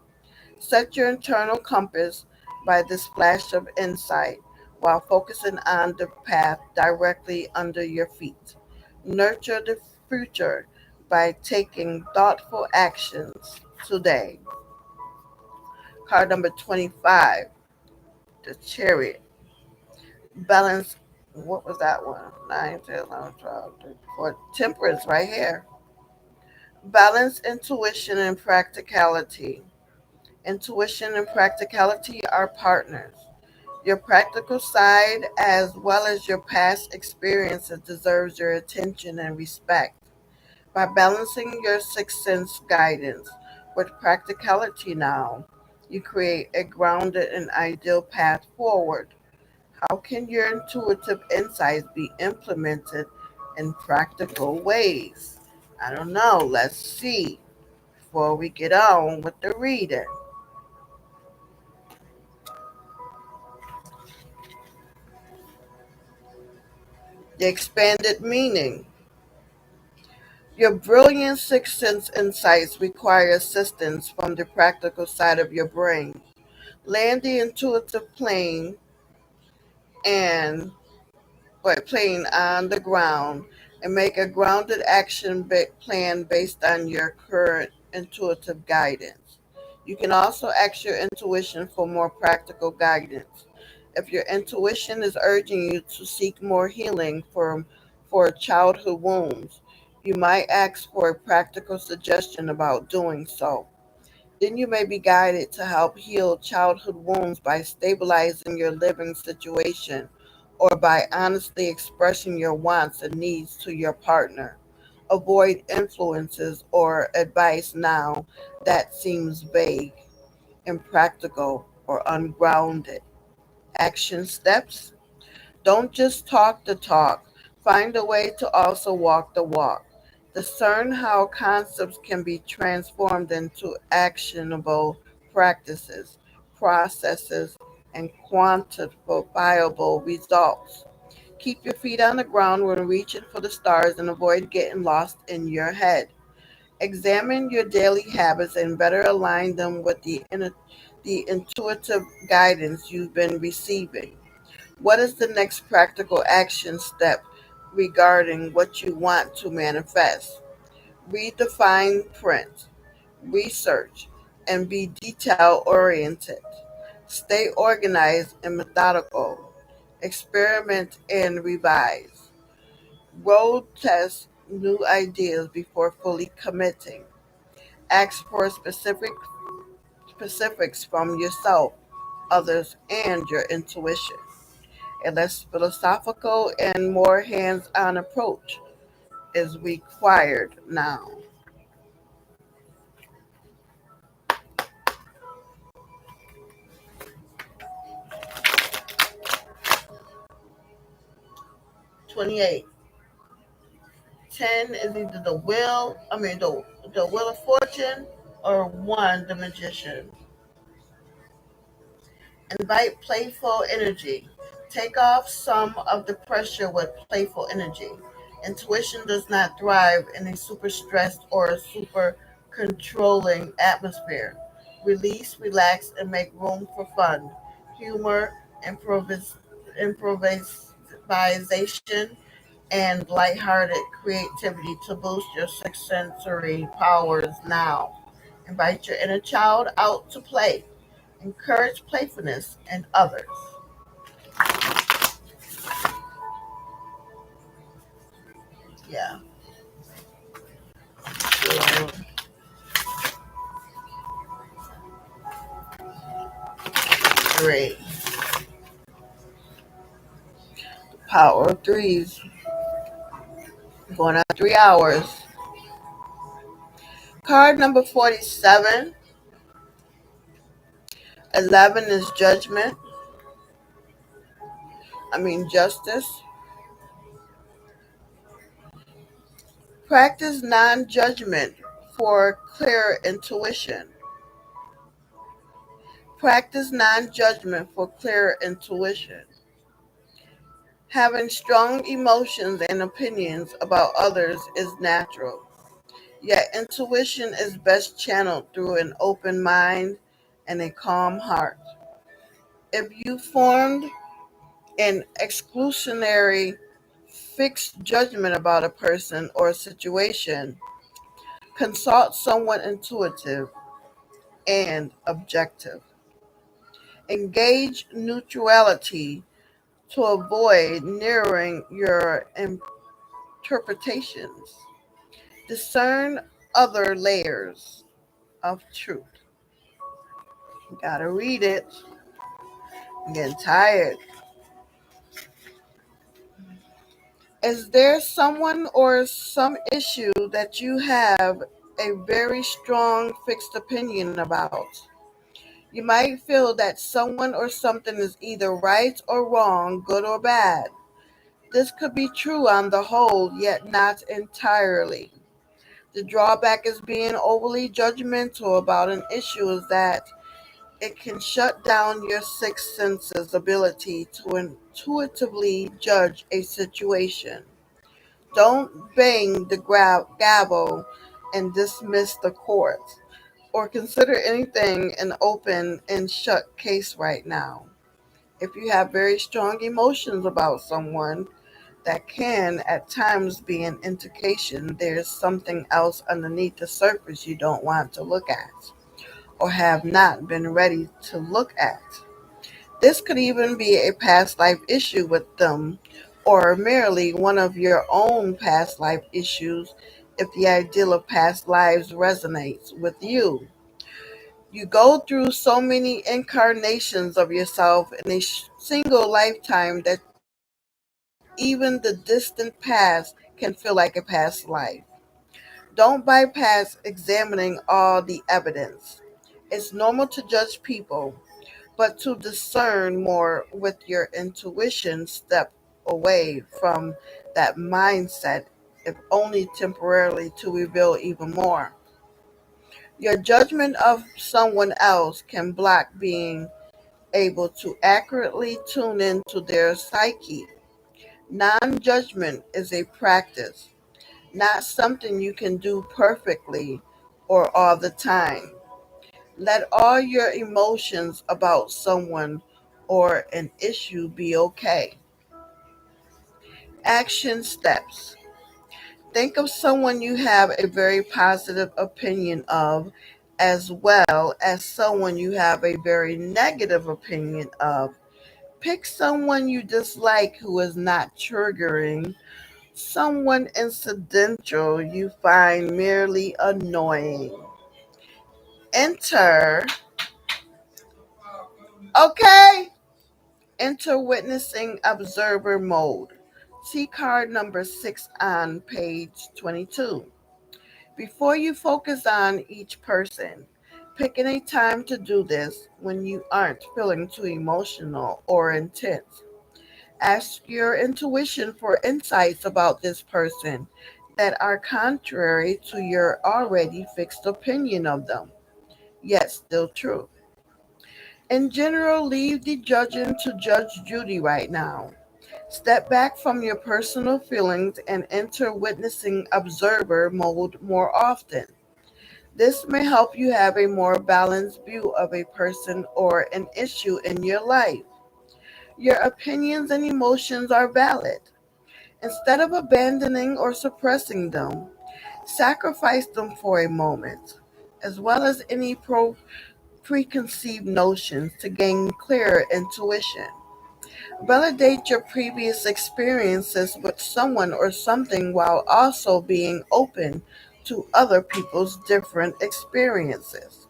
Set your internal compass by this flash of insight while focusing on the path directly under your feet. Nurture the future by taking thoughtful actions today. Card number 25, the Chariot. Balance. What was that one? 9, 10, 11, 12, 13, 14. Temperance right here. Balance intuition and practicality. Intuition and practicality are partners. Your practical side, as well as your past experiences, deserves your attention and respect. By balancing your sixth sense guidance with practicality now, you create a grounded and ideal path forward. How can your intuitive insights be implemented in practical ways? I don't know. Let's see before we get on with the reading. The expanded meaning. Your brilliant sixth sense insights require assistance from the practical side of your brain. Land the intuitive plane and playing on the ground and make a grounded action plan based on your current intuitive guidance. You can also ask your intuition for more practical guidance. If your intuition is urging you to seek more healing for childhood wounds, you might ask for a practical suggestion about doing so. Then you may be guided to help heal childhood wounds by stabilizing your living situation or by honestly expressing your wants and needs to your partner. Avoid influences or advice now that seems vague, impractical, or ungrounded. Action steps. Don't just talk the talk. Find a way to also walk the walk. Discern how concepts can be transformed into actionable practices, processes, and quantifiable results. Keep your feet on the ground when reaching for the stars and avoid getting lost in your head. Examine your daily habits and better align them with the intuitive guidance you've been receiving. What is the next practical action step regarding what you want to manifest? Read the fine print, research, and be detail oriented. Stay organized and methodical. Experiment and revise. Road test new ideas before fully committing. Ask for specifics from yourself, others, and your intuition. A less philosophical and more hands on approach is required now. 28. 10 is either the wheel of fortune, or 1, the magician. Invite playful energy. Take off some of the pressure with playful energy. Intuition does not thrive in a super stressed or super controlling atmosphere. Release, relax, and make room for fun, humor, improvisation, and lighthearted creativity to boost your six sensory powers now. Invite your inner child out to play. Encourage playfulness in others. Yeah. So, great. Power of threes. Going on 3 hours. Card number 47. 11 is judgment. Justice. Practice non judgment for clear intuition. Practice non judgment for clear intuition. Having strong emotions and opinions about others is natural, yet intuition is best channeled through an open mind and a calm heart. If you formed an exclusionary fixed judgment about a person or a situation, consult someone intuitive and objective. Engage neutrality to avoid narrowing your interpretations. Discern other layers of truth. You gotta read it. I'm getting tired. Is there someone or some issue that you have a very strong fixed opinion about? You might feel that someone or something is either right or wrong, good or bad. This could be true on the whole, yet not entirely. The drawback is being overly judgmental about an issue is that it can shut down your sixth sense's ability to intuitively judge a situation. Don't bang the gavel and dismiss the court, or consider anything an open and shut case right now. If you have very strong emotions about someone, that can at times be an indication there's something else underneath the surface you don't want to look at, or have not been ready to look at. This could even be a past life issue with them, or merely one of your own past life issues if the ideal of past lives resonates with you. You go through so many incarnations of yourself in a single lifetime that even the distant past can feel like a past life. Don't bypass examining all the evidence. It's normal to judge people, but to discern more with your intuition, step away from that mindset, if only temporarily, to reveal even more. Your judgment of someone else can block being able to accurately tune into their psyche. Non judgment is a practice, not something you can do perfectly or all the time. Let all your emotions about someone or an issue be okay. Action steps. Think of someone you have a very positive opinion of, as well as someone you have a very negative opinion of. Pick someone you dislike who is not triggering, someone incidental you find merely annoying. Enter, okay? Enter witnessing observer mode. See card number 6 on page 22. Before you focus on each person, pick any time to do this when you aren't feeling too emotional or intense. Ask your intuition for insights about this person that are contrary to your already fixed opinion of them, yet still true. In general, leave the judging to Judge Judy right now. Step back from your personal feelings and enter witnessing observer mode more often. This may help you have a more balanced view of a person or an issue in your life. Your opinions and emotions are valid. Instead of abandoning or suppressing them, sacrifice them for a moment, as well as any preconceived notions to gain clearer intuition. Validate your previous experiences with someone or something while also being open to other people's different experiences.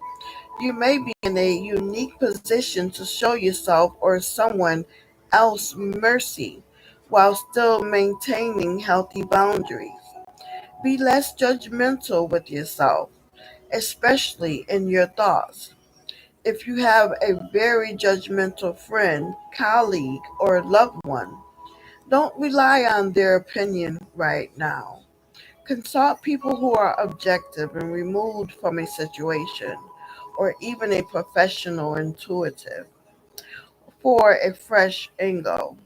You may be in a unique position to show yourself or someone else mercy while still maintaining healthy boundaries. Be less judgmental with yourself, especially in your thoughts. If you have a very judgmental friend, colleague, or loved one, don't rely on their opinion right now. Consult people who are objective and removed from a situation, or even a professional intuitive, for a fresh angle.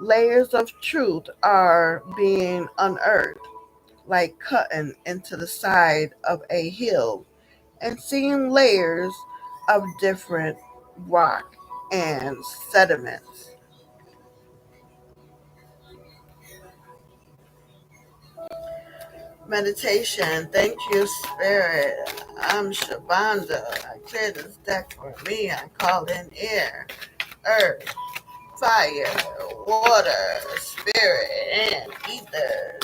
Layers of truth are being unearthed, like cutting into the side of a hill and seeing layers of different rock and sediments. Meditation. Thank you, Spirit. I'm Shabanda. I clear this deck for me. I call in air, earth, fire, water, spirit, and ether.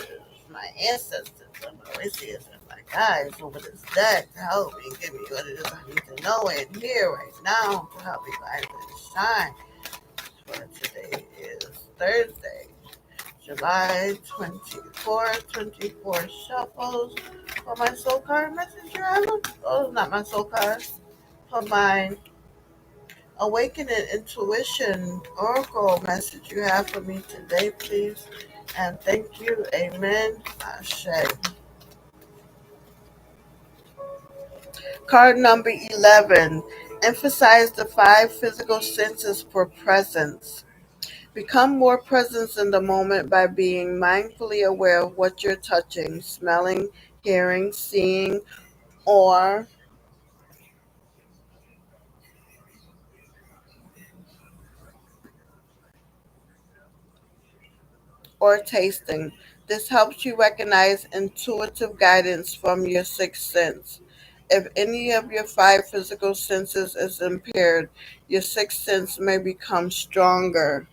My ancestors. I'm always here as my guides over this deck to help me give me what it is I need to know and hear right now to help me rise and shine. For today is Thursday, July 24th, 24 shuffles for my soul card messenger. Oh, not my soul cards. For my awakening intuition oracle message you have for me today, please. And thank you. Amen. Ashe. Card number 11. Emphasize the five physical senses for presence. Become more present in the moment by being mindfully aware of what you're touching, smelling, hearing, seeing, or tasting. This helps you recognize intuitive guidance from your sixth sense. If any of your five physical senses is impaired, your sixth sense may become stronger.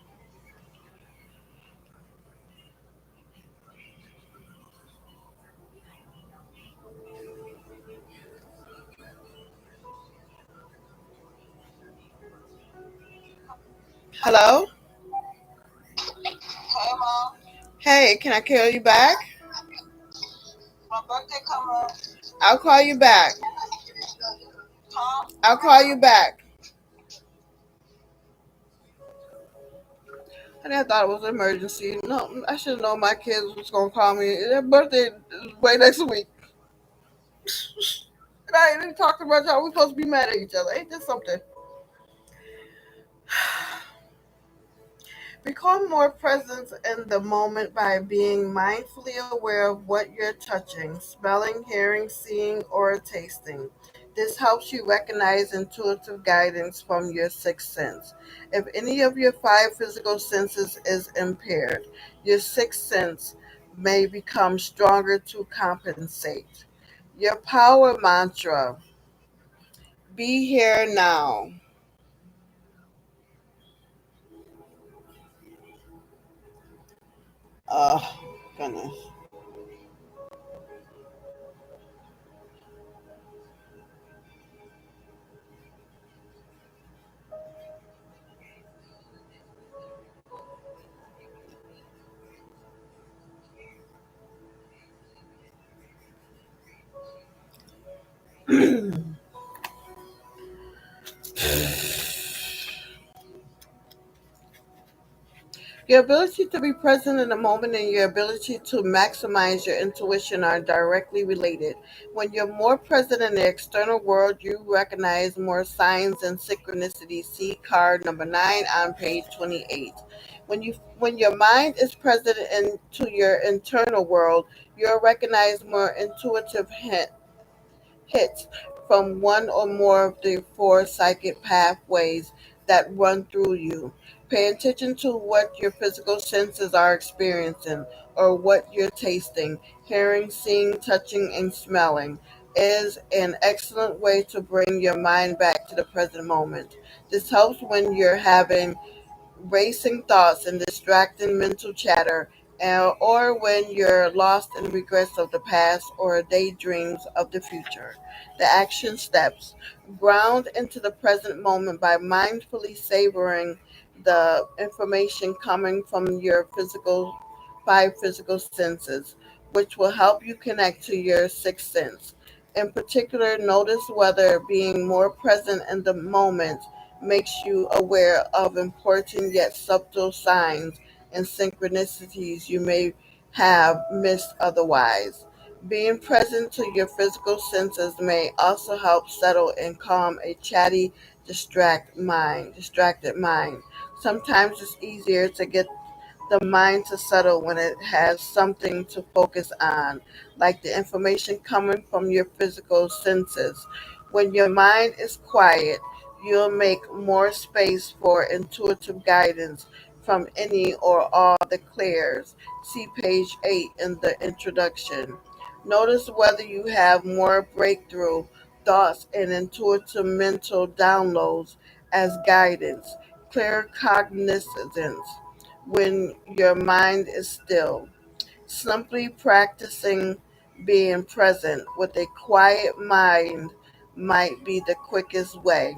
Hello? Hey, Mom. Hey, can I call you back? My birthday come up. I'll call you back. Huh? I'll call you back. And I thought it was an emergency. No, I should have known my kids was gonna call me. Their birthday is way next week. And I ain't even talking about y'all. We supposed to be mad at each other. Ain't this something? Become more present in the moment by being mindfully aware of what you're touching, smelling, hearing, seeing, or tasting. This helps you recognize intuitive guidance from your sixth sense. If any of your five physical senses is impaired, your sixth sense may become stronger to compensate. Your power mantra: be here now. Oh, goodness. Your ability to be present in the moment and your ability to maximize your intuition are directly related. When you're more present in the external world, you recognize more signs and synchronicity. See card number 9 on page 28. When your mind is present into your internal world, you'll recognize more intuitive hits from one or more of the four psychic pathways that run through you. Pay attention to what your physical senses are experiencing or what you're tasting, hearing, seeing, touching, and smelling is an excellent way to bring your mind back to the present moment. This helps when you're having racing thoughts and distracting mental chatter, or when you're lost in regrets of the past or daydreams of the future. The action steps: ground into the present moment by mindfully savoring the information coming from your five physical senses, which will help you connect to your sixth sense. In particular, notice whether being more present in the moment makes you aware of important yet subtle signs and synchronicities you may have missed otherwise. Being present to your physical senses may also help settle and calm a chatty, distracted mind. Sometimes it's easier to get the mind to settle when it has something to focus on, like the information coming from your physical senses. When your mind is quiet, you'll make more space for intuitive guidance from any or all the clairs. See page 8 in the introduction. Notice whether you have more breakthrough thoughts and intuitive mental downloads as guidance, clear cognizance when your mind is still. Simply practicing being present with a quiet mind might be the quickest way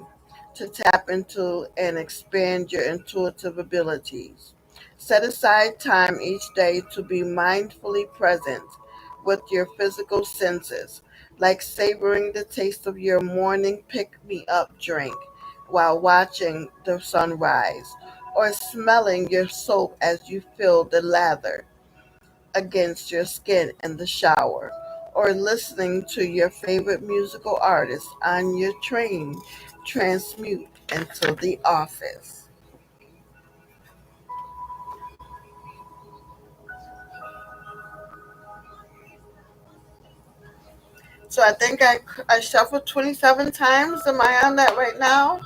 to tap into and expand your intuitive abilities. Set aside time each day to be mindfully present with your physical senses, like savoring the taste of your morning pick me up drink while watching the sunrise, or smelling your soap as you feel the lather against your skin in the shower, or listening to your favorite musical artist on your train transmute into the office. So I think I shuffled 27 times. Am I on that right now?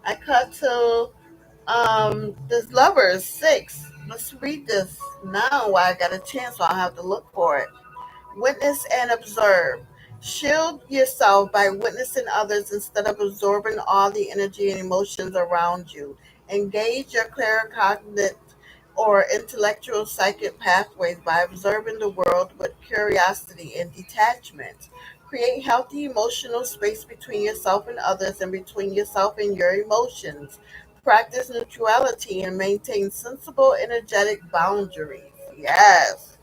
I cut to this lover is 6. Let's read this now while I got a chance, so I'll have to look for it. Witness and observe. Shield yourself by witnessing others instead of absorbing all the energy and emotions around you. Engage your claircognite or intellectual psychic pathways by observing the world with curiosity and detachment. Create healthy emotional space between yourself and others and between yourself and your emotions. Practice neutrality and maintain sensible energetic boundaries. Yes.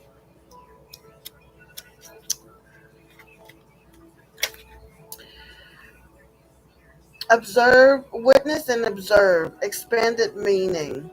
Observe, witness, and observe. Expanded meaning.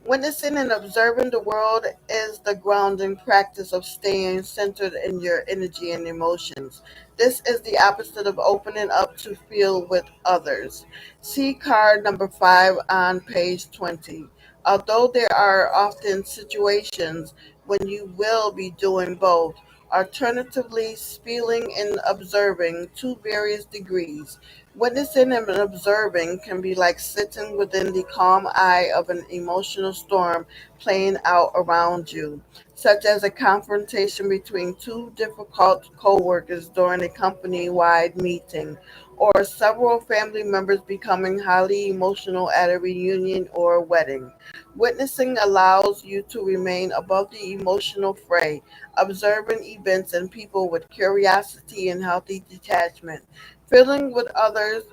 Witnessing and observing the world is the grounding practice of staying centered in your energy and emotions. This is the opposite of opening up to feel with others. See card number 5 on page 20. Although there are often situations when you will be doing both, alternatively, feeling and observing to various degrees. Witnessing and observing can be like sitting within the calm eye of an emotional storm playing out around you, such as a confrontation between two difficult coworkers during a company-wide meeting, or several family members becoming highly emotional at a reunion or wedding. Witnessing allows you to remain above the emotional fray, observing events and people with curiosity and healthy detachment. Feeling with others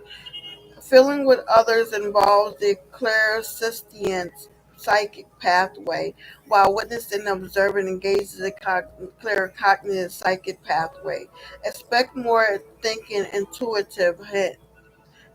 Feeling with others involves the clairsentient psychic pathway, while witnessing and observing engages the claircognitive psychic pathway. Expect more thinking, intuitive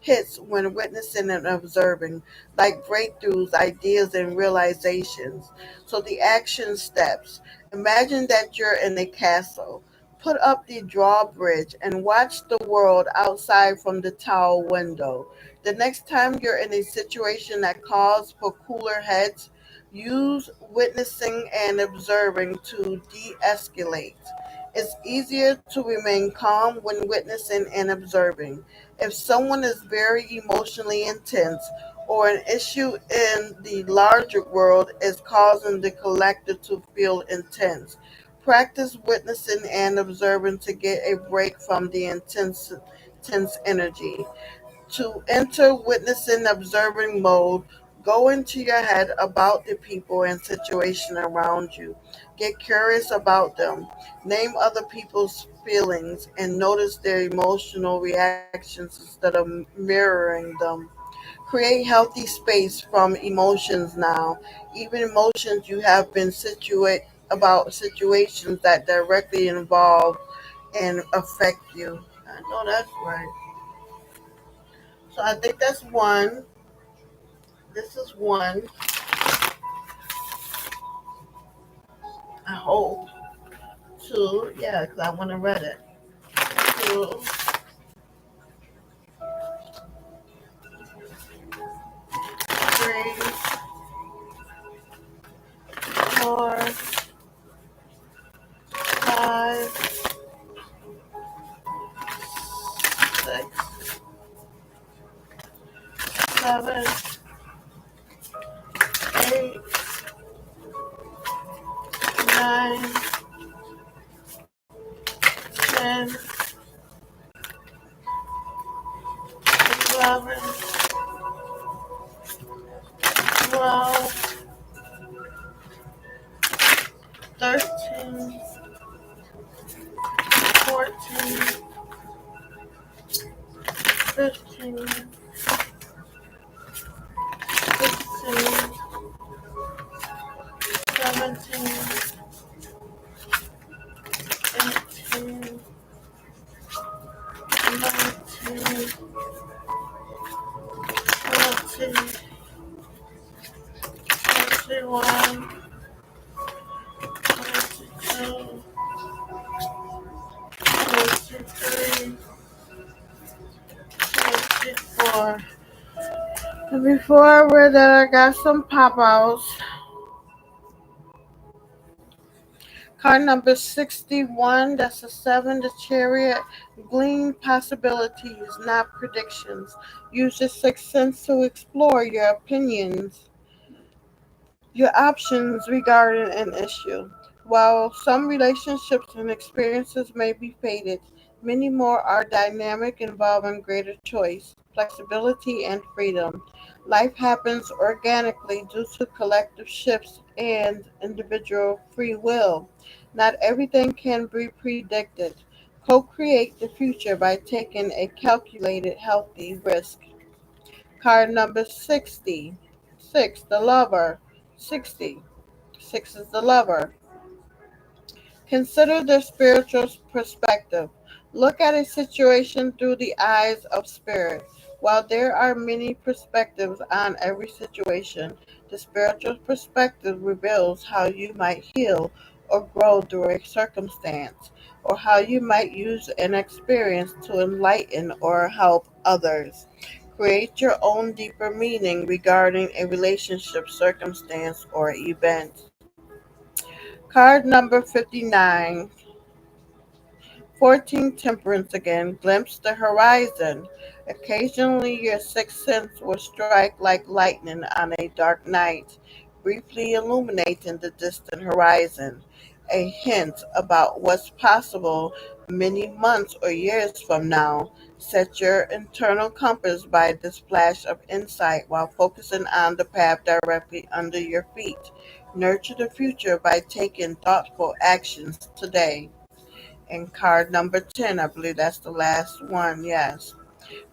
hits when witnessing and observing, like breakthroughs, ideas, and realizations. So, the action steps: imagine that you're in a castle. Put up the drawbridge and watch the world outside from the tower window. The next time you're in a situation that calls for cooler heads, use witnessing and observing to de escalate. It's easier to remain calm when witnessing and observing. If someone is very emotionally intense, or an issue in the larger world is causing the collective to feel intense, practice witnessing and observing to get a break from the intense energy. To enter witnessing observing mode, go into your head about the people and situation around you. Get curious about them. Name other people's feelings and notice their emotional reactions instead of mirroring them. Create healthy space from emotions now, even emotions you have been situate about situations that directly involve and affect you. I know that's right. So I think that's one. This is one. I hope. Two. Yeah, because I want to read it. Two, three, four, five, six, seven, 8, 9, 10, 11, 12, 13, 14, 15, 16, 17, 18, 19, 20, 21, 22, 23, 24. And before I read that, I got some pop outs. Card number 61, that's a 7, the chariot. Glean possibilities, not predictions. Use your sixth sense to explore your opinions, your options regarding an issue. While some relationships and experiences may be faded, many more are dynamic, involving greater choice, flexibility, and freedom. Life happens organically due to collective shifts and individual free will. Not everything can be predicted. Co create the future by taking a calculated, healthy risk. Card number 60. 6, the lover. 60. 6 is the lover. Consider the spiritual perspective. Look at a situation through the eyes of spirit. While there are many perspectives on every situation, the spiritual perspective reveals how you might heal or grow through a circumstance, or how you might use an experience to enlighten or help others. Create your own deeper meaning regarding a relationship, circumstance, or event. Card number 59. 14, temperance again. Glimpse the horizon. Occasionally your sixth sense will strike like lightning on a dark night, briefly illuminating the distant horizon. A hint about what's possible many months or years from now. Set your internal compass by this flash of insight while focusing on the path directly under your feet. Nurture the future by taking thoughtful actions today. And card number 10, I believe that's the last one, yes.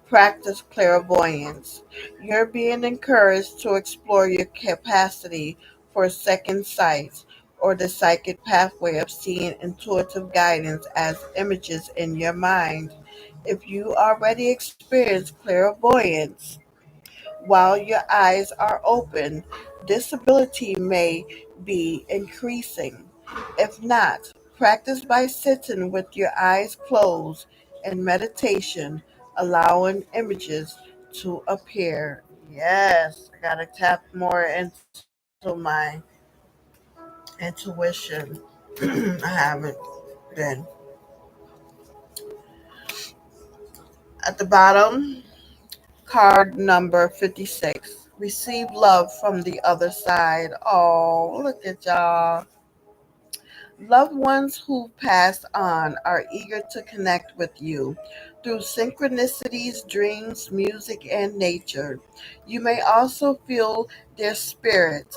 Practice clairvoyance. You're being encouraged to explore your capacity for second sight, or the psychic pathway of seeing intuitive guidance as images in your mind. If you already experience clairvoyance while your eyes are open, this ability may be increasing. If not, practice by sitting with your eyes closed in meditation, allowing images to appear. Yes, I gotta tap more into my intuition. I haven't been. At the bottom, card number 56. Receive love from the other side. Oh, look at y'all. Loved ones who've passed on are eager to connect with you through synchronicities, dreams, music, and nature. You may also feel their spirit.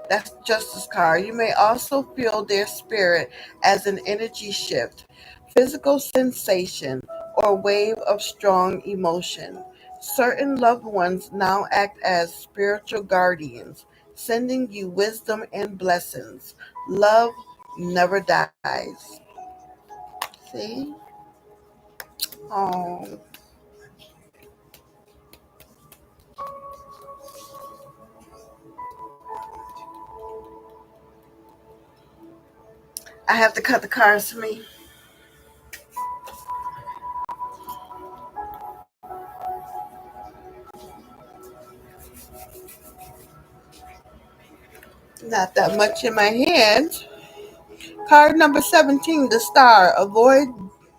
That's Justice card. You may also feel their spirit as an energy shift, physical sensation, or wave of strong emotion. Certain loved ones now act as spiritual guardians, sending you wisdom and blessings. Love never dies. See? Oh, I have to cut the cards to me. Not that much in my hand. Card number 17, the star. Avoid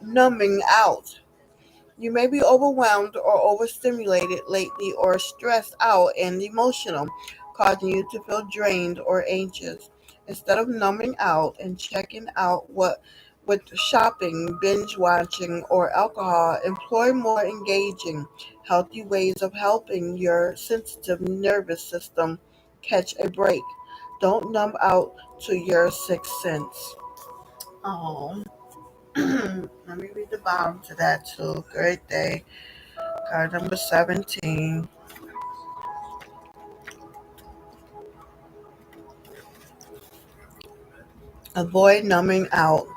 numbing out. You may be overwhelmed or overstimulated lately or stressed out and emotional, causing you to feel drained or anxious. Instead of numbing out and checking out what with shopping, binge watching, or alcohol, employ more engaging, healthy ways of helping your sensitive nervous system catch a break. Don't numb out to your sixth sense. Oh, let me read the bottom to that too. Great day. Card number 17. Avoid numbing out.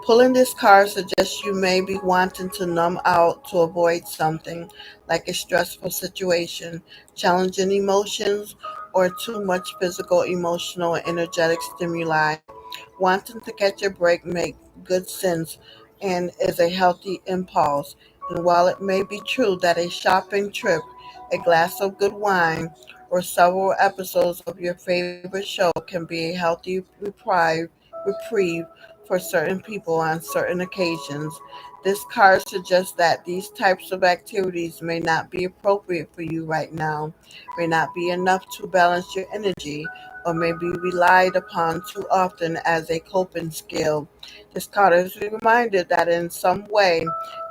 Pulling this card suggests you may be wanting to numb out to avoid something like a stressful situation, challenging emotions, or too much physical, emotional, and energetic stimuli. Wanting to catch a break makes good sense and is a healthy impulse. And while it may be true that a shopping trip, a glass of good wine, or several episodes of your favorite show can be a healthy reprieve for certain people on certain occasions, this card suggests that these types of activities may not be appropriate for you right now, may not be enough to balance your energy, or may be relied upon too often as a coping skill. This card is a reminder that in some way,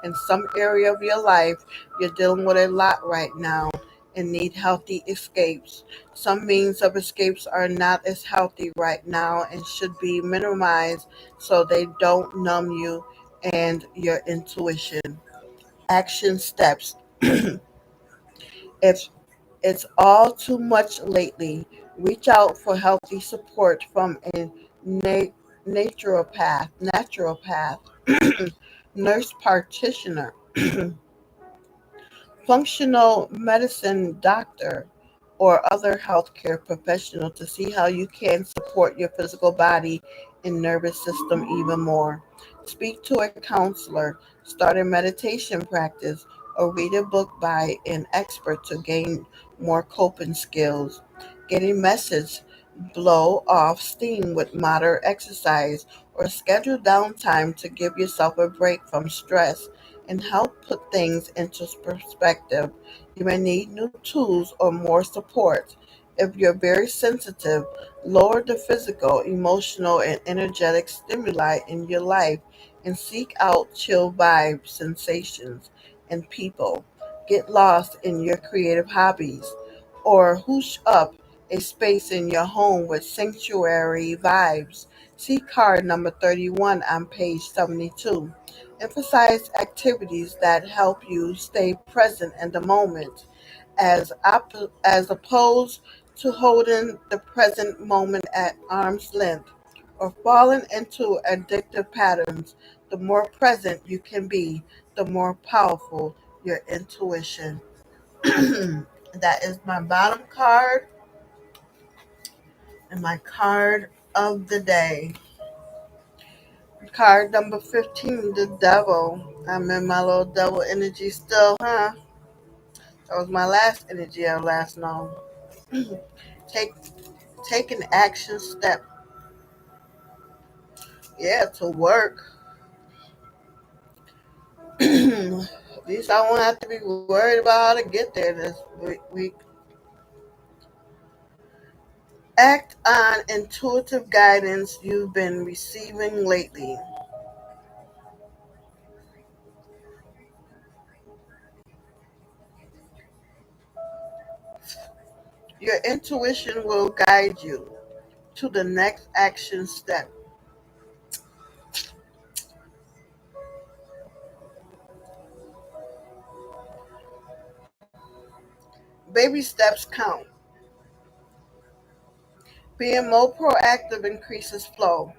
in some area of your life, you're dealing with a lot right now and need healthy escapes. Some means of escapes are not as healthy right now and should be minimized so they don't numb you and your intuition. Action steps. If it's all too much lately, reach out for healthy support from a na- naturopath, nurse practitioner, functional medicine doctor, or other healthcare professional to see how you can support your physical body and nervous system even more. Speak to a counselor, start a meditation practice, or read a book by an expert to gain more coping skills. Get a message, blow off steam with moderate exercise, or schedule downtime to give yourself a break from stress and help put things into perspective. You may need new tools or more support. If you're very sensitive, lower the physical, emotional, and energetic stimuli in your life and seek out chill vibes, sensations, and people. Get lost in your creative hobbies or hoosh up a space in your home with sanctuary vibes. See card number 31 on page 72. Emphasize activities that help you stay present in the moment, as opposed to holding the present moment at arm's length or falling into addictive patterns. the more present you can be, the more powerful your intuition. That is my bottom card and my card of the day. Card number 15, the devil. I'm in my little devil energy still, huh? That was my last energy of last known. Take take an action step. Yeah, to work. At least I won't have to be worried about how to get there this week. Act on intuitive guidance you've been receiving lately. Your intuition will guide you to the next action step. Baby steps count. Being more proactive increases flow,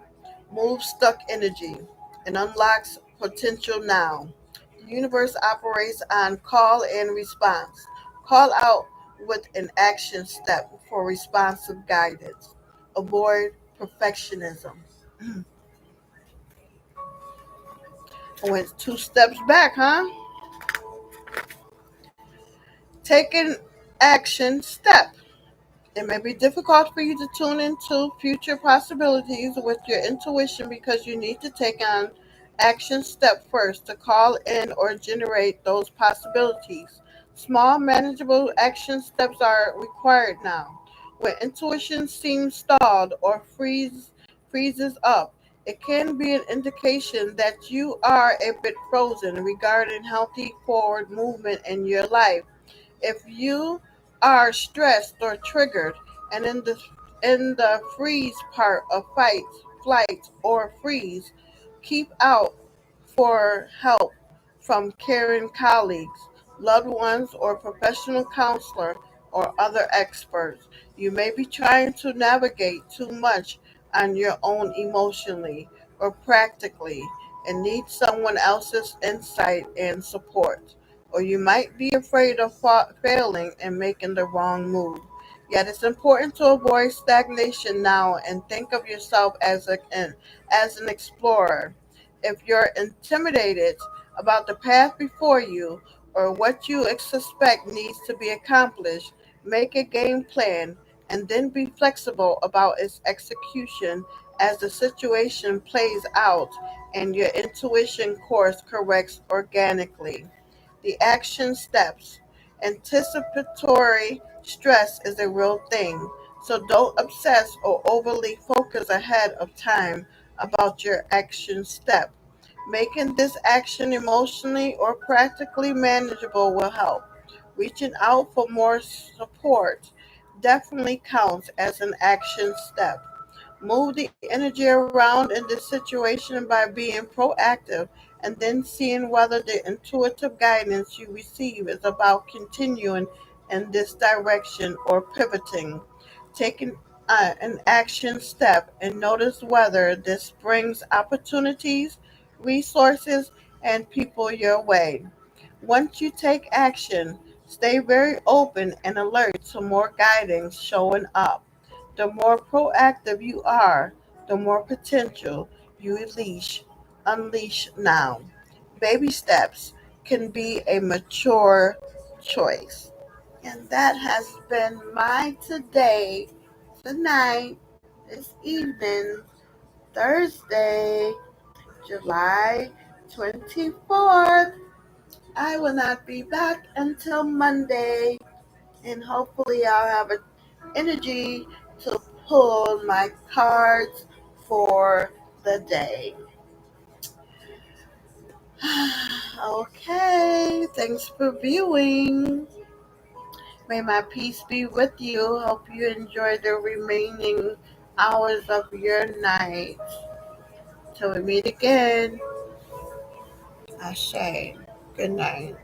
moves stuck energy, and unlocks potential now. The universe operates on call and response. Call out with an action step for responsive guidance. Avoid perfectionism. I went 2 steps back, huh? Take an action step. It may be difficult for you to tune into future possibilities with your intuition because you need to take an action step first to call in or generate those possibilities. Small, manageable action steps are required now. When intuition seems stalled or freezes up, it can be an indication that you are a bit frozen regarding healthy forward movement in your life. If you are stressed or triggered and in the freeze part of fight, flight, or freeze, keep out for help from caring colleagues, loved ones, or professional counselor or other experts. You may be trying to navigate too much on your own emotionally or practically and need someone else's insight and support. Or you might be afraid of failing and making the wrong move. Yet it's important to avoid stagnation now and think of yourself as an explorer. If you're intimidated about the path before you or what you suspect needs to be accomplished, make a game plan and then be flexible about its execution as the situation plays out and your intuition course corrects organically. The action steps. Anticipatory stress is a real thing, so don't obsess or overly focus ahead of time about your action step. Making this action emotionally or practically manageable will help. Reaching out for more support definitely counts as an action step. Move the energy around in this situation by being proactive and then seeing whether the intuitive guidance you receive is about continuing in this direction or pivoting. Taking an action step and notice whether this brings opportunities, resources, and people your way. Once you take action, stay very open and alert to more guidance showing up. The more proactive you are, the more potential you unleash now. Baby steps can be a mature choice. And that has been my today, tonight, this evening, Thursday, July 24th. I will not be back until Monday, and hopefully, I'll have energy to pull my cards for the day. Okay, thanks for viewing. May my peace be with you. Hope you enjoy the remaining hours of your night. Till we meet again, I say good night.